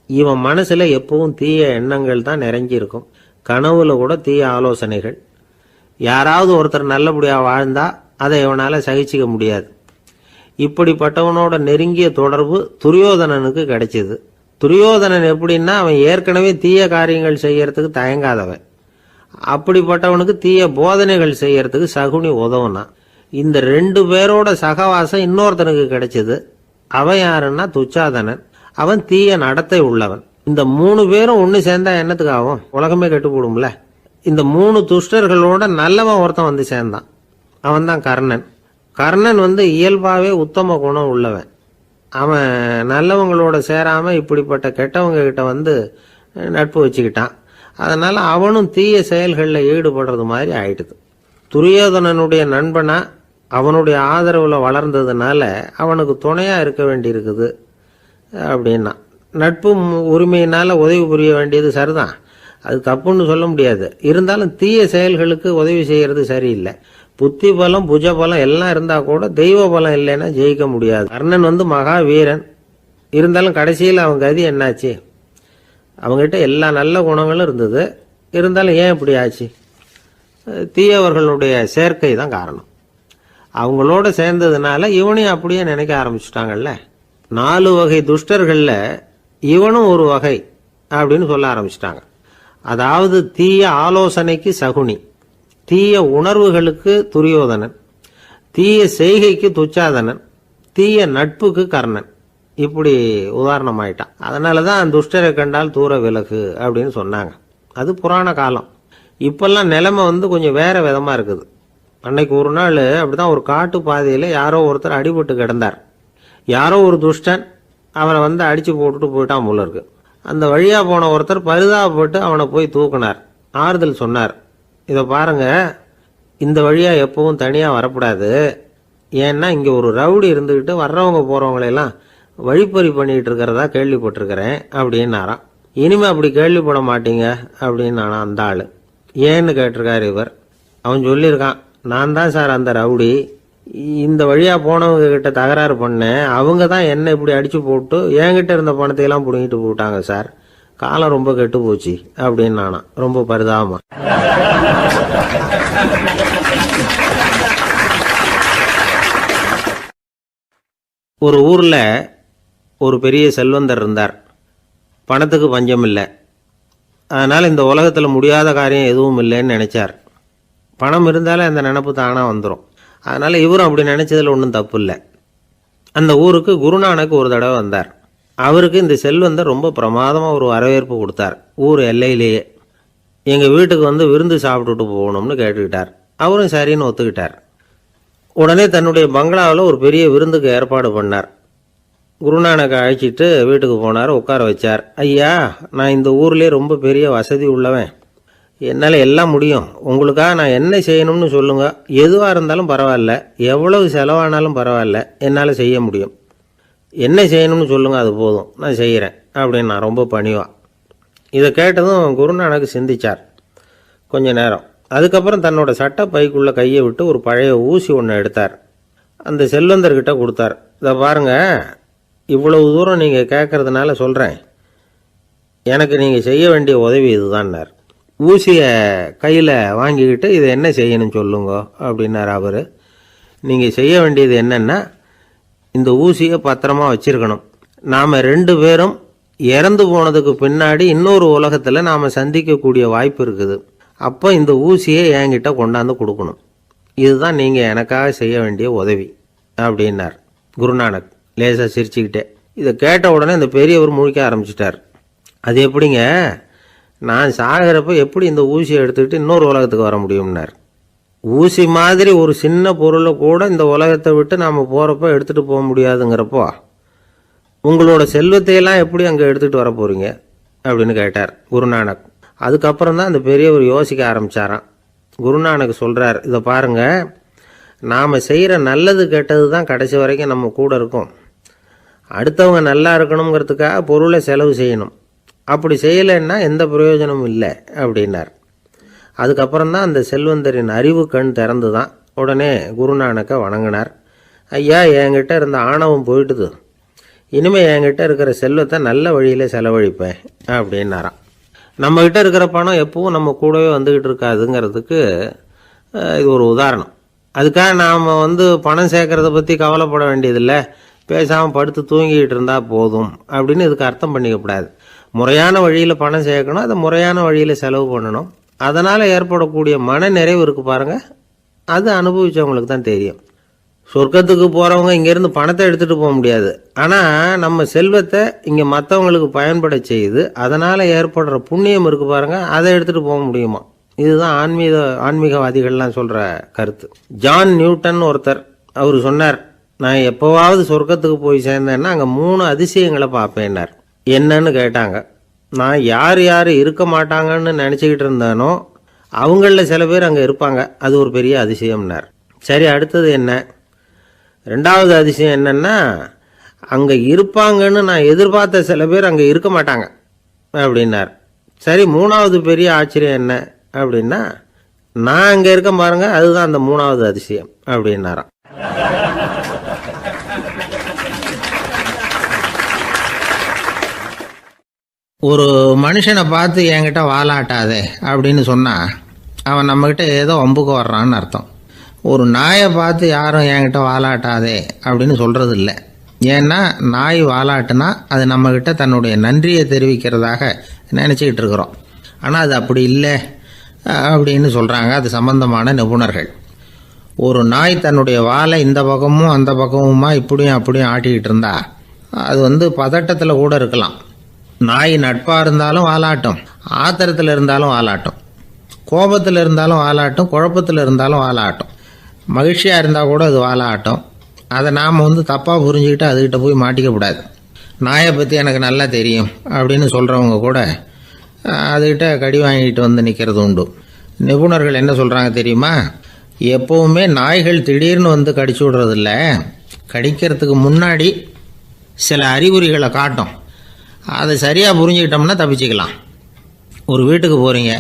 இவன் மனசில் எப்பவும் தீய எண்ணங்கள் தான் நிறைஞ்சிருக்கும். கனவுல கூட தீய ஆலோசனைகள். யாராவது ஒருத்தர் நல்லபடியாக வாழ்ந்தா அதை இவனால் சகிச்சிக்க முடியாது. இப்படிப்பட்டவனோட நெருங்கிய தொடர்பு துரியோதனனுக்கு கிடைச்சிது. துரியோதனன் எப்படின்னா அவன் ஏற்கனவே தீய காரியங்கள் செய்யறதுக்கு தயங்காதவன். அப்படிப்பட்டவனுக்கு தீய போதனைகள் செய்யறதுக்கு சகுனி உதவுனா. இந்த 2 பேரோட சகவாசம் இன்னொருத்தனுக்கு கிடைச்சது. அவன் யாருன்னா துச்சாதனன். அவன் தீய நடத்தை உள்ளவன். இந்த 3 பேரும் ஒன்று சேர்ந்தா என்னத்துக்கு ஆகும்? உலகமே கெட்டு போடும்ல. இந்த 3 துஷ்டர்களோட நல்லவன் ஒருத்தன் சேர்ந்தான். அவன் தான் கர்ணன். கர்ணன் இயல்பாகவே உத்தம குணம் உள்ளவன். அவன் நல்லவங்களோட சேராமல் இப்படிப்பட்ட கெட்டவங்க கிட்ட நட்பு வச்சுக்கிட்டான். அதனால் அவனும் தீய செயல்களில் ஈடுபடுறது மாதிரி ஆயிடுது. துரியோதனனுடைய நண்பனா அவனுடைய ஆதரவில் வளர்ந்ததுனால அவனுக்கு துணையாக இருக்க வேண்டியிருக்குது அப்படின்னா. நட்பு உரிமையினால் உதவி புரிய வேண்டியது சரிதான், அது தப்புன்னு சொல்ல முடியாது. இருந்தாலும் தீய செயல்களுக்கு உதவி செய்கிறது சரியில்லை. புத்தி பலம் புஜ பலம் எல்லாம் இருந்தால் கூட தெய்வ பலம் இல்லைன்னா ஜெயிக்க முடியாது. கர்ணன் மகா வீரன். இருந்தாலும் கடைசியில் அவன் கதி என்னாச்சு? அவங்ககிட்ட எல்லா நல்ல குணங்களும் இருந்தது. இருந்தாலும் ஏன் இப்படி ஆச்சு? தீயவர்களுடைய சேர்க்கை தான் காரணம். அவங்களோட சேர்ந்ததுனால இவனையும் அப்படியே நினைக்க ஆரம்பிச்சுட்டாங்கல்ல. 4 வகை துஷ்டர்களில் இவனும் ஒரு வகை அப்படின்னு சொல்ல ஆரம்பிச்சிட்டாங்க. அதாவது தீய ஆலோசனைக்கு சகுனி, தீய உணர்வுகளுக்கு துரியோதனன், தீய செய்கைக்கு துச்சாதனன், தீய நட்புக்கு கர்ணன். இப்படி உதாரணமாயிட்டான். அதனால தான் துஷ்டரை கண்டால் தூர விலகு அப்படின்னு சொன்னாங்க. அது புராண காலம். இப்பெல்லாம் நிலைமை கொஞ்சம் வேற விதமாக இருக்குது. அன்னைக்கு ஒரு நாள் அப்படிதான் ஒரு காட்டு பாதையில் யாரோ ஒருத்தர் அடிபட்டு கிடந்தார். யாரோ ஒரு துஷ்டன் அவனை அடித்து போட்டுட்டு போயிட்டான் போல இருக்கு. அந்த வழியாக போன ஒருத்தர் பரிதாபப்பட்டு அவனை போய் தூக்குனார். ஆறுதல் சொன்னார், இதை பாருங்க, இந்த வழியாக எப்பவும் தனியாக வரக்கூடாது. ஏன்னா இங்கே ஒரு ரவுடி இருந்துக்கிட்டு வர்றவங்க போகிறவங்களெல்லாம் வழிப்பறி பண்ணிகிட்டு இருக்கிறதா கேள்விப்பட்டிருக்கிறேன் அப்படின்னாராம். இனிமே அப்படி கேள்விப்பட மாட்டீங்க அப்படின்னு அந்த ஆள். ஏன்னு கேட்டிருக்காரு இவர். அவன் சொல்லியிருக்கான், நான் தான் சார் அந்த ரவுடி. இந்த வழியாக போனவங்க கிட்ட தகராறு பண்ணேன். அவங்க தான் என்ன இப்படி அடித்து போட்டு என்கிட்ட இருந்த பணத்தையெல்லாம் பிடுங்கிட்டு போட்டாங்க சார். காலம் ரொம்ப கெட்டு போச்சு அப்படின்னு நானா ரொம்ப பரிதாபமா. ஒரு ஊரில் ஒரு பெரிய செல்வந்தர் இருந்தார். பணத்துக்கு பஞ்சம் இல்லை. அதனால் இந்த உலகத்தில் முடியாத காரியம் எதுவும் இல்லைன்னு நினைச்சார். பணம் இருந்தாலும் அந்த நினப்பு தானாக வந்துடும். அதனால் இவரும் அப்படி நினச்சதில் ஒன்றும் தப்பு இல்லை. அந்த ஊருக்கு குருநானக் ஒரு தடவை வந்தார். அவருக்கு இந்த செல்வந்தர் ரொம்ப பிரமாதமாக ஒரு வரவேற்பு கொடுத்தார். ஊர் எல்லையிலேயே எங்கள் வீட்டுக்கு வந்து விருந்து சாப்பிட்டுட்டு போகணும்னு கேட்டுக்கிட்டார். அவரும் சரின்னு ஒத்துக்கிட்டார். உடனே தன்னுடைய பங்களாவில் ஒரு பெரிய விருந்துக்கு ஏற்பாடு பண்ணார். குருநானக்கை அழைச்சிட்டு வீட்டுக்கு போனார், உட்கார வச்சார். ஐயா, நான் இந்த ஊர்லேயே ரொம்ப பெரிய வசதி உள்ளவன், என்னால் எல்லாம் முடியும். உங்களுக்காக நான் என்ன செய்யணும்னு சொல்லுங்கள், எதுவாக இருந்தாலும் பரவாயில்ல, எவ்வளவு செலவானாலும் பரவாயில்ல, என்னால் செய்ய முடியும். என்ன செய்யணும்னு சொல்லுங்கள், அது போதும், நான் செய்கிறேன் அப்படின்னு நான் ரொம்ப பணிவா. இதை கேட்டதும் குருநானக் சிந்திச்சார் கொஞ்ச நேரம். அதுக்கப்புறம் தன்னோட சட்டை பைக்குள்ளே கையை விட்டு ஒரு பழைய ஊசி ஒன்று எடுத்தார். அந்த செல்வந்தர்கிட்ட கொடுத்தார். இதை பாருங்கள், இவ்வளவு தூரம் நீங்கள் கேட்கறதுனால சொல்கிறேன், எனக்கு நீங்கள் செய்ய வேண்டிய உதவி இதுதான்னார். ஊசியை கையில் வாங்கிக்கிட்டு இதை என்ன செய்யணும்னு சொல்லுங்க அப்படின்னார் அவர். நீங்கள் செய்ய வேண்டியது என்னென்னா, இந்த ஊசியை பத்திரமா வச்சிருக்கணும். நாம் 2 பேரும் இறந்து போனதுக்கு பின்னாடி இன்னொரு உலகத்தில் நாம் சந்திக்கக்கூடிய வாய்ப்பு இருக்குது. அப்போ இந்த ஊசியை என்கிட்ட கொண்டாந்து கொடுக்கணும். இதுதான் நீங்கள் எனக்காக செய்ய வேண்டிய உதவி அப்படின்னார் குருநானக் லேசாக சிரிச்சுக்கிட்டே. இதை கேட்ட உடனே இந்த பெரியவர் முழிக்க ஆரம்பிச்சிட்டார். அது எப்படிங்க, நான் சாகிறப்ப எப்படி இந்த ஊசியை எடுத்துக்கிட்டு இன்னொரு உலகத்துக்கு வர முடியும்னார். ஊசி மாதிரி ஒரு சின்ன பொருளை கூட இந்த உலகத்தை விட்டு நாம் போகிறப்ப எடுத்துகிட்டு போக முடியாதுங்கிறப்போ உங்களோட செல்வத்தையெல்லாம் எப்படி அங்கே எடுத்துகிட்டு வர போகிறீங்க அப்படின்னு கேட்டார் குருநானக். அதுக்கப்புறம் தான் அந்த பெரியவர் யோசிக்க ஆரம்பித்தாராம். குருநானக் சொல்கிறார், இதை பாருங்கள், நாம் செய்கிற நல்லது கெட்டது தான் கடைசி வரைக்கும் நம்ம கூட இருக்கும். அடுத்தவங்க நல்லா இருக்கணுங்கிறதுக்காக பொருளை செலவு செய்யணும். அப்படி செய்யலைன்னா எந்த பிரயோஜனமும் இல்லை அப்படின்னார். அதுக்கப்புறம் தான் அந்த செல்வந்தரின் அறிவு கண் திறந்து தான். உடனே குருநானக்கை வணங்கினார். ஐயா, என்கிட்ட இருந்த ஆணவம் போயிட்டுது, இனிமேல் என்கிட்ட இருக்கிற செல்வத்தை நல்ல வழியில் செலவழிப்பேன் அப்படின்னாராம். நம்மக்கிட்ட இருக்கிற பணம் எப்பவும் நம்ம கூடவே வந்துக்கிட்டு இருக்காதுங்கிறதுக்கு இது ஒரு உதாரணம். அதுக்காக நாம் பணம் சேர்க்கறத பற்றி கவலைப்பட வேண்டியதில்லை, பேசாமல் படுத்து தூங்கிக்கிட்டு இருந்தால் போதும் அப்படின்னு இதுக்கு அர்த்தம் பண்ணிக்கப்படாது. முறையான வழியில் பணம் சேர்க்கணும், அதை முறையான வழியில் செலவு பண்ணணும். அதனால் ஏற்படக்கூடிய மன நிறைவு இருக்குது பாருங்கள், அது அனுபவித்தவங்களுக்கு தான் தெரியும். சொர்க்கத்துக்கு போகிறவங்க இங்கேருந்து பணத்தை எடுத்துகிட்டு போக முடியாது. ஆனால் நம்ம செல்வத்தை இங்கே மற்றவங்களுக்கு பயன்பட செய்து அதனால் ஏற்படுற புண்ணியம் இருக்குது பாருங்கள், அதை எடுத்துகிட்டு போக முடியுமா. இதுதான் ஆன்மீகவாதிகள்லாம் சொல்கிற கருத்து. ஜான் நியூட்டன் ஒருத்தர், அவர் சொன்னார், நான் எப்போவாவது சொர்க்கத்துக்கு போய் சேர்ந்தேன்னா அங்கே 3 அதிசயங்களை பார்ப்பேன்னார். என்னன்னு கேட்டாங்க. நான் யார் யார் இருக்க மாட்டாங்கன்னு நினச்சிக்கிட்டு இருந்தானோ அவங்களில் சில பேர் அங்கே இருப்பாங்க, அது ஒரு பெரிய அதிசயம்னார். சரி, அடுத்தது என்ன? 2வது அதிசயம் என்னன்னா, அங்கே இருப்பாங்கன்னு நான் எதிர்பார்த்த சில பேர் அங்கே இருக்க மாட்டாங்க அப்படின்னார். சரி, 3வது பெரிய ஆச்சரியம் என்ன அப்படின்னா, நான் அங்கே இருக்க பாருங்க, அதுதான் அந்த 3வது அதிசயம் அப்படின்னாராம். ஒரு மனுஷனை பார்த்து என்கிட்ட வாலாட்டாதே அப்படின்னு சொன்னால் அவன் நம்மக்கிட்ட ஏதோ வம்புக்கு வர்றான்னு அர்த்தம். ஒரு நாயை பார்த்து யாரும் என்கிட்ட வாலாட்டாதே அப்படின்னு சொல்கிறது இல்லை. ஏன்னா நாய் வாலாட்டுனா அது நம்மக்கிட்ட தன்னுடைய நன்றியை தெரிவிக்கிறதாக நினச்சிக்கிட்டு இருக்கிறோம். ஆனால் அது அப்படி இல்லை அப்படின்னு சொல்கிறாங்க அது சம்பந்தமான நிபுணர்கள். ஒரு நாய் தன்னுடைய வாலை இந்த பக்கமும் அந்த பக்கமுமா இப்படியும் அப்படியும் ஆட்டிக்கிட்டு இருந்தா அது பதட்டத்தில் கூட இருக்கலாம். நாய் நட்பாக இருந்தாலும் வாலாட்டும், ஆத்திரத்தில் இருந்தாலும் வாலாட்டும், கோபத்தில் இருந்தாலும் வாலாட்டும், குழப்பத்தில் இருந்தாலும் வாலாட்டும், மகிழ்ச்சியாக இருந்தால் கூட அது வாலாட்டும். அதை நாம் தப்பாக புரிஞ்சுக்கிட்டு அதுக்கிட்ட போய் மாட்டிக்கக்கூடாது. நாயை பற்றி எனக்கு நல்லா தெரியும் அப்படின்னு சொல்கிறவங்க கூட அதுக்கிட்ட கடி வாங்கிட்டு நிற்கிறது உண்டு. நிபுணர்கள் என்ன சொல்கிறாங்க தெரியுமா? எப்போவுமே நாய்கள் திடீர்னு கடிச்சு விடுறதில்ல, கடிக்கிறதுக்கு முன்னாடி சில அறிகுறிகளை காட்டும். அதை சரியாக புரிஞ்சுக்கிட்டோம்னா தப்பிச்சிக்கலாம். ஒரு வீட்டுக்கு போகிறீங்க,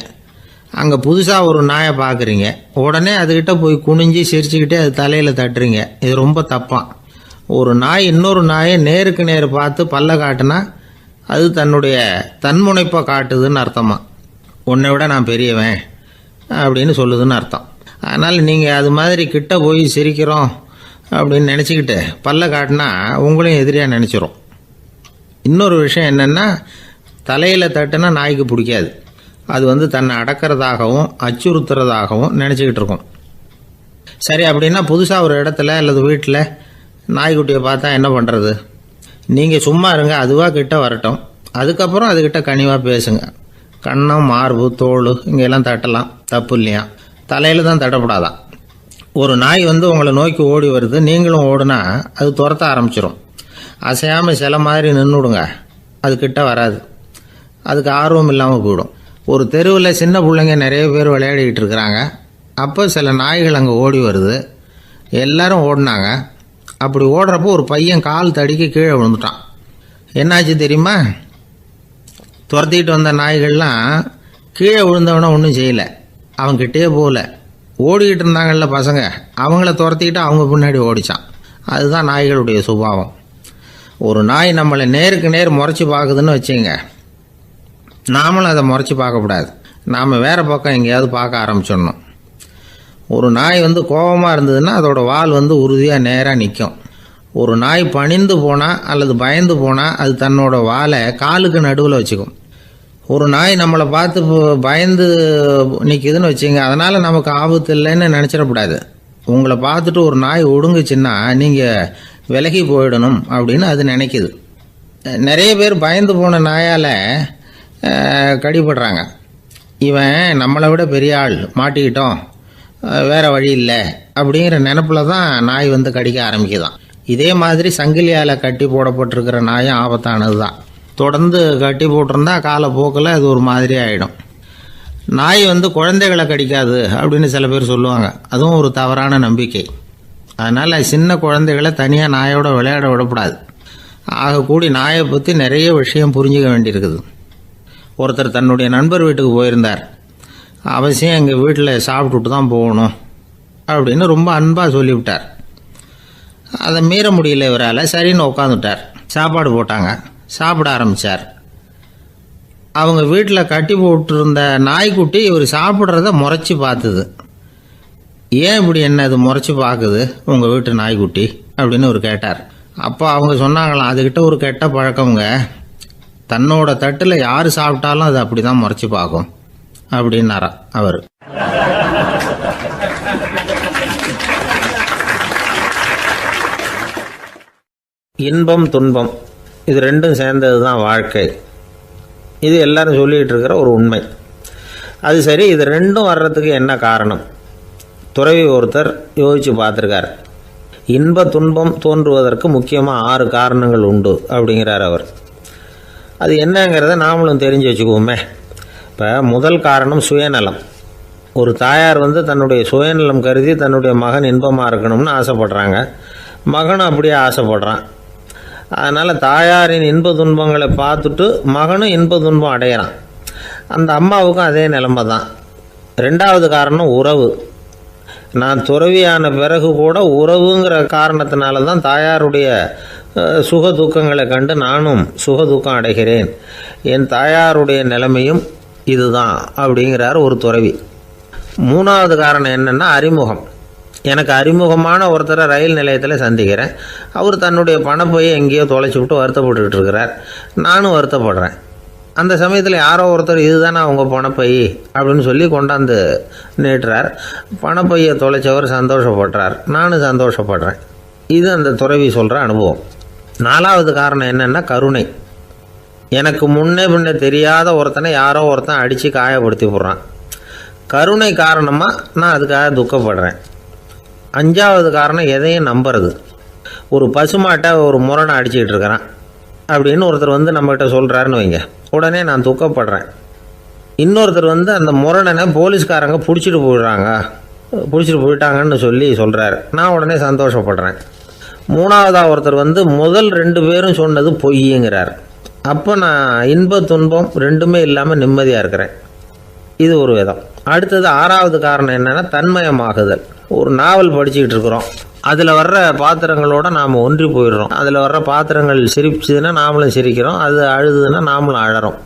அங்கே புதுசாக ஒரு நாயை பார்க்குறீங்க, உடனே அதுக்கிட்ட போய் குனிஞ்சு சிரிச்சுக்கிட்டே அது தலையில் தட்டுறீங்க. இது ரொம்ப தப்பான். ஒரு நாய் இன்னொரு நாயை நேருக்கு நேர் பார்த்து பல்ல காட்டுனா அது தன்னுடைய தன்முனைப்பை காட்டுதுன்னு அர்த்தமா. உன்னை விட நான் பெரியவன் அப்படின்னு சொல்லுதுன்னு அர்த்தம். அதனால் நீங்கள் அது மாதிரி கிட்ட போய் சிரிக்கிறோம் அப்படின்னு நினச்சிக்கிட்டு பல்ல காட்டினா உங்களையும் எதிரியாக நினச்சிரும். இன்னொரு விஷயம் என்னென்னா, தலையில் தட்டுனா நாய்க்கு பிடிக்காது. அது தன்னை அடக்கிறதாகவும் அச்சுறுத்துறதாகவும் நினச்சிக்கிட்டு இருக்கும். சரி, அப்படின்னா புதுசாக ஒரு இடத்துல அல்லது வீட்டில் நாய்க்குட்டியை பார்த்தா என்ன பண்ணுறது? நீங்கள் சும்மா இருங்க, அதுவாக கிட்ட வரட்டும். அதுக்கப்புறம் அதுக்கிட்ட கனிவாக பேசுங்க. கன்னம், மார்பு, தோல் இங்கெல்லாம் தட்டலாம், தப்பு இல்லையா? தலையில் தான் தட்டப்படாதான். ஒரு நாய் வந்து உங்களை நோக்கி ஓடி வருது, நீங்களும் ஓடுனா அது துரத்த ஆரம்பிச்சிடும். அசையாமல் சில மாதிரி நின்றுடுங்க, அது கிட்ட வராது. அதுக்கு ஆர்வம் இல்லாமல் போயிடும். ஒரு தெருவில் சின்ன பிள்ளைங்க நிறைய பேர் விளையாடிக்கிட்டு இருக்கிறாங்க. அப்போ சில நாய்கள் அங்கே ஓடி வருது. எல்லாரும் ஓடினாங்க. அப்படி ஓடுறப்போ ஒரு பையன் கால் தடிக்க கீழே விழுந்துட்டான். என்னாச்சு தெரியுமா? துரத்திக்கிட்டு வந்த நாய்கள்லாம் கீழே விழுந்தவன ஒன்றும் செய்யலை, அவன்கிட்டே போகல. ஓடிக்கிட்டு இருந்தாங்கல்ல பசங்க, அவங்கள துரத்திக்கிட்டு அவங்க பின்னாடி ஓடிச்சான். அதுதான் நாய்களுடைய சுபாவம். ஒரு நாய் நம்மளை நேருக்கு நேர் முறைச்சி பார்க்குதுன்னு வச்சுங்க, நாமளும் அதை முறைச்சி பார்க்கக்கூடாது. நாம் வேறு பக்கம் எங்கேயாவது பார்க்க ஆரம்பிச்சிடணும். ஒரு நாய் வந்து கோபமாக இருந்ததுன்னா அதோட வால் வந்து உறுதியாக நேராக நிற்கும். ஒரு நாய் பணிந்து போனால் அல்லது பயந்து போனால் அது தன்னோட வாலை காலுக்கு நடுவில் வச்சுக்கும். ஒரு நாய் நம்மளை பார்த்து பயந்து நிற்கிதுன்னு வச்சுங்க, அதனால் நமக்கு ஆபத்து இல்லைன்னு நினச்சிடக்கூடாது. உங்களை பார்த்துட்டு ஒரு நாய் ஒடுங்குச்சுன்னா நீங்கள் விலகி போயிடணும் அப்படின்னு அது நினைக்குது. நிறைய பேர் பயந்து போன நாயால் கடிபடுறாங்க. இவன் நம்மளை விட பெரிய ஆள், மாட்டிக்கிட்டோம், வேறு வழி இல்லை அப்படிங்கிற நினப்பில் தான் நாய் வந்து கடிக்க ஆரம்பிக்குதான். இதே மாதிரி சங்கிலியால் கட்டி போடப்பட்டிருக்கிற நாயும் ஆபத்தானது தான். தொடர்ந்து கட்டி போட்டிருந்தா காலப்போக்கில் அது ஒரு மாதிரி ஆகிடும். நாய் வந்து குழந்தைகளை கடிக்காது அப்படின்னு சில பேர் சொல்லுவாங்க. அதுவும் ஒரு தவறான நம்பிக்கை. அதனால் சின்ன குழந்தைகளை தனியாக நாயோட விளையாட விடக்கூடாது. ஆகக்கூடி நாயை பற்றி நிறைய விஷயம் புரிஞ்சிக்க வேண்டியிருக்குது. ஒருத்தர் தன்னுடைய நண்பர் வீட்டுக்கு போயிருந்தார். அவசியம் எங்கள் வீட்டில் சாப்பிட்டுட்டு தான் போகணும் அப்படின்னு ரொம்ப அன்பாக சொல்லிவிட்டார். அதை மீற முடியல இவரால். சரின்னு உட்காந்துட்டார். சாப்பாடு போட்டாங்க, சாப்பிட ஆரம்பித்தார். அவங்க வீட்டில் கட்டி போட்டிருந்த நாய்க்குட்டி இவர் சாப்பிட்றத முறைச்சி பார்த்துது. ஏன் இப்படி என்ன இது முறைச்சி பார்க்குது உங்கள் வீட்டு நாய்க்குட்டி அப்படின்னு அவர் கேட்டார். அப்போ அவங்க சொன்னாங்களாம், அதுக்கிட்ட ஒரு கெட்ட பழக்கம்ங்க, தன்னோட தட்டில் யார் சாப்பிட்டாலும் அது அப்படி தான் முறைச்சி பார்க்கும் அப்படின்னாரா அவர். இன்பம் துன்பம் இது ரெண்டும் சேர்ந்தது தான் வாழ்க்கை. இது எல்லாரும் சொல்லிகிட்டு இருக்கிற ஒரு உண்மை. அது சரி, இது ரெண்டும் வர்றதுக்கு என்ன காரணம்? துறவி ஒருத்தர் யோசித்து பார்த்துருக்கார். இன்ப துன்பம் தோன்றுவதற்கு முக்கியமாக 6 காரணங்கள் உண்டு அப்படிங்கிறார் அவர். அது என்னங்கிறத நாமளும் தெரிஞ்சு வச்சுக்குவோமே. இப்போ முதல் காரணம் சுயநலம். ஒரு தாயார் வந்து தன்னுடைய சுயநலம் கருதி தன்னுடைய மகன் இன்பமாக இருக்கணும்னு ஆசைப்படுறாங்க. மகனும் அப்படியே ஆசைப்படுறான். அதனால் தாயாரின் இன்ப துன்பங்களை பார்த்துட்டு மகனும் இன்ப துன்பம் அடையிறான். அந்த அம்மாவுக்கும் அதே நிலைமை தான். 2வது காரணம் உறவு. நான் துறவியான பிறகு கூட உறவுங்கிற காரணத்தினால தான் தாயாருடைய சுக துக்கங்களை கண்டு நானும் சுக துக்கம் அடைகிறேன். என் தாயாருடைய நிலைமையும் இதுதான் அப்படிங்கிறார் ஒரு துறவி. 3வது காரணம் என்னென்னா அறிமுகம். எனக்கு அறிமுகமான ஒருத்தரை ரயில் நிலையத்தில் சந்திக்கிறேன். அவர் தன்னுடைய பணப்பையை எங்கேயோ தொலைச்சி விட்டு வருத்தப்பட்டுக்கிட்டு இருக்கிறார். நானும் வருத்தப்படுறேன். அந்த சமயத்தில் யாரோ ஒருத்தர் இதுதானே அவங்க பணப்பை அப்படின்னு சொல்லி கொண்டாந்து நீட்டுறார். பணப்பையை தொலைச்சவர் சந்தோஷப்படுறார், நானும் சந்தோஷப்படுறேன். இது அந்த துறவி சொல்கிற அனுபவம். 4வது காரணம் என்னென்னா கருணை. எனக்கு முன்னே பின்னே தெரியாத ஒருத்தனை யாரோ ஒருத்தன் அடித்து காயப்படுத்தி போடுறான். கருணை காரணமாக நான் அதுக்காக துக்கப்படுறேன். 5வது காரணம் எதையும் நம்புறது. ஒரு பசுமாட்டை ஒரு முரணை அடிச்சுக்கிட்டு இருக்கிறான் அப்படின்னு ஒருத்தர் வந்து நம்மகிட்ட சொல்கிறாருன்னு வைங்க, உடனே நான் துக்கப்படுறேன். இன்னொருத்தர் வந்து அந்த முரணனை போலீஸ்காரங்க பிடிச்சிட்டு போயிட்டாங்கன்னு சொல்கிறாரு, நான் உடனே சந்தோஷப்படுறேன். 3வதாக ஒருத்தர் வந்து முதல் 2 பேரும் சொன்னது பொய்யுங்கிறார். அப்போ நான் இன்ப துன்பம் ரெண்டுமே இல்லாமல் நிம்மதியாக இருக்கிறேன். இது ஒரு விதம். அடுத்தது 6வது காரணம் என்னென்னா தன்மயமாகுதல். ஒரு நாவல் படிச்சுக்கிட்டு இருக்கிறோம், அதில் வர்ற பாத்திரங்களோட நாம் ஒன்றி போயிடுறோம். அதில் வர்ற பாத்திரங்கள் சிரிச்சுதுன்னா நாமளும் சிரிக்கிறோம், அது அழுதுன்னா நாமளும் அழறோம்.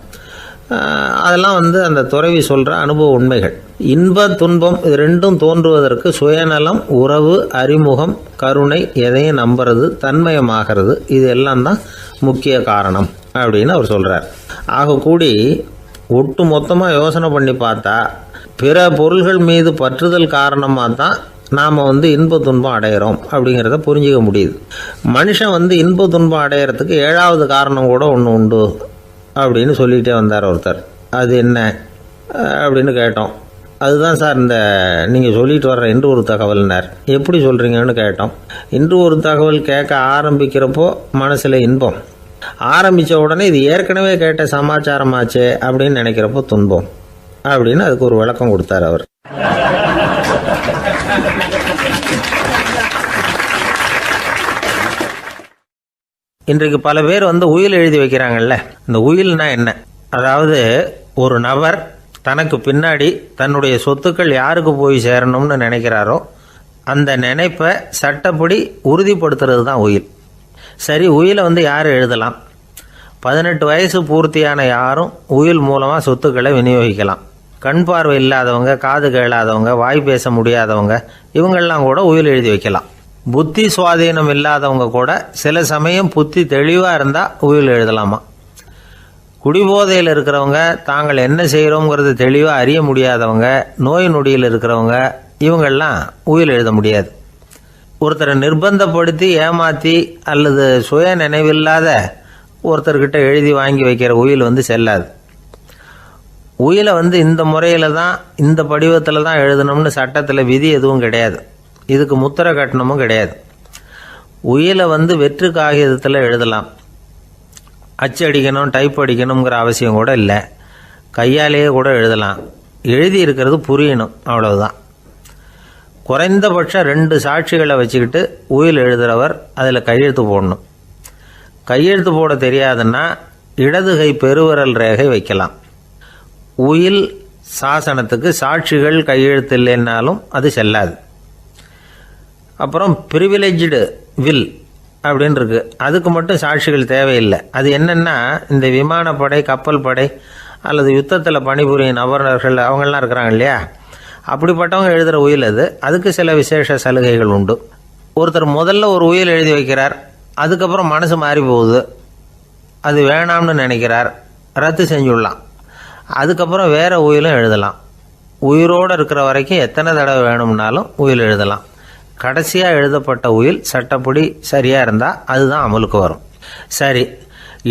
அதெல்லாம் வந்து அந்த துறவி சொல்கிற அனுபவ உண்மைகள். இன்ப துன்பம் இது ரெண்டும் தோன்றுவதற்கு சுயநலம், உறவு, அறிமுகம், கருணை, எதையும் நம்புறது, தன்மயமாகிறது, இது எல்லாம் தான் முக்கிய காரணம் அப்படின்னு அவர் சொல்கிறார். ஆகக்கூடி ஒட்டு மொத்தமாக யோசனை பண்ணி பார்த்தா பிற பொருள்கள் மீது பற்றுதல் காரணமாக தான் நாம் இன்ப துன்பம் அடையிறோம் அப்படிங்கிறத புரிஞ்சிக்க முடியுது. மனுஷன் இன்ப துன்பம் அடையிறதுக்கு 7வது காரணம் கூட ஒன்று உண்டு அப்படின்னு சொல்லிகிட்டே வந்தார் ஒருத்தர். அது என்ன அப்படின்னு கேட்டோம். அதுதான் சார் இந்த நீங்கள் சொல்லிட்டு வர்ற இன்று ஒரு தகவல்னார். எப்படி சொல்கிறீங்கன்னு கேட்டோம். இன்று ஒரு தகவல் கேட்க ஆரம்பிக்கிறப்போ மனசில் இன்பம், ஆரம்பித்த உடனே இது ஏற்கனவே கேட்ட சமாச்சாரமாச்சே அப்படின்னு நினைக்கிறப்போ துன்பம் அப்படின்னு அதுக்கு ஒரு விளக்கம் கொடுத்தார் அவர். இன்றைக்கு பல பேர் உயில் எழுதி வைக்கிறாங்கல்ல. இந்த உயில்னா என்ன? அதாவது ஒரு நபர் தனக்கு பின்னாடி தன்னுடைய சொத்துக்கள் யாருக்கு போய் சேரணும்னு நினைக்கிறாரோ அந்த நினைப்பை சட்டப்படி உறுதிப்படுத்துறது தான் உயில். சரி, உயிலை யார் எழுதலாம்? 18 வயசு பூர்த்தியான யாரும் உயில் மூலமாக சொத்துக்களை விநியோகிக்கலாம். கண் பார்வை இல்லாதவங்க, காது கேளாதவங்க, வாய் பேச முடியாதவங்க, இவங்கெல்லாம் கூட உயில் எழுதி வைக்கலாம். புத்தி சுவாதீனம் இல்லாதவங்க கூட சில சமயம் புத்தி தெளிவாக இருந்தால் உயில் எழுதலாமா. குடிபோதையில் இருக்கிறவங்க, தாங்கள் என்ன செய்கிறோங்கிறது தெளிவாக அறிய முடியாதவங்க, நோய் நொடியில் இருக்கிறவங்க, இவங்கெல்லாம் உயில் எழுத முடியாது. ஒருத்தரை நிர்பந்தப்படுத்தி ஏமாற்றி அல்லது சுய நினைவில்லாத ஒருத்தர்கிட்ட எழுதி வாங்கி வைக்கிற உயில் செல்லாது. உயிலை இந்த முறையில் தான், இந்த படிவத்தில் தான் எழுதணும்னு சட்டத்தில் விதி எதுவும் கிடையாது. இதுக்கு முத்திரை கட்டணமும் கிடையாது. உயிலை வெற்று காகிதத்தில் எழுதலாம். அச்சு அடிக்கணும், டைப் அடிக்கணுங்கிற அவசியம் கூட இல்லை. கையாலேயே கூட எழுதலாம். எழுதி இருக்கிறது புரியணும், அவ்வளவுதான். குறைந்தபட்சம் 2 சாட்சிகளை வச்சுக்கிட்டு உயில் எழுதுகிறவர் அதில் கையெழுத்து போடணும். கையெழுத்து போட தெரியாதுன்னா இடது கை பெருவிரல் ரேகை வைக்கலாம். உயில் சாசனத்துக்கு சாட்சிகள் கையெழுத்து இல்லைன்னாலும் அது செல்லாது. அப்புறம் ப்ரிவிலேஜ்டு வில் அப்படின்னு இருக்கு. அதுக்கு மட்டும் சாட்சிகள் தேவையில்லை. அது என்னென்னா, இந்த விமானப்படை, கப்பல் படை அல்லது யுத்தத்தில் பணிபுரியும் நபர்கள் அவங்கெல்லாம் இருக்கிறாங்க இல்லையா, அப்படிப்பட்டவங்க எழுதுகிற உயில் அது. அதுக்கு சில விசேஷ சலுகைகள் உண்டு. ஒருத்தர் முதல்ல ஒரு உயில் எழுதி வைக்கிறார், அதுக்கப்புறம் மனசு மாறி போகுது, அது வேணாம்னு நினைக்கிறார், ரத்து செஞ்சுடலாம். அதுக்கப்புறம் வேறு உயிலும் எழுதலாம். உயிரோடு இருக்கிற வரைக்கும் எத்தனை தடவை வேணும்னாலும் உயில் எழுதலாம். கடைசியாக எழுதப்பட்ட உயில் சட்டப்படி சரியாக இருந்தால் அதுதான் அமலுக்கு வரும். சரி,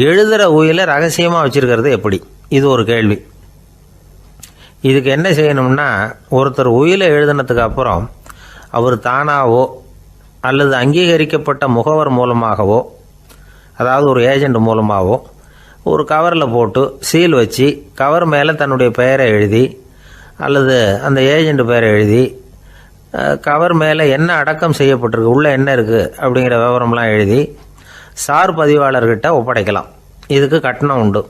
எழுதுகிற உயிலை ரகசியமாக வச்சுருக்கிறது எப்படி? இது ஒரு கேள்வி. இதுக்கு என்ன செய்யணும்னா, ஒருத்தர் உயிலை எழுதினதுக்கு அப்புறம் அவர் தானாவோ அல்லது அங்கீகரிக்கப்பட்ட முகவர் மூலமாகவோ, அதாவது ஒரு ஏஜெண்ட் மூலமாகவோ, ஒரு கவரில் போட்டு சீல் வச்சு கவர் மேலே தன்னுடைய பெயரை எழுதி அல்லது அந்த ஏஜெண்ட் பெயரை எழுதி கவர் மேலே என்ன அடக்கம் செய்யப்பட்டிருக்கு, உள்ளே என்ன இருக்குது அப்படிங்கிற விவரம்லாம் எழுதி சார் பதிவாளர்கிட்ட ஒப்படைக்கலாம். இதுக்கு கட்டணம் உண்டு.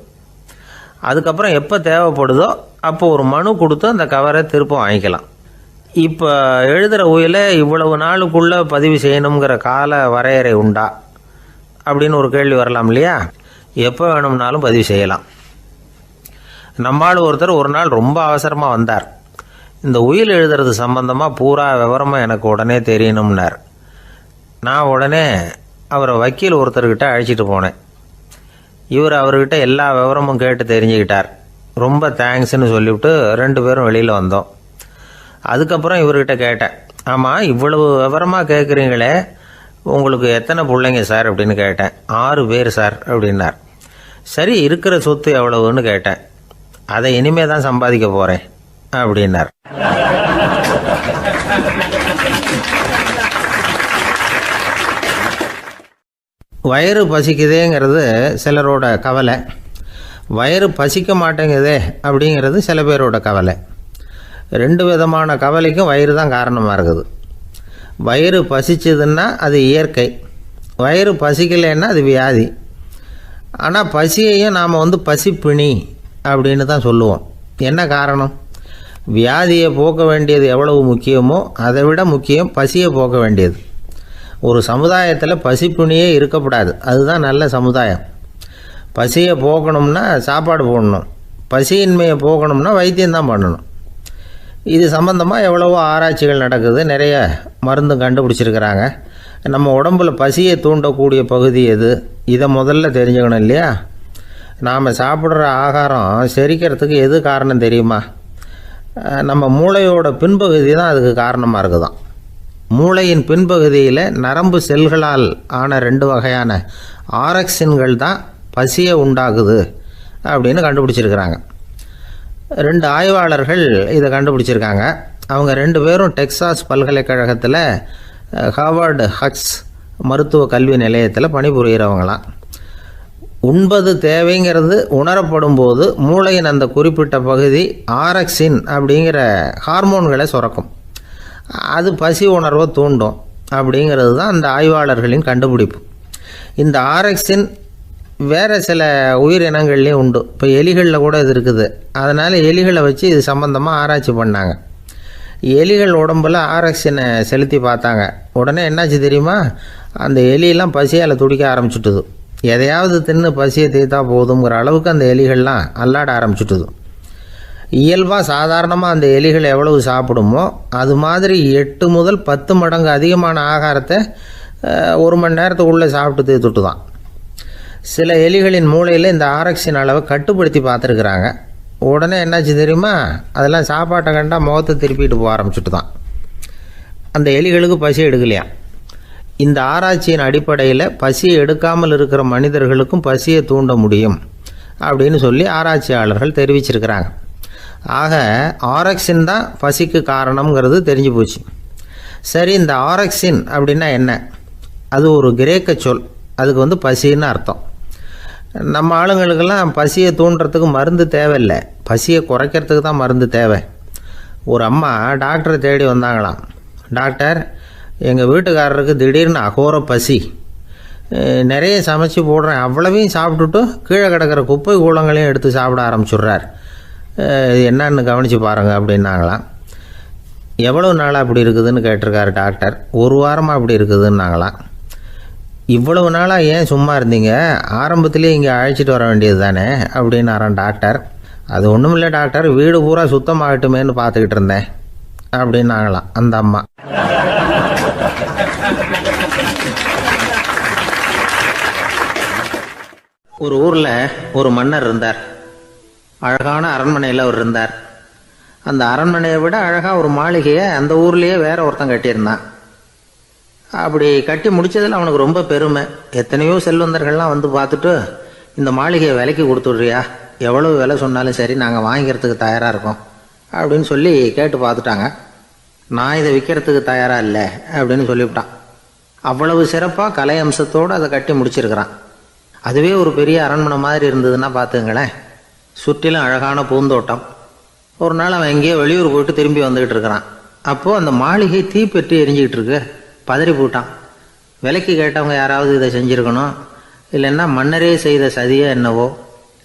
அதுக்கப்புறம் எப்போ தேவைப்படுதோ அப்போ ஒரு மனு கொடுத்து அந்த கவரை திரும்ப வாங்கிக்கலாம். இப்போ எழுதுகிற உயிலை இவ்வளவு நாளுக்குள்ளே பதிவு செய்யணுங்கிற கால வரையறை உண்டா அப்படின்னு ஒரு கேள்வி வரலாம் இல்லையா? எப்போ வேணும்னாலும் பதிவு செய்யலாம். நம்மால் ஒருத்தர் ஒரு நாள் ரொம்ப அவசரமாக வந்தார். இந்த உயில் எழுதுறது சம்பந்தமாக பூரா விவரமாக எனக்கு உடனே தெரியணும்னார். நான் உடனே அவரை வக்கீல் ஒருத்தர்கிட்ட அழைச்சிட்டு போனேன். இவர் அவர்கிட்ட எல்லா விவரமும் கேட்டு தெரிஞ்சுக்கிட்டார். ரொம்ப தேங்க்ஸ்ன்னு சொல்லிவிட்டு 2 பேரும் வெளியில் வந்தோம். அதுக்கப்புறம் இவர்கிட்ட கேட்டேன், ஆமாம் இவ்வளவு விவரமாக கேட்குறீங்களே, உங்களுக்கு எத்தனை பிள்ளைங்க சார் அப்படின்னு கேட்டேன். 6 பேர் சார் அப்படின்னார். சரி, இருக்கிற சொத்து எவ்வளவுன்னு கேட்டேன். அதை இனிமே தான் சம்பாதிக்க போகிறேன் அப்படின்னார். வயிறு பசிக்குதேங்கிறது சிலரோட கவலை, வயிறு பசிக்க மாட்டேங்குதே அப்படிங்கிறது சில பேரோட கவலை. 2 விதமான கவலைக்கும் வயிறு தான் காரணமாக இருக்குது. வயிறு பசிச்சதுன்னா அது இயற்கை, வயிறு பசிக்கலைன்னா அது வியாதி. ஆனால் பசியையும் நாம் பசிப்பிணி அப்படின்னு தான் சொல்லுவோம். என்ன காரணம்? வியாதியை போக்க வேண்டியது எவ்வளவு முக்கியமோ அதை விட முக்கியம் பசியை போக்க வேண்டியது. ஒரு சமுதாயத்தில் பசிப்பிணியே இருக்கக்கூடாது, அதுதான் நல்ல சமுதாயம். பசியை போக்கணும்னா சாப்பாடு போடணும், பசியின்மையை போக்கணும்னா வைத்தியம்தான் பண்ணணும். இது சம்பந்தமாக எவ்வளவோ ஆராய்ச்சிகள் நடக்குது, நிறைய மருந்து கண்டுபிடிச்சிருக்கிறாங்க. நம்ம உடம்புல பசியை தூண்டக்கூடிய பகுதி எது, இதை முதல்ல தெரிஞ்சுக்கணும் இல்லையா? நாம் சாப்பிட்ற ஆகாரம் செரிக்கிறதுக்கு எது காரணம் தெரியுமா? நம்ம மூளையோட பின்பகுதி தான் அதுக்கு காரணமாக இருக்குதான். மூளையின் பின்பகுதியில் நரம்பு செல்களால் ஆன 2 வகையான ஆரக்சின்கள் தான் பசியை உண்டாகுது அப்படின்னு கண்டுபிடிச்சிருக்கிறாங்க. 2 ஆய்வாளர்கள் இதை கண்டுபிடிச்சிருக்காங்க. அவங்க 2 பேரும் டெக்சாஸ் பல்கலைக்கழகத்தில் ஹார்வர்டு ஹக்ஸ் மருத்துவ கல்வி நிலையத்தில் பணிபுரிகிறவங்களாம். உண்பது தேவைங்கிறது உணரப்படும் போது மூளையின் அந்த குறிப்பிட்ட பகுதி ஆரக்சின் அப்படிங்கிற ஹார்மோன்களை சுரக்கும். அது பசி உணர்வை தூண்டும் அப்படிங்கிறது தான் அந்த ஆய்வாளர்களின் கண்டுபிடிப்பு. இந்த ஆரக்சின் வேறு சில உயிரினங்கள்லேயும் உண்டு. இப்போ எலிகளில் கூட இது இருக்குது. அதனால் எலிகளை வச்சு இது சம்மந்தமாக ஆராய்ச்சி பண்ணாங்க. எலிகள் உடம்பில் ஆரக்சினை செலுத்தி பார்த்தாங்க. உடனே என்னாச்சு தெரியுமா? அந்த எலியெல்லாம் பசியால் துடிக்க ஆரம்பிச்சுட்டுது. எதையாவது தின்னு பசியை தீர்த்தா போதுங்கிற அளவுக்கு அந்த எலிகள்லாம் அல்லாட ஆரம்பிச்சுட்டுது. இயல்பாக சாதாரணமாக அந்த எலிகள் எவ்வளவு சாப்பிடுமோ அது மாதிரி 8 முதல் 10 மடங்கு அதிகமான ஆகாரத்தை 1 மணி நேரத்துக்குள்ளே சாப்பிட்டு தீர்த்துட்டு தான். சில எலிகளின் மூளையில் இந்த ஆரக்சின் அளவை கட்டுப்படுத்தி பார்த்துருக்குறாங்க. உடனே என்னாச்சு தெரியுமா? அதெல்லாம் சாப்பாட்டை கண்டா முகத்தை திருப்பிட்டு போக ஆரம்பிச்சுட்டு தான். அந்த எலிகளுக்கு பசி எடுக்கலையாம். இந்த ஆராய்ச்சியின் அடிப்படையில் பசியை எடுக்காமல் இருக்கிற மனிதர்களுக்கும் பசியை தூண்ட முடியும் அப்படின்னு சொல்லி ஆராய்ச்சியாளர்கள் தெரிவிச்சிருக்கிறாங்க. ஆக ஆரக்சின் தான் பசிக்கு காரணம்ங்கிறது தெரிஞ்சு போச்சு. சரி, இந்த ஆரக்சின் அப்படின்னா என்ன? அது ஒரு கிரேக்க சொல். அதுக்கு பசின்னு அர்த்தம். நம்ம ஆளுங்களுக்கெல்லாம் பசியை தூண்டுறதுக்கு மருந்து தேவையில்லை, பசியை குறைக்கிறதுக்கு தான் மருந்து தேவை. ஒரு அம்மா டாக்டரை தேடி வந்தாங்களாம். டாக்டர், எங்கள் வீட்டுக்காரருக்கு திடீர்னு அகோர பசி, நிறைய சமைச்சு போடுறேன், அவ்வளவையும் சாப்பிட்டுட்டு கீழே கிடக்கிற குப்பை கூலங்களையும் எடுத்து சாப்பிட ஆரம்பிச்சுட்றார், இது என்னன்னு கவனித்து பாருங்கள் அப்படின்னாங்களாம். எவ்வளோ நாளாக அப்படி இருக்குதுன்னு கேட்டிருக்காரு டாக்டர். 1 வாரமாக அப்படி இருக்குதுன்னாங்களாம். இவ்வளவு நாளாக ஏன் சும்மா இருந்தீங்க? ஆரம்பத்திலே இங்கே அழைச்சிட்டு வர வேண்டியது தானே அப்படின்னாரான் டாக்டர். அது ஒன்றும் இல்லை டாக்டர், வீடு பூரா சுத்தமாகட்டுமேன்னு பார்த்துக்கிட்டு இருந்தேன் அப்படின்னாங்களாம் அந்த அம்மா. ஒரு ஊரில் ஒரு மன்னர் இருந்தார். அழகான அரண்மனையில் அவர் இருந்தார். அந்த அரண்மனையை விட அழகாக ஒரு மாளிகையை அந்த ஊர்லேயே வேற ஒருத்தன் கட்டியிருந்தான். அப்படி கட்டி முடித்ததில் அவனுக்கு ரொம்ப பெருமை. எத்தனையோ செல்வந்தர்கள்லாம் வந்து பார்த்துட்டு, இந்த மாளிகையை விலைக்கு கொடுத்துட்றியா, எவ்வளவு விலை சொன்னாலும் சரி நாங்கள் வாங்கிக்கிறதுக்கு தயாராக இருக்கோம் அப்படின்னு சொல்லி கேட்டு பார்த்துட்டாங்க. நான் இதை விற்கிறதுக்கு தயாராக இல்லை அப்படின்னு சொல்லிவிட்டான். அவ்வளவு சிறப்பாக கலை அம்சத்தோடு அதை கட்டி முடிச்சிருக்கிறான். அதுவே ஒரு பெரிய அரண்மனை மாதிரி இருந்ததுன்னா பார்த்துங்களேன். சுற்றிலும் அழகான பூந்தோட்டம். ஒரு நாள் அவன் எங்கேயோ வெளியூர் போயிட்டு திரும்பி வந்துக்கிட்டு இருக்கிறான். அப்போது அந்த மாளிகை தீப்பெட்டி எரிஞ்சிக்கிட்டு இருக்கு. பதறி போட்டான். விலைக்கு கேட்டவங்க யாராவது இதை செஞ்சுருக்கணும், இல்லைன்னா மன்னரே செய்த சதியே என்னவோ,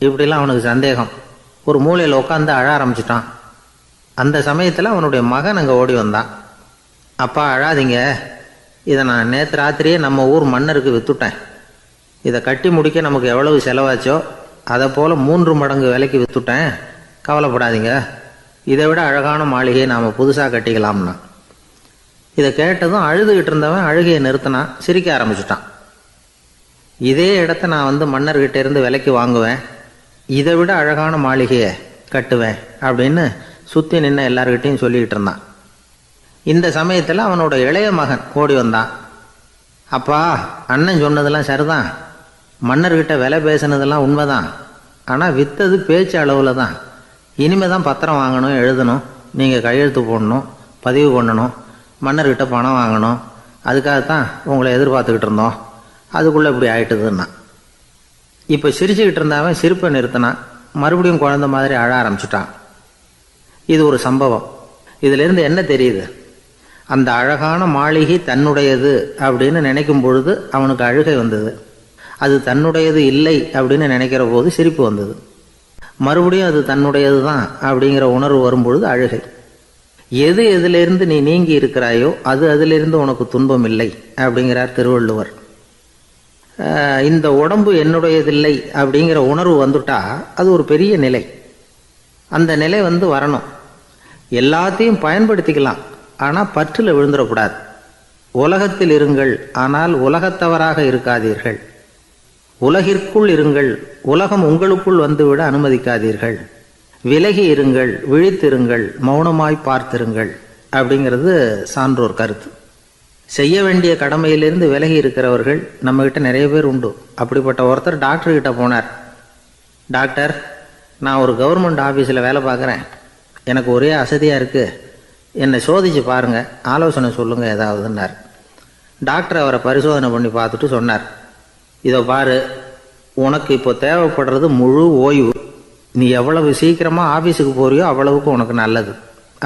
இப்படிலாம் அவனுக்கு சந்தேகம். ஒரு மூலையில் உட்காந்து அழ ஆரம்பிச்சிட்டான். அந்த சமயத்தில் அவனுடைய மகன் அங்கே ஓடி வந்தான். அப்பா அழாதீங்க, இதை நான் நேற்று ராத்திரியே நம்ம ஊர் மன்னருக்கு விற்றுட்டேன். இதை கட்டி முடிக்க நமக்கு எவ்வளவு செலவாச்சோ அதை போல் 3 மடங்கு விலைக்கு விற்றுட்டேன், கவலைப்படாதீங்க. இதை விட அழகான மாளிகையை நாம் புதுசாக கட்டிக்கலாம்னா. இதை கேட்டதும் அழுதுகிட்டு இருந்தவன் அழுகையை நிறுத்தினான், சிரிக்க ஆரம்பிச்சுட்டான். இதே இடத்த நான் மன்னர்கிட்ட இருந்து விலைக்கு வாங்குவேன், இதை விட அழகான மாளிகையை கட்டுவேன் அப்படின்னு சுற்றி நின்று எல்லார்கிட்டையும் சொல்லிக்கிட்டு இருந்தான். இந்த சமயத்தில் அவனோட இளைய மகன் ஓடி வந்தான். அப்பா, அண்ணன் சொன்னதெல்லாம் சரிதான், மன்னர்கிட்ட விலை பேசினதெல்லாம் உண்மைதான், ஆனால் விற்றது பேச்சு அளவில் தான். இனிமே தான் பத்திரம் வாங்கணும், எழுதணும், நீங்கள் கையெழுத்து போடணும், பதிவு பண்ணணும், மன்னர்கிட்ட பணம் வாங்கணும். அதுக்காகத்தான் உங்களை எதிர்பார்த்துக்கிட்டு இருந்தோம். அதுக்குள்ளே இப்படி ஆயிட்டுதுன்னா. இப்போ சிரிச்சுக்கிட்டு இருந்தாவன் சிரிப்பை நிறுத்தினான். மறுபடியும் குழந்தை மாதிரி அழ ஆரம்பிச்சுட்டான். இது ஒரு சம்பவம். இதிலிருந்து என்ன தெரியுது? அந்த அழகான மாளிகை தன்னுடையது அப்படின்னு நினைக்கும் பொழுது அவனுக்கு அழுகை வந்தது. அது தன்னுடையது இல்லை அப்படின்னு நினைக்கிற போது சிரிப்பு வந்தது. மறுபடியும் அது தன்னுடையது தான் அப்படிங்கிற உணர்வு வரும்பொழுது அழுகை. எது எதிலிருந்து நீ நீங்கி இருக்கிறாயோ அது அதிலிருந்து உனக்கு துன்பம் இல்லை அப்படிங்கிறார் திருவள்ளுவர். இந்த உடம்பு என்னுடையதில்லை அப்படிங்கிற உணர்வு வந்துட்டா அது ஒரு பெரிய நிலை. அந்த நிலை வரணும். எல்லாத்தையும் பயன்படுத்திக்கலாம், ஆனால் பற்றில் விழுந்துடக்கூடாது. உலகத்தில் இருங்கள், ஆனால் உலகத்தவராக இருக்காதீர்கள். உலகிற்குள் இருங்கள், உலகம் உங்களுக்குள் வந்துவிட அனுமதிக்காதீர்கள். விலகி இருங்கள், விழித்திருங்கள், மௌனமாய் பார்த்திருங்கள் அப்படிங்கிறது சான்றோர் கருத்து. செய்ய வேண்டிய கடமையிலிருந்து விலகி இருக்கிறவர்கள் நம்மக்கிட்ட நிறைய பேர் உண்டு. அப்படிப்பட்ட ஒருத்தர் டாக்டர்கிட்ட போனார். டாக்டர், நான் ஒரு கவர்மெண்ட் ஆஃபீஸில் வேலை பார்க்குறேன், எனக்கு ஒரே அசதியாக இருக்குது, என்னை சோதிச்சு பாருங்கள், ஆலோசனை சொல்லுங்கள் ஏதாவதுன்னார். டாக்டர் அவரை பரிசோதனை பண்ணி பார்த்துட்டு சொன்னார், இதோ பாரு, உனக்கு இப்போ தேவைப்படுறது முழு ஓய்வு. நீ எவ்வளவு சீக்கிரமாக ஆஃபீஸுக்கு போறியோ அவ்வளவுக்கு உனக்கு நல்லது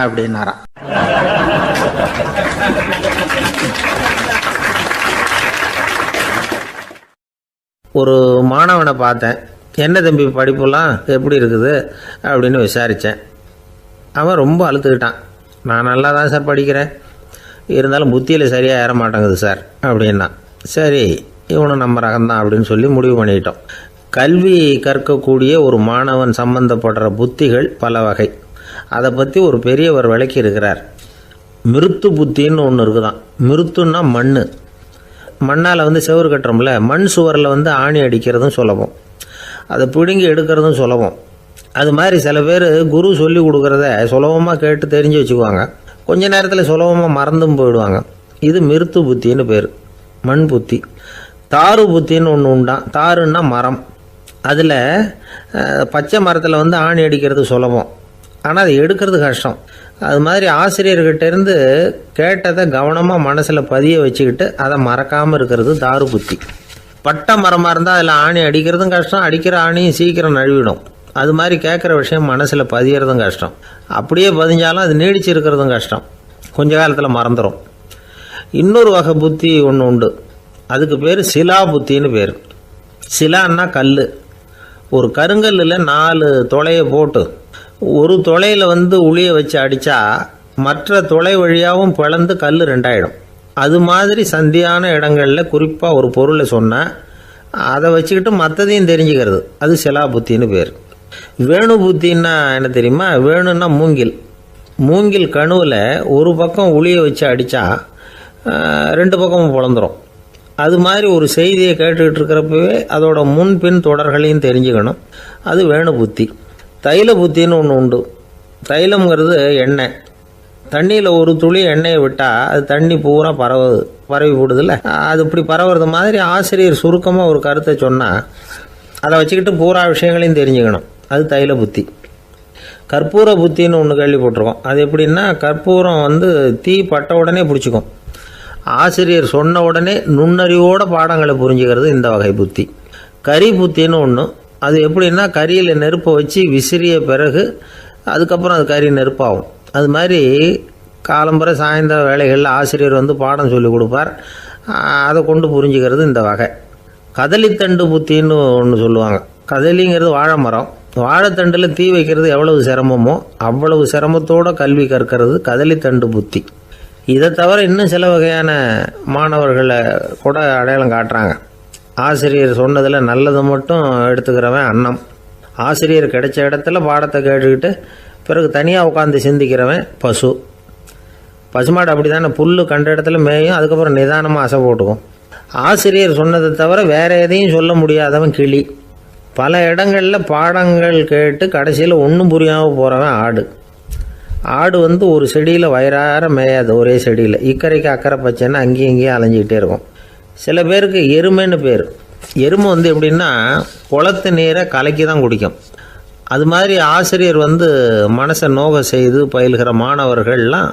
அப்படின்னாராம். ஒரு மாணவனை பார்த்தேன். என்ன தம்பி படிப்புலாம் எப்படி இருக்குது அப்படின்னு விசாரித்தேன். அவன் ரொம்ப அழுத்துக்கிட்டான். நான் நல்லா தான் சார் படிக்கிறேன், இருந்தாலும் புத்தியில் சரியாக ஏற மாட்டேங்குது சார் அப்படின்னா. சரி, இவனும் நம்ம ரகம்தான் அப்படின்னு சொல்லி முடிவு பண்ணிக்கிட்டோம். கல்வி கற்கக்கூடிய ஒரு மாணவன் சம்பந்தப்படுற புத்திகள் பல வகை. அதை பற்றி ஒரு பெரியவர் விளக்கி இருக்கிறார். மிருத்து புத்தின்னு ஒன்று இருக்குதான். மிருத்துன்னா மண்ணால் செவுறு கட்டுறோம்ல, மண் சுவரில் ஆணி அடிக்கிறதும் சுலபம், அதை பிடுங்கி எடுக்கிறதும் சுலபம். அது மாதிரி சில பேர் குரு சொல்லி கொடுக்குறத சுலபமாக கேட்டு தெரிஞ்சு வச்சுக்குவாங்க, கொஞ்ச நேரத்தில் சுலபமாக மறந்தும் போயிடுவாங்க. இது மிருத்து புத்தின்னு பேர், மண் புத்தி. தாரு புத்தின்னு ஒன்று உண்டான். தாருன்னா மரம். அதில் பச்சை மரத்தில் ஆணி அடிக்கிறது சுலபம், ஆனால் அதை எடுக்கிறது கஷ்டம். அது மாதிரி ஆசிரியர்கிட்டேருந்து கேட்டதை கவனமாக மனசில் பதிய வச்சுக்கிட்டு அதை மறக்காமல் இருக்கிறது தாரு புத்தி. பட்டை மரமாக இருந்தால் அதில் ஆணி அடிக்கிறதும் கஷ்டம், அடிக்கிற ஆணியும் சீக்கிரம் நழுவிடும். அது மாதிரி கேட்குற விஷயம் மனசில் பதியறதும் கஷ்டம். அப்படியே பதிஞ்சாலும் அது நீடிச்சு இருக்கிறதும் கஷ்டம், கொஞ்ச காலத்தில் மறந்துடும். இன்னொரு வகை புத்தி ஒன்று உண்டு, அதுக்கு பேர் சிலா புத்தின்னு பேர். சிலான்னா கல். ஒரு கருங்கல்லில் 4 துளையை போட்டு ஒரு துளையில் உளியை வச்சு அடித்தா மற்ற துளை வழியாகவும் பிளந்து கல் 2 ஆகிடும். அது மாதிரி சந்தியான இடங்களில் குறிப்பாக ஒரு பொருளை சொன்னால் அதை வச்சுக்கிட்டு மற்றதையும் தெரிஞ்சுக்கிறது, அது சிலா புத்தின்னு பேர். வேணு புத்தின்னா என்ன தெரியுமா? வேணுன்னா மூங்கில் கணுவில் ஒரு பக்கம் உளியை வச்சு அடித்தா 2 பக்கமும் பிளந்துடும். அது மாதிரி ஒரு செய்தியை கேட்டுக்கிட்டு இருக்கிறப்பவே அதோட முன்பின் தொடர்களையும் தெரிஞ்சுக்கணும், அது வேணு புத்தி. தைல புத்தின்னு ஒன்று உண்டு. தைலம்ங்கிறது எண்ணெய். தண்ணியில் ஒரு துளி எண்ணெயை விட்டால் அது தண்ணி பூரா பரவி போடுதில்ல, அது இப்படி பரவுறது மாதிரி ஆசிரியர் சுருக்கமாக ஒரு கருத்தை சொன்னால் அதை வச்சுக்கிட்டு பூரா விஷயங்களையும் தெரிஞ்சுக்கணும், அது தைல புத்தி. கற்பூர புத்தின்னு ஒன்று கேள்விப்பட்டிருக்கோம். அது எப்படின்னா, கற்பூரம் தீ பட்ட உடனே பிடிச்சிக்கும். ஆசிரியர் சொன்ன உடனே நுண்ணறிவோட பாடங்களை புரிஞ்சுக்கிறது இந்த வகை புத்தி. கரி புத்தின்னு ஒன்று. அது எப்படின்னா, கரியில் நெருப்பை வச்சு விசிறிய பிறகு அதுக்கப்புறம் அது கறி நெருப்பாகும். அது மாதிரி காலம்பரை சாயந்தர வேலைகளில் ஆசிரியர் பாடம் சொல்லி கொடுப்பார், அதை கொண்டு புரிஞ்சுக்கிறது இந்த வகை. கதலித்தண்டு புத்தின்னு ஒன்று சொல்லுவாங்க. கதலிங்கிறது வாழை மரம். வாழைத்தண்டில் தீ வைக்கிறது எவ்வளவு சிரமமோ அவ்வளவு சிரமத்தோடு கல்வி கற்கிறது கதலித்தண்டு புத்தி. இதை தவிர இன்னும் சில வகையான மாணவர்களை கூட அடையாளம் காட்டுறாங்க. ஆசிரியர் சொன்னதில் நல்லதை மட்டும் எடுத்துக்கிறவன் அன்னம். ஆசிரியர் கிடைச்ச இடத்துல பாடத்தை கேட்டுக்கிட்டு பிறகு தனியாக உட்காந்து சிந்திக்கிறவன் பசு. பசுமாடு அப்படி தானே, புல் கண்ட இடத்துல மேயும், அதுக்கப்புறம் நிதானமாக அசை போட்டுக்கும். ஆசிரியர் சொன்னதை தவிர வேறு எதையும் சொல்ல முடியாதவன் கிளி. பல இடங்களில் பாடங்கள் கேட்டு கடைசியில் ஒன்றும் புரியாமல் போகிறவன் ஆடு. ஆடு ஒரு செடியில் வயிறார மேயாது, ஒரே செடியில். இக்கரைக்கு அக்கறை பச்சைன்னா அங்கேயும் இங்கேயும் அலைஞ்சிக்கிட்டே இருக்கும். சில பேருக்கு எருமைன்னு பேர். எருமை எப்படின்னா, குளத்து நீரை கலக்கி தான் குடிக்கும். அது மாதிரி ஆசிரியர் மனசை நோக செய்து பயில்கிற மாணவர்கள்லாம்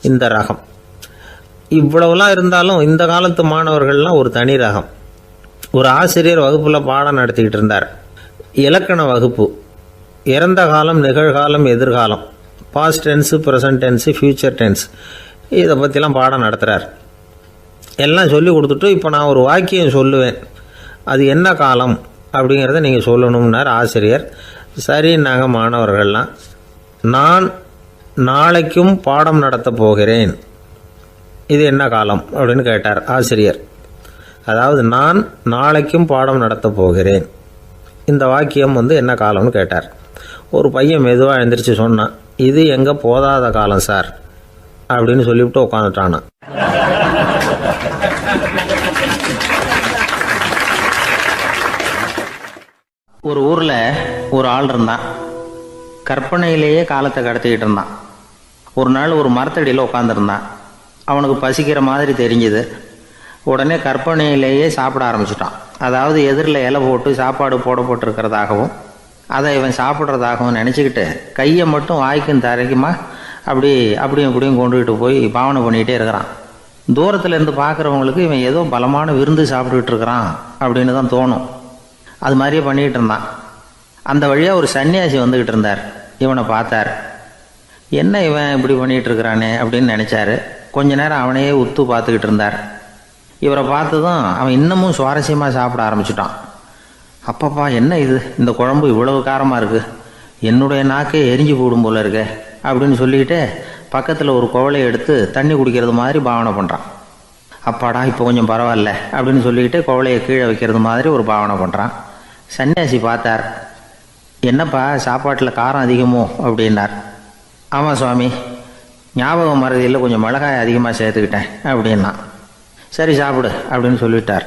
இந்த ரகம். இவ்வளவுலாம் இருந்தாலும் இந்த காலத்து மாணவர்கள்லாம் ஒரு தனி ரகம். ஒரு ஆசிரியர் வகுப்பில் பாடம் நடத்திக்கிட்டு இருந்தார். இலக்கண வகுப்பு. இறந்த காலம், நிகழ்காலம், எதிர்காலம், past tense, present tense, future tense, இதை பற்றிலாம் பாடம் நடத்துகிறார். எல்லாம் சொல்லி கொடுத்துட்டு இப்போ நான் ஒரு வாக்கியம் சொல்லுவேன், அது என்ன காலம் அப்படிங்கிறத நீங்கள் சொல்லணும்னார் ஆசிரியர். சரி, நாங்கள் மாணவர்கள்லாம், நான் நாளைக்கும் பாடம் நடத்த போகிறேன், இது என்ன காலம் அப்படின்னு கேட்டார் ஆசிரியர். அதாவது நான் நாளைக்கும் பாடம் நடத்த போகிறேன், இந்த வாக்கியம் என்ன காலம்னு கேட்டார். ஒரு பையன் மெதுவாக எழுந்திரிச்சு சொன்னான், இது எங்கே போதாத காலம் சார் அப்படின்னு சொல்லிவிட்டு உட்காந்துட்டானா. ஒரு ஊரில் ஒரு ஆள் இருந்தான். கற்பனையிலேயே காலத்தை கடத்திக்கிட்டு இருந்தான். ஒரு நாள் ஒரு மரத்தடியில் உட்காந்துருந்தான். அவனுக்கு பசிக்கிற மாதிரி தெரிஞ்சுது. உடனே கற்பனையிலேயே சாப்பிட ஆரம்பிச்சிட்டான். அதாவது எதிரில் இலை போட்டு சாப்பாடு போடப்பட்டிருக்கிறதாகவும் அதை இவன் சாப்பிட்றதாகவும் நினச்சிக்கிட்டு கையை மட்டும் வாய்க்கும் தரைக்குமா அப்படியும் இப்படியும் கொண்டுகிட்டு போய் பாவனை பண்ணிகிட்டே இருக்கிறான். தூரத்தில் இருந்து பார்க்குறவங்களுக்கு இவன் ஏதோ பலமான விருந்து சாப்பிட்டுக்கிட்டு இருக்கிறான் அப்படின்னு தான் தோணும். அது மாதிரியே பண்ணிக்கிட்டு இருந்தான். அந்த வழியாக ஒரு சன்னியாசி வந்துக்கிட்டு இருந்தார். இவனை பார்த்தார். என்ன இவன் இப்படி பண்ணிகிட்டு இருக்கிறானே அப்படின்னு நினச்சாரு. கொஞ்ச நேரம் அவனையே உத்து பார்த்துக்கிட்டு இருந்தார். இவரை பார்த்ததும் அவன் இன்னமும் சுவாரஸ்யமாக சாப்பிட ஆரம்பிச்சிட்டான். அப்பப்பா என்ன இது, இந்த குழம்பு இவ்வளவு காரமாக இருக்குது, என்னுடைய நாக்கே எரிஞ்சு போடும் போல இருக்கே அப்படின்னு சொல்லிக்கிட்டு பக்கத்தில் ஒரு குவளையை எடுத்து தண்ணி குடிக்கிறது மாதிரி பாவனை பண்ணுறான். அப்பாடா இப்போ கொஞ்சம் பரவாயில்ல அப்படின்னு சொல்லிக்கிட்டு குவளையை கீழே வைக்கிறது மாதிரி ஒரு பாவனை பண்ணுறான். சன்னியாசி பார்த்தார். என்னப்பா சாப்பாட்டில் காரம் அதிகமோ அப்படின்னார். ஆமாம் சுவாமி, ஞாபகம் மறதியில் கொஞ்சம் மிளகாய் அதிகமாக சேர்த்துக்கிட்டேன் அப்படின்னா. சரி சாப்பிடு அப்படின்னு சொல்லிட்டார்.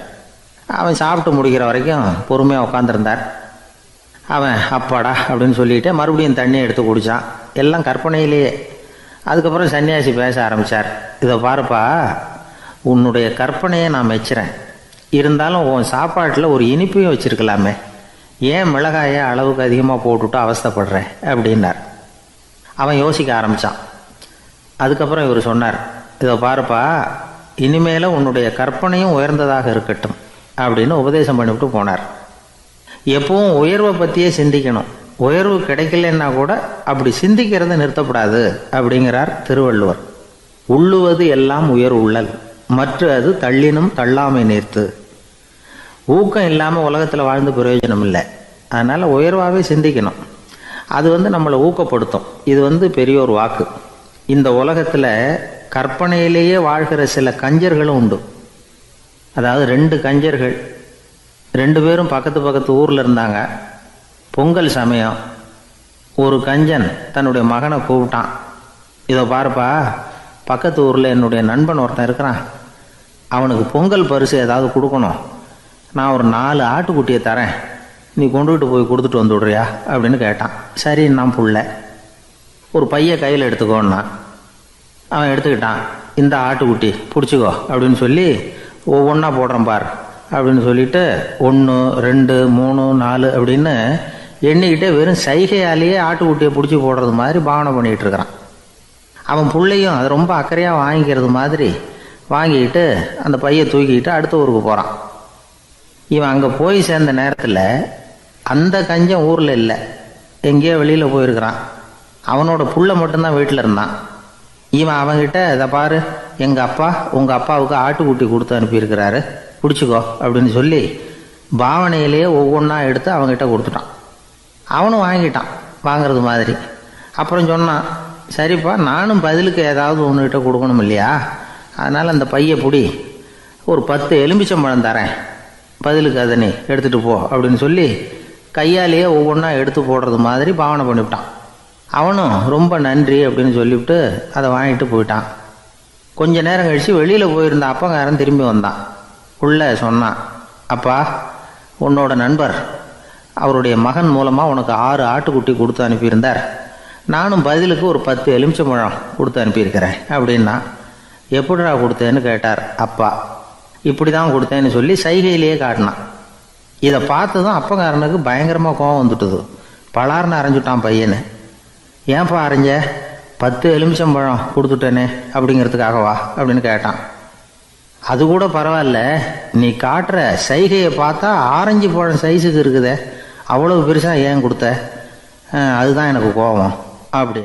அவன் சாப்பிட்டு முடிக்கிற வரைக்கும் பொறுமையாக உட்காந்துருந்தார். அவன் அப்பாடா அப்படின்னு சொல்லிட்டு மறுபடியும் தண்ணியை எடுத்து குடித்தான். எல்லாம் கற்பனையிலேயே. அதுக்கப்புறம் சன்னியாசி பேச ஆரம்பித்தார். இதை பாருப்பா, உன்னுடைய கற்பனையை நான் மெச்சுறேன். இருந்தாலும் உன் சாப்பாட்டில் ஒரு இனிப்பையும் வச்சுருக்கலாமே, ஏன் மிளகாயை அளவுக்கு அதிகமாக போட்டுவிட்டு அவஸ்தைப்படுறேன் அப்படின்னார். அவன் யோசிக்க ஆரம்பித்தான். அதுக்கப்புறம் இவர் சொன்னார், இதை பாருப்பா, இனிமேல் உன்னுடைய கற்பனையும் உயர்ந்ததாக இருக்கட்டும் அப்படின்னு உபதேசம் பண்ணிவிட்டு போனார். எப்பவும் உயர்வை பற்றியே சிந்திக்கணும். உயர்வு கிடைக்கலன்னா கூட அப்படி சிந்திக்கிறத நிறுத்தப்படாது அப்படிங்கிறார் திருவள்ளுவர். உள்ளுவது எல்லாம் உயர் உள்ளல், மற்ற அது தள்ளினும் தள்ளாமை நேர்த்து. ஊக்கம் இல்லாமல் உலகத்தில் வாழ்ந்து பிரயோஜனம் இல்லை. அதனால் உயர்வாகவே சிந்திக்கணும். அது நம்மளை ஊக்கப்படுத்தும். இது பெரியோர் வாக்கு. இந்த உலகத்தில் கற்பனையிலேயே வாழ்கிற சில கஞ்சர்களும் உண்டு. அதாவது 2 கஞ்சர்கள், 2 பேரும் பக்கத்து ஊரில் இருந்தாங்க. பொங்கல் சமயம் ஒரு கஞ்சன் தன்னுடைய மகனை கூப்பிட்டான். இதை பாருப்பா, பக்கத்து ஊரில் என்னுடைய நண்பன் ஒருத்தன் இருக்கிறான், அவனுக்கு பொங்கல் பரிசு ஏதாவது கொடுக்கணும். நான் ஒரு 4 ஆட்டுக்குட்டியை தரேன், நீ கொண்டுகிட்டு போய் கொடுத்துட்டு வந்துவிடுறியா அப்படின்னு கேட்டான். சரி, நான் புள்ள ஒரு பைய கையில் எடுத்துக்கோன்னா. அவன் எடுத்துக்கிட்டான். இந்த ஆட்டுக்குட்டி பிடிச்சிக்கோ அப்படின்னு சொல்லி ஒவ்வொன்றா போடுறேன் பார் அப்படின்னு சொல்லிட்டு 1 2 3 4 அப்படின்னு எண்ணிக்கிட்டே வெறும் சைகையாலேயே ஆட்டுக்குட்டியை பிடிச்சி போடுறது மாதிரி பாவனை பண்ணிகிட்டு இருக்கிறான். அவன் பிள்ளையும் அதை ரொம்ப அக்கறையாக வாங்கிக்கிறது மாதிரி வாங்கிக்கிட்டு அந்த பையை தூக்கிக்கிட்டு அடுத்த ஊருக்கு போகிறான். இவன் அங்கே போய் சேர்ந்த நேரத்தில் அந்த கஞ்சன் ஊரில் இல்லை, எங்கேயோ வெளியில் போயிருக்கிறான். அவனோட புள்ள மட்டும்தான் வீட்டில் இருந்தான். இவன் அவன்கிட்ட, இதை பாரு, எங்கள் அப்பா உங்கள் அப்பாவுக்கு ஆட்டுக்குட்டி கொடுத்து அனுப்பியிருக்கிறாரு, பிடிச்சிக்கோ அப்படின்னு சொல்லி பாவனையிலேயே ஒவ்வொன்றா எடுத்து அவங்ககிட்ட கொடுத்துட்டான். அவனும் வாங்கிட்டான் வாங்கிறது மாதிரி. அப்புறம் சொன்னான், சரிப்பா, நானும் பதிலுக்கு ஏதாவது ஒன்றுகிட்ட கொடுக்கணும் இல்லையா, அதனால் அந்த பையை பிடி, ஒரு 10 எலுமிச்சம்பழம் தரேன், பதிலுக்கு அதை நீ எடுத்துகிட்டு போ அப்படின்னு சொல்லி கையாலேயே ஒவ்வொன்றா எடுத்து போடுறது மாதிரி பாவனை பண்ணிவிட்டான். அவனும் ரொம்ப நன்றி அப்படின்னு சொல்லிவிட்டு அதை வாங்கிட்டு போயிட்டான். கொஞ்ச நேரம் கழித்து வெளியில் போயிருந்த அப்பங்காரன் திரும்பி வந்தான். உள்ள சொன்னான், அப்பா, உன்னோட நண்பர் அவருடைய மகன் மூலமாக உனக்கு 6 ஆட்டுக்குட்டி கொடுத்து அனுப்பியிருந்தார், நானும் பதிலுக்கு ஒரு 10 எலுமிச்சம்பழம் கொடுத்து அனுப்பியிருக்கிறேன் அப்படின்னா. எப்படிடா கொடுத்தேன்னு கேட்டார் அப்பா. இப்படி தான் கொடுத்தேன்னு சொல்லி சைகையிலேயே காட்டினான். இதை பார்த்ததும் அப்பங்காரனுக்கு பயங்கரமாக கோபம் வந்துட்டுது. பலார்னு அரைஞ்சுட்டான் பையனு. ஏன்ப்பா அரைஞ்ச, 10 எலுமிச்சம்பழம் கொடுத்துட்டேனே அப்படிங்கிறதுக்காகவா அப்படின்னு கேட்டான். அது கூட பரவாயில்ல, நீ காட்டுற சைகையை பார்த்தா ஆரஞ்சு பழம் சைஸுக்கு இருக்குதே, அவ்வளவு பெருசாக ஏன் கொடுத்த, அதுதான் எனக்கு கோபம் அப்படி.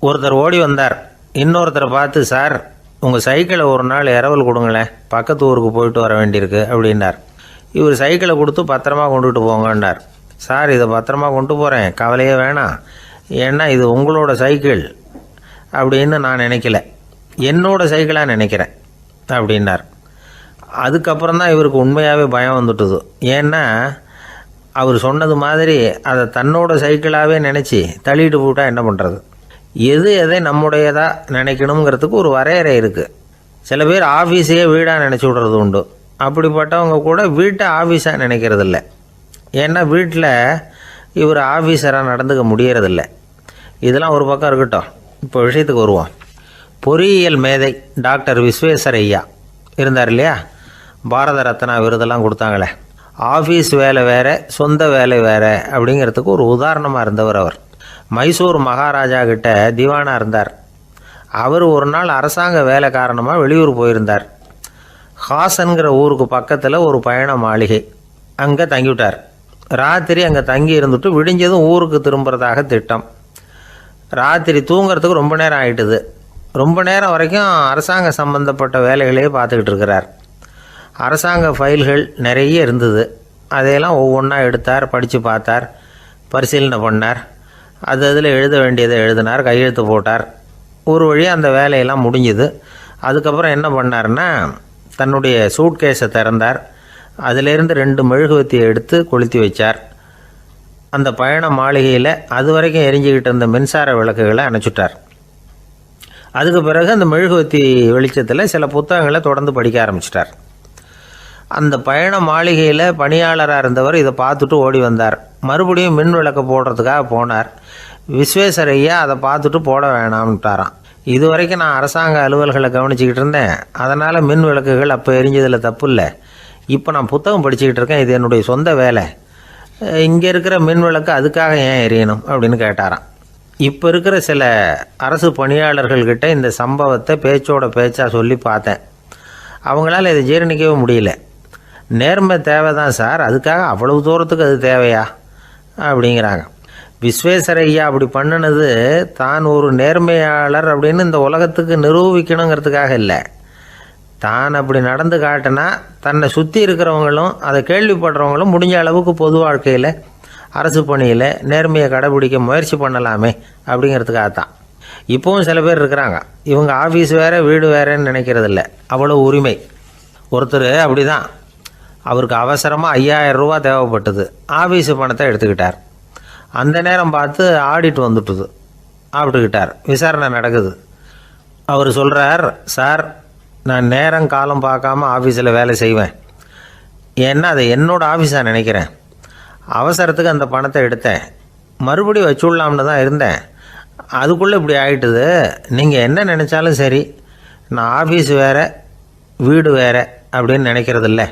ஒருத்தர் ஓடி வந்தார். இன்னொருத்தரை பார்த்து, சார், உங்கள் சைக்கிளை ஒரு நாள் இரவல் கொடுங்களேன், பக்கத்து ஊருக்கு போயிட்டு வர வேண்டியிருக்கு அப்படின்னார். இவர் சைக்கிளை கொடுத்து பத்திரமா கொண்டுகிட்டு போங்கன்னார். சார், இதை பத்திரமா கொண்டு போகிறேன், கவலையே வேணாம், ஏன்னா இது உங்களோட சைக்கிள் அப்படின்னு நான் நினைக்கல, என்னோட சைக்கிளாக நினைக்கிறேன் அப்படின்னார். அதுக்கப்புறம் தான் இவருக்கு உண்மையாகவே பயம் வந்துட்டுது. ஏன்னா அவர் சொன்னது மாதிரி அதை தன்னோட சைக்கிளாகவே நினச்சி தள்ளிட்டு போட்டால் என்ன பண்ணுறது. எதை நம்முடையதாக நினைக்கணுங்கிறதுக்கு ஒரு வரையறை இருக்குது. சில பேர் ஆஃபீஸையே வீடாக நினச்சி விடுறது உண்டு. அப்படிப்பட்டவங்க கூட வீட்டை ஆஃபீஸாக நினைக்கிறது இல்லை. ஏன்னா வீட்டில் இவர் ஆஃபீஸராக நடந்துக்க முடியறதில்ல. இதெல்லாம் ஒரு பக்கம் இருக்கட்டும். இப்போ விஷயத்துக்கு வருவோம். பொறியியல் மேதை டாக்டர் விஸ்வேஸ்வரய்யா இருந்தார் இல்லையா, பாரத ரத்னா விருதெல்லாம் கொடுத்தாங்களே. ஆஃபீஸ் வேலை வேறு, சொந்த வேலை வேறு அப்படிங்கிறதுக்கு ஒரு உதாரணமாக இருந்தவர் அவர். மைசூர் மகாராஜா கிட்ட திவானாக இருந்தார். அவர் ஒரு நாள் அரசாங்க வேலை காரணமாக வெளியூர் போயிருந்தார். ஹாசன்கிற ஊருக்கு பக்கத்தில் ஒரு பயண மாளிகை, அங்கே தங்கிவிட்டார். ராத்திரி அங்கே தங்கி இருந்துட்டு விடிஞ்சதும் ஊருக்கு திரும்புறதாக திட்டம். ராத்திரி தூங்கிறதுக்கு ரொம்ப நேரம் ஆகிட்டுது. ரொம்ப நேரம் வரைக்கும் அரசாங்க சம்பந்தப்பட்ட வேலைகளையே பார்த்துக்கிட்டு இருக்கிறார். அரசாங்க ஃபைல்கள் நிறைய இருந்தது. அதையெல்லாம் ஒவ்வொன்றா எடுத்தார், படித்து பார்த்தார், பரிசீலனை பண்ணார். அதில் எழுத வேண்டியதை எழுதினார், கையெழுத்து போட்டார். ஒரு வழியாக அந்த வேலையெல்லாம் முடிஞ்சுது. அதுக்கப்புறம் என்ன பண்ணார்னா, தன்னுடைய சூட்கேஸை திறந்தார். அதிலேருந்து 2 மெழுகுவத்தியை எடுத்து கொளுத்தி வச்சார். அந்த பயண மாளிகையில் அது வரைக்கும் எரிஞ்சிக்கிட்டு இருந்த மின்சார விளக்குகளை அணைச்சிட்டார். அதுக்கு பிறகு அந்த மெழுகுவத்தி வெளிச்சத்தில் சில புத்தகங்களை தொடர்ந்து படிக்க ஆரம்பிச்சிட்டார். அந்த பயண மாளிகையில் பணியாளராக இருந்தவர் இதை பார்த்துட்டு ஓடி வந்தார். மறுபடியும் மின் விளக்கு போடுறதுக்காக போனார். விஸ்வேஸ்வரய்யா அதை பார்த்துட்டு போட வேணாம்ட்டாராம். இது வரைக்கும் நான் அரசாங்க அலுவல்களை கவனிச்சிக்கிட்டு இருந்தேன், அதனால் மின் விளக்குகள் அப்போ எரிஞ்சதில் தப்பு இல்லை. இப்போ நான் புத்தகம் படிச்சுக்கிட்டு இருக்கேன், இது என்னுடைய சொந்த வேலை. இங்கே இருக்கிற மின் விளக்கு அதுக்காக ஏன் எரியணும் அப்படின்னு கேட்டாராம். இப்போ இருக்கிற சில அரசு பணியாளர்கள்கிட்ட இந்த சம்பவத்தை பேச்சாக சொல்லி பார்த்தேன். அவங்களால இதை ஜீரணிக்கவே முடியல. நேர்மை தேவை தான் சார், அதுக்காக அவ்வளவு தூரத்துக்கு அது தேவையா அப்படிங்கிறாங்க. விஸ்வேஸ்வரய்யா அப்படி பண்ணினது தான் ஒரு நேர்மையாளர் அப்படின்னு இந்த உலகத்துக்கு நிரூபிக்கணுங்கிறதுக்காக இல்லை. தான் அப்படி நடந்து காட்டினா தன்னை சுற்றி இருக்கிறவங்களும் அதை கேள்விப்படுறவங்களும் முடிஞ்ச அளவுக்கு பொது வாழ்க்கையில், அரசு பணியில் நேர்மையை கடைபிடிக்க முயற்சி பண்ணலாமே அப்படிங்கிறதுக்காகத்தான். இப்போவும் சில பேர் இருக்கிறாங்க, இவங்க ஆஃபீஸ் வேறு வீடு வேறேன்னு நினைக்கிறதில்ல, அவ்வளோ உரிமை. ஒருத்தர் அப்படி தான், அவருக்கு அவசரமாக 5000 ரூபா தேவைப்பட்டது. ஆஃபீஸு பணத்தை எடுத்துக்கிட்டார். அந்த நேரம் பார்த்து ஆடிட் வந்துட்டுது. ஆப்பிட்டுக்கிட்டார். விசாரணை நடக்குது. அவர் சொல்கிறார், சார் நான் நேரம் காலம் பார்க்காம ஆஃபீஸில் வேலை செய்வேன். ஏன்னா அதை என்னோடய ஆஃபீஸாக நினைக்கிறேன். அவசரத்துக்கு அந்த பணத்தை எடுத்தேன், மறுபடியும் வச்சுடலாம்னு தான் இருந்தேன். அதுக்குள்ளே இப்படி ஆகிட்டுது. நீங்கள் என்ன நினச்சாலும் சரி, நான் ஆஃபீஸ் வேறு வீடு வேறு அப்படின்னு நினைக்கிறதில்ல,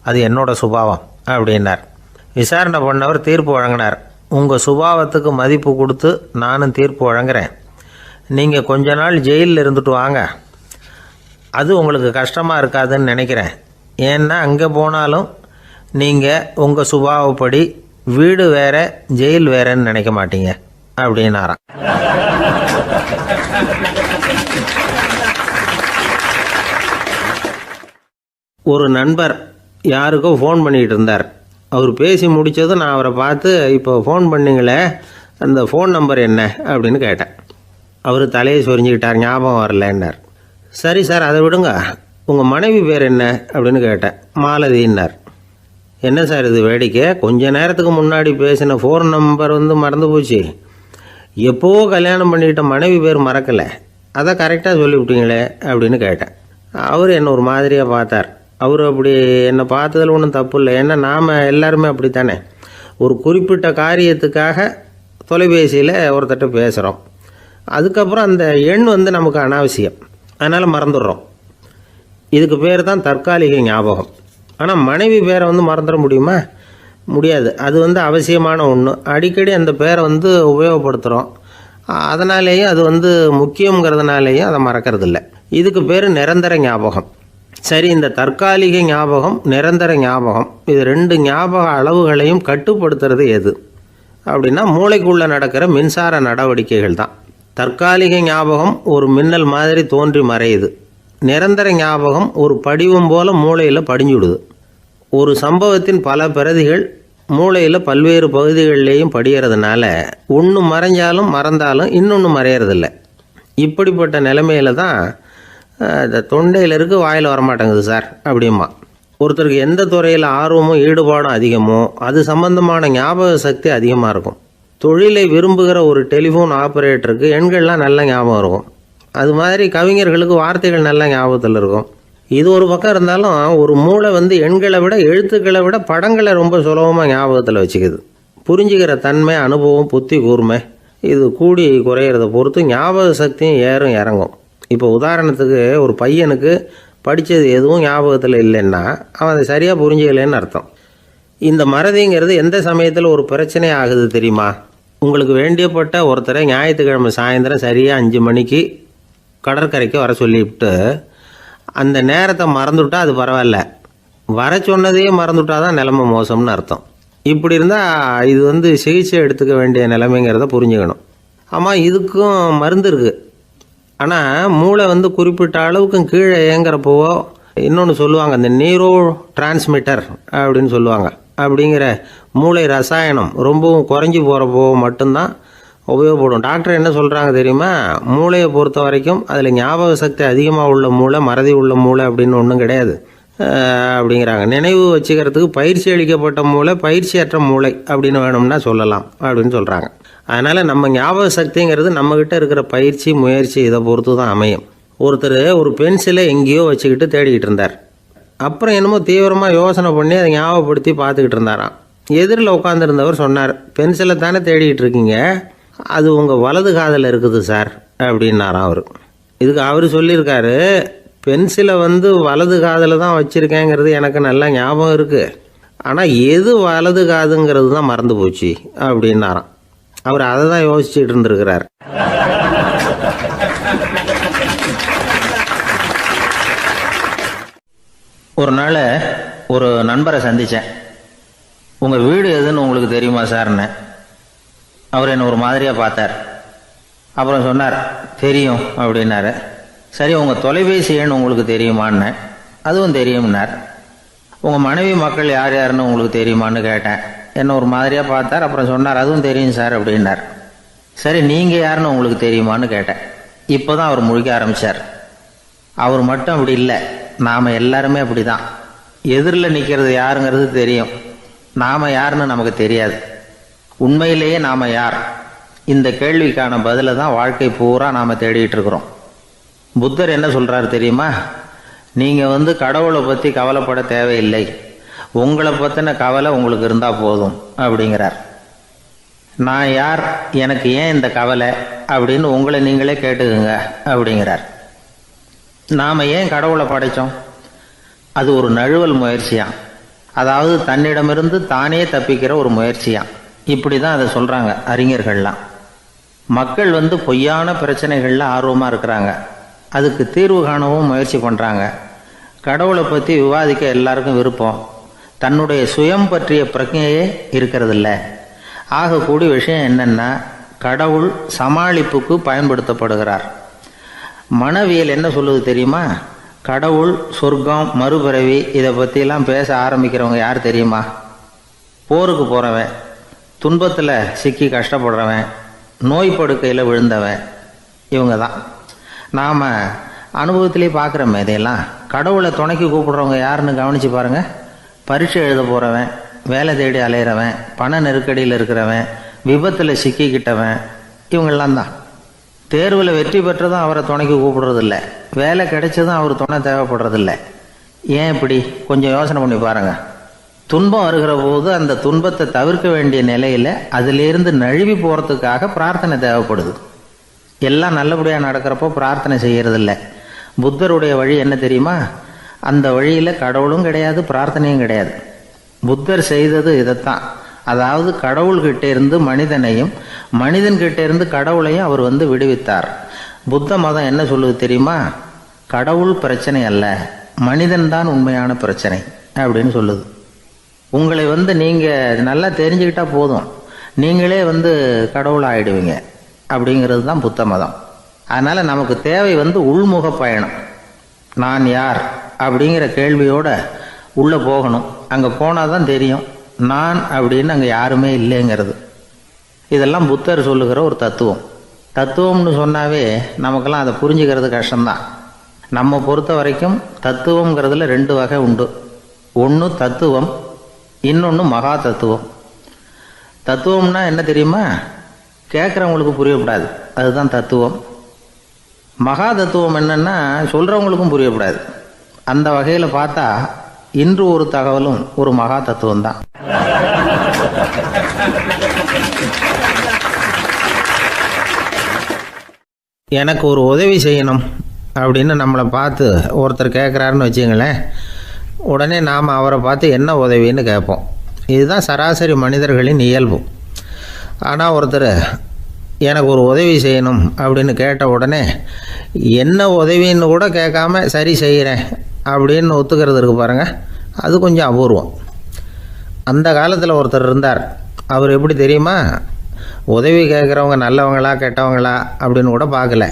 அது என்னோட சுபாவம் அப்படின்னார். விசாரணை பண்ணவர் தீர்ப்பு வழங்கினார். உங்கள் சுபாவத்துக்கு மதிப்பு கொடுத்து நானும் தீர்ப்பு வழங்குறேன். நீங்கள் கொஞ்ச நாள் ஜெயிலில் இருந்துட்டு வாங்க, அது உங்களுக்கு கஷ்டமாக இருக்காதுன்னு நினைக்கிறேன். ஏன்னா அங்கே போனாலும் நீங்கள் உங்கள் சுபாவப்படி வீடு வேறு ஜெயில் வேறேன்னு நினைக்க மாட்டீங்க அப்படின்னாராம். ஒரு நண்பர் யாருக்கோ ஃபோன் பண்ணிகிட்டு இருந்தார். அவர் பேசி முடித்ததும் நான் அவரை பார்த்து, இப்போ ஃபோன் பண்ணிங்களே, அந்த ஃபோன் நம்பர் என்ன அப்படின்னு கேட்டேன். அவர் தலையை சொரிஞ்சுக்கிட்டார், ஞாபகம் வரலன்னார். சரி சார் அதை விடுங்க, உங்கள் மனைவி பேர் என்ன அப்படின்னு கேட்டேன். மாலதின்னார். என்ன சார் இது வேடிக்கை, கொஞ்ச நேரத்துக்கு முன்னாடி பேசின ஃபோன் நம்பர் மறந்து போச்சு. எப்போவோ கல்யாணம் பண்ணிக்கிட்ட மனைவி பேர் மறக்கலை, அதை கரெக்டாக சொல்லிவிட்டீங்களே அப்படின்னு கேட்டேன். அவர் என்ன ஒரு மாதிரியாக பார்த்தார். அவர் அப்படி என்னை பார்த்ததில் ஒன்றும் தப்பு இல்லை, ஏன்னா நாம் எல்லாருமே அப்படித்தானே. ஒரு குறிப்பிட்ட காரியத்துக்காக தொலைபேசியில் ஒருத்தட்ட பேசுகிறோம், அதுக்கப்புறம் அந்த எண் நமக்கு அனாவசியம், அதனால் மறந்துடுறோம். இதுக்கு பேர் தான் தற்காலிக ஞாபகம். ஆனால் மனைவி பேரை மறந்துட முடியுமா? முடியாது. அது அவசியமான ஒன்று. அடிக்கடி அந்த பேரை உபயோகப்படுத்துகிறோம், அதனாலேயும் அது முக்கியங்கிறதுனாலேயும் அதை மறக்கிறதில்ல. இதுக்கு பேர் நிரந்தர ஞாபகம். சரி, இந்த தற்காலிக ஞாபகம், நிரந்தர ஞாபகம், இது 2 ஞாபக அளவுகளையும் கட்டுப்படுத்துறது எது அப்படின்னா மூளைக்குள்ளே நடக்கிற மின்சார நடவடிக்கைகள் தான். தற்காலிக ஞாபகம் ஒரு மின்னல் மாதிரி தோன்றி மறையுது. நிரந்தர ஞாபகம் ஒரு படிவம் போல் மூளையில் படிஞ்சுடுது. ஒரு சம்பவத்தின் பல பிரதிகள் மூளையில் பல்வேறு பகுதிகளிலேயும் படிகிறதுனால ஒன்று மறைஞ்சாலும் மறந்தாலும் இன்னொன்று மறையறதில்ல. இப்படிப்பட்ட நிலைமையில தான் இந்த தொண்டையில் இருக்கு, வாயில் வரமாட்டேங்குது சார் அப்படிமா. ஒருத்தருக்கு எந்த துறையில் ஆர்வமும் ஈடுபாடும் அதிகமோ அது சம்பந்தமான ஞாபக சக்தி அதிகமாக இருக்கும். தொழிலை விரும்புகிற ஒரு டெலிஃபோன் ஆப்ரேட்டருக்கு எண்கள்லாம் நல்ல ஞாபகம் இருக்கும். அது மாதிரி கவிஞர்களுக்கு வார்த்தைகள் நல்ல ஞாபகத்தில் இருக்கும். இது ஒரு பக்கம் இருந்தாலும் ஒரு மூளை எண்களை விட எழுத்துக்களை விட படங்களை ரொம்ப சுலபமாக ஞாபகத்தில் வச்சுக்குது. புரிஞ்சுக்கிற தன்மை, அனுபவம், புத்தி கூர்மை இது கூடி குறையிறத பொறுத்து ஞாபக சக்தியும் ஏறும் இறங்கும். இப்போ உதாரணத்துக்கு ஒரு பையனுக்கு படித்தது எதுவும் ஞாபகத்தில் இல்லைன்னா அவன் அதை சரியாக புரிஞ்சுக்கலைன்னு அர்த்தம். இந்த மறதிங்கிறது எந்த சமயத்தில் ஒரு பிரச்சனை ஆகுது தெரியுமா? உங்களுக்கு வேண்டியப்பட்ட ஒருத்தரை ஞாயிற்றுக்கிழமை சாயந்தரம் சரியாக 5 மணிக்கு கடற்கரைக்கு வர சொல்லிவிட்டு அந்த நேரத்தை மறந்துவிட்டா அது பரவாயில்ல, வர சொன்னதையே மறந்துவிட்டா தான் நிலைமை மோசம்னு அர்த்தம். இப்படி இருந்தால் இது சிகிச்சை எடுத்துக்க வேண்டிய நிலைமைங்கிறத புரிஞ்சுக்கணும். ஆமாம், இதுக்கும் மருந்து இருக்குது. ஆனால் மூளை குறிப்பிட்ட அளவுக்கும் கீழே இயங்குறப்போவோ இன்னொன்று சொல்லுவாங்க, இந்த நியூரோ டிரான்ஸ்மிட்டர் அப்படின்னு சொல்லுவாங்க. அப்படிங்கிற மூளை ரசாயனம் ரொம்பவும் குறைஞ்சி போகிறப்போ மட்டும்தான் உபயோகப்படும். டாக்டர் என்ன சொல்கிறாங்க தெரியுமா? மூளையை பொறுத்த வரைக்கும் அதில் ஞாபக சக்தி அதிகமாக உள்ள மூளை, மறதி உள்ள மூளை அப்படின்னு ஒன்றும் கிடையாது அப்படிங்கிறாங்க. நினைவு வச்சுக்கிறதுக்கு பயிற்சி அளிக்கப்பட்ட மூளை, பயிற்சியற்ற மூளை அப்படின்னு வேணும்னா சொல்லலாம் அப்படின்னு சொல்கிறாங்க. அதனால் நம்ம ஞாபக சக்திங்கிறது நம்மக்கிட்ட இருக்கிற பயிற்சி, முயற்சி இதை பொறுத்து தான் அமையும். ஒருத்தர் ஒரு பென்சிலை எங்கேயோ வச்சுக்கிட்டு தேடிக்கிட்டு இருந்தார். அப்புறம் என்னமோ தீவிரமாக யோசனை பண்ணி அதை ஞாபகப்படுத்தி பார்த்துக்கிட்டு இருந்தாராம். எதிரில் உட்காந்துருந்தவர் சொன்னார், பென்சிலை தானே தேடிக்கிட்டு இருக்கீங்க, அது உங்கள் வலது காதில் இருக்குது சார் அப்படின்னாராம் அவர். இதுக்கு அவர் சொல்லியிருக்காரு, பென்சிலை வலது காதில் தான் வச்சுருக்கேங்கிறது எனக்கு நல்லா ஞாபகம் இருக்குது, ஆனால் எது வலது காதுங்கிறது தான் மறந்து போச்சு அப்படின்னாராம். அவர் அதை தான் யோசிச்சுட்டு இருந்திருக்கிறார். ஒரு நாள் ஒரு நண்பரை சந்தித்தேன். உங்கள் வீடு எதுன்னு உங்களுக்கு தெரியுமா சார்ன்னு. அவர் என்னை ஒரு மாதிரியாக பார்த்தார். அப்புறம் சொன்னார், தெரியும் அப்படின்னாரு. சரி, உங்கள் தொலைபேசி எண் உங்களுக்கு தெரியுமான்னு. அதுவும் தெரியும்னார். உங்கள் மனைவி மக்கள் யார் யாருன்னு உங்களுக்கு தெரியுமான்னு கேட்டேன். என்ன ஒரு மாதிரியாக பார்த்தார். அப்புறம் சொன்னார், அதுவும் தெரியும் சார் அப்படின்னார். சரி, நீங்கள் யாருன்னு உங்களுக்கு தெரியுமான்னு கேட்டேன். இப்போ தான் அவர் முழிக்க ஆரம்பித்தார். அவர் மட்டும் அப்படி இல்லை, நாம் எல்லாருமே அப்படி தான். எதிரில் நிற்கிறது யாருங்கிறது தெரியும், நாம் யாருன்னு நமக்கு தெரியாது. உண்மையிலேயே நாம் யார்? இந்த கேள்விக்கான பதிலை தான் வாழ்க்கை பூரா நாம் தேடிட்டு இருக்கிறோம். புத்தர் என்ன சொல்கிறாரு தெரியுமா? நீங்கள் கடவுளை பற்றி கவலைப்பட தேவையில்லை, உங்களை பற்றின கவலை உங்களுக்கு இருந்தால் போதும் அப்படிங்கிறார். நான் யார், எனக்கு ஏன் இந்த கவலை அப்படின்னு உங்களை நீங்களே கேட்டுக்குங்க அப்படிங்கிறார். நாம் ஏன் கடவுளை படைத்தோம்? அது ஒரு நழுவல் முயற்சியாம். அதாவது தன்னிடமிருந்து தானே தப்பிக்கிற ஒரு முயற்சியாம். இப்படி தான் அதை சொல்கிறாங்க அறிஞர்கள்லாம். மக்கள் பொய்யான பிரச்சனைகளில் ஆர்வமாக இருக்கிறாங்க, அதுக்கு தீர்வு காணவும் முயற்சி பண்ணுறாங்க. கடவுளை பற்றி விவாதிக்க எல்லாருக்கும் விருப்பம், தன்னுடைய சுயம் பற்றிய பிரஜையே இருக்கிறதில்ல. ஆகக்கூடிய விஷயம் என்னென்னா, கடவுள் சமாளிப்புக்கு பயன்படுத்தப்படுகிறார். மனவியல் என்ன சொல்லுது தெரியுமா? கடவுள், சொர்க்கம், மறுபிறவி இதை பற்றிலாம் பேச ஆரம்பிக்கிறவங்க யார் தெரியுமா? போருக்கு போகிறவன், துன்பத்தில் சிக்கி கஷ்டப்படுறவன், நோய் படுக்கையில் விழுந்தவன், இவங்க தான். நாம் அனுபவத்திலே பார்க்குறோமே இதையெல்லாம். கடவுளை துணைக்கு கூப்பிடுறவங்க யாருன்னு கவனித்து பாருங்கள். பரீட்சை எழுத போகிறவன், வேலை தேடி அலையிறவன், பண நெருக்கடியில் இருக்கிறவன், விபத்தில் சிக்கிக்கிட்டவன், இவங்கெல்லாம் தான். தேர்வில் வெற்றி பெற்றதும் அவரை துணைக்கு கூப்பிடுறதில்ல, வேலை கிடைச்சதும் அவர் துணை தேவைப்படுறதில்ல. ஏன் இப்படி? கொஞ்சம் யோசனை பண்ணி பாருங்கள். துன்பம் வருகிற போது அந்த துன்பத்தை தவிர்க்க வேண்டிய நிலையில் அதிலிருந்து நழுவி போகிறதுக்காக பிரார்த்தனை தேவைப்படுது. எல்லாம் நல்லபடியாக நடக்கிறப்போ பிரார்த்தனை செய்கிறதில்ல. புத்தருடைய வழி என்ன தெரியுமா? அந்த வழியில் கடவுளும் கிடையாது, பிரார்த்தனையும் கிடையாது. புத்தர் செய்தது இதைத்தான். அதாவது கடவுள்கிட்ட இருந்து மனிதனையும், மனிதன்கிட்ட இருந்து கடவுளையும் அவர் விடுவித்தார். புத்த மதம் என்ன சொல்லுது தெரியுமா? கடவுள் பிரச்சனை அல்ல, மனிதன்தான் உண்மையான பிரச்சனை அப்படின்னு சொல்லுது. உங்களை நீங்கள் நல்லா தெரிஞ்சுக்கிட்டா போதும், நீங்களே கடவுள் ஆகிடுவீங்க அப்படிங்கிறது தான் புத்த மதம். அதனால் நமக்கு தேவை உள்முக பயணம். நான் யார் அப்படிங்கிற கேள்வியோடு உள்ளே போகணும். அங்கே போனால் தான் தெரியும் நான் அப்படின்னு அங்கே யாருமே இல்லைங்கிறது. இதெல்லாம் புத்தர் சொல்லுகிற ஒரு தத்துவம். தத்துவம்னு சொன்னாவே நமக்கெல்லாம் அதை புரிஞ்சுக்கிறது கஷ்டம்தான். நம்ம பொறுத்த வரைக்கும் தத்துவங்கிறதுல 2 வகை உண்டு. ஒன்று தத்துவம், இன்னொன்று மகா தத்துவம். தத்துவம்னா என்ன தெரியுமா? கேட்குறவங்களுக்கு புரியக்கூடாது, அதுதான் தத்துவம். மகா தத்துவம் என்னன்னா சொல்கிறவங்களுக்கும் புரியக்கூடாது. அந்த வகையில் பார்த்தா இன்று ஒரு தகவலும் ஒரு மகா தத்துவம் தான். எனக்கு ஒரு உதவி செய்யணும் அப்படின்னு நம்மளை பார்த்து ஒருத்தர் கேட்குறாருன்னு வச்சுங்களேன், உடனே நாம் அவரை பார்த்து என்ன உதவின்னு கேட்போம். இதுதான் சராசரி மனிதர்களின் இயல்பு. ஆனால் ஒருத்தர் எனக்கு ஒரு உதவி செய்யணும் அப்படின்னு கேட்ட உடனே என்ன உதவின்னு கூட கேட்காம சரி செய்கிறேன் அப்படின்னு ஒத்துக்கிறது இருக்கு பாருங்கள், அது கொஞ்சம் அபூர்வம். அந்த காலத்தில் ஒருத்தர் இருந்தார். அவர் எப்படி தெரியுமா? உதவி கேட்குறவங்க நல்லவங்களா கெட்டவங்களா அப்படின்னு கூட பார்க்கல,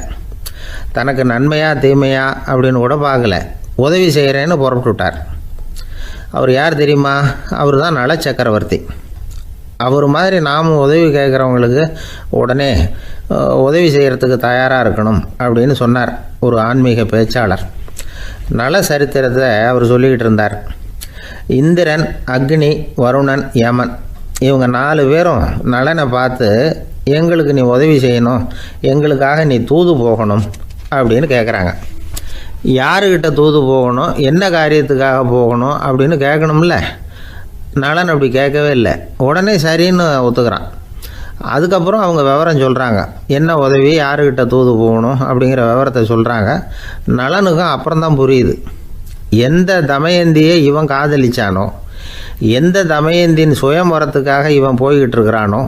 தனக்கு நன்மையா தீமையா அப்படின்னு கூட பார்க்கல, உதவி செய்கிறேன்னு புறப்பட்டு விட்டார். அவர் யார் தெரியுமா? அவர் தான் நல சக்கரவர்த்தி. அவர் மாதிரி நாமும் உதவி கேட்குறவங்களுக்கு உடனே உதவி செய்கிறதுக்கு தயாராக இருக்கணும் அப்படின்னு சொன்னார் ஒரு ஆன்மீக பேச்சாளர். நல சரித்திரத்தை அவர் சொல்லிக்கிட்டு இருந்தார். இந்திரன், அக்னி, வருணன், யமன் இவங்க 4 பேரும் நலனை பார்த்து எங்களுக்கு நீ உதவி செய்யணும், எங்களுக்காக நீ தூது போகணும் அப்படின்னு கேட்குறாங்க. யாருக்கிட்ட தூது போகணும், என்ன காரியத்துக்காக போகணும் அப்படின்னு கேட்கணும்ல. நலன் அப்படி கேட்கவே இல்லை, உடனே சரின்னு ஒத்துக்கிறான். அதுக்கப்புறம் அவங்க விவரம் சொல்கிறாங்க, என்ன உதவி, யாருக்கிட்ட தூது போகணும் அப்படிங்கிற விவரத்தை சொல்கிறாங்க. நலனுக்கும் அப்புறம்தான் புரியுது, எந்த தமயந்தியை இவன் காதலிச்சானோ, எந்த தமயந்தின் சுயம்பரத்துக்காக இவன் போய்கிட்டு இருக்கிறானோ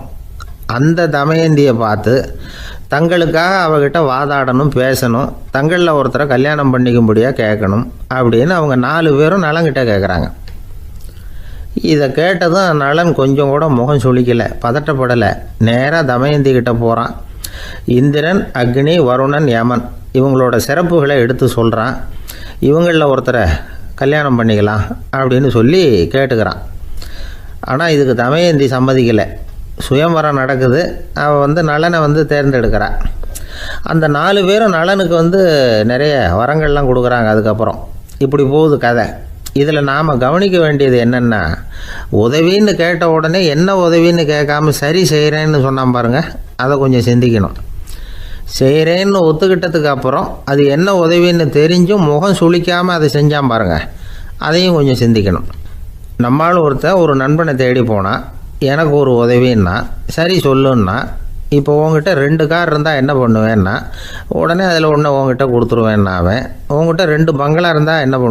அந்த தமயந்தியை பார்த்து தங்களுக்காக அவகிட்ட வாதாடணும், பேசணும், தங்களில் ஒருத்தரை கல்யாணம் பண்ணிக்கும்படியாக கேட்கணும் அப்படின்னு அவங்க 4 பேரும் நலன்கிட்ட கேட்குறாங்க. இதை கேட்டதும் நலன் கொஞ்சம் கூட முகம் சுளிக்கலை, பதட்டப்படலை. நேராக தமயந்தி கிட்ட போகிறான். இந்திரன், அக்னி, வருணன், யமன் இவங்களோட சிறப்புகளை எடுத்து சொல்கிறான். இவங்களில் ஒருத்தரை கல்யாணம் பண்ணிக்கலாம் அப்படின்னு சொல்லி கேட்டுக்கிறான். ஆனால் இதுக்கு தமயந்தி சம்மதிக்கலை. சுயம்பரம் நடக்குது, அவள் நலனை தேர்ந்தெடுக்கிறாள். அந்த 4 பேரும் நலனுக்கு நிறைய வரங்கள்லாம் கொடுக்குறாங்க. அதுக்கப்புறம் இப்படி போகுது கதை. இதில் நாம் கவனிக்க வேண்டியது என்னென்னா, உதவின்னு கேட்ட உடனே என்ன உதவின்னு கேட்காம சரி செய்கிறேன்னு சொன்னான் பாருங்கள், அதை கொஞ்சம் சிந்திக்கணும். செய்கிறேன்னு ஒத்துக்கிட்டதுக்கு அப்புறம் அது என்ன உதவின்னு தெரிஞ்சும் முகம் சுளிக்காமல் அதை செஞ்சான் பாருங்கள், அதையும் கொஞ்சம் சிந்திக்கணும். நம்மால் ஒருத்தர் ஒரு நண்பனை தேடி போனால் எனக்கு ஒரு உதவின்னா சரி சொல்லுன்னா, இப்போ உங்ககிட்ட 2 கார் இருந்தால் என்ன பண்ணுவேன்னா உடனே அதில் ஒன்று உங்ககிட்ட கொடுத்துருவேன்னா, அவன் உங்ககிட்ட 2 பங்களா இருந்தால் என்ன பண்ணுவேன்?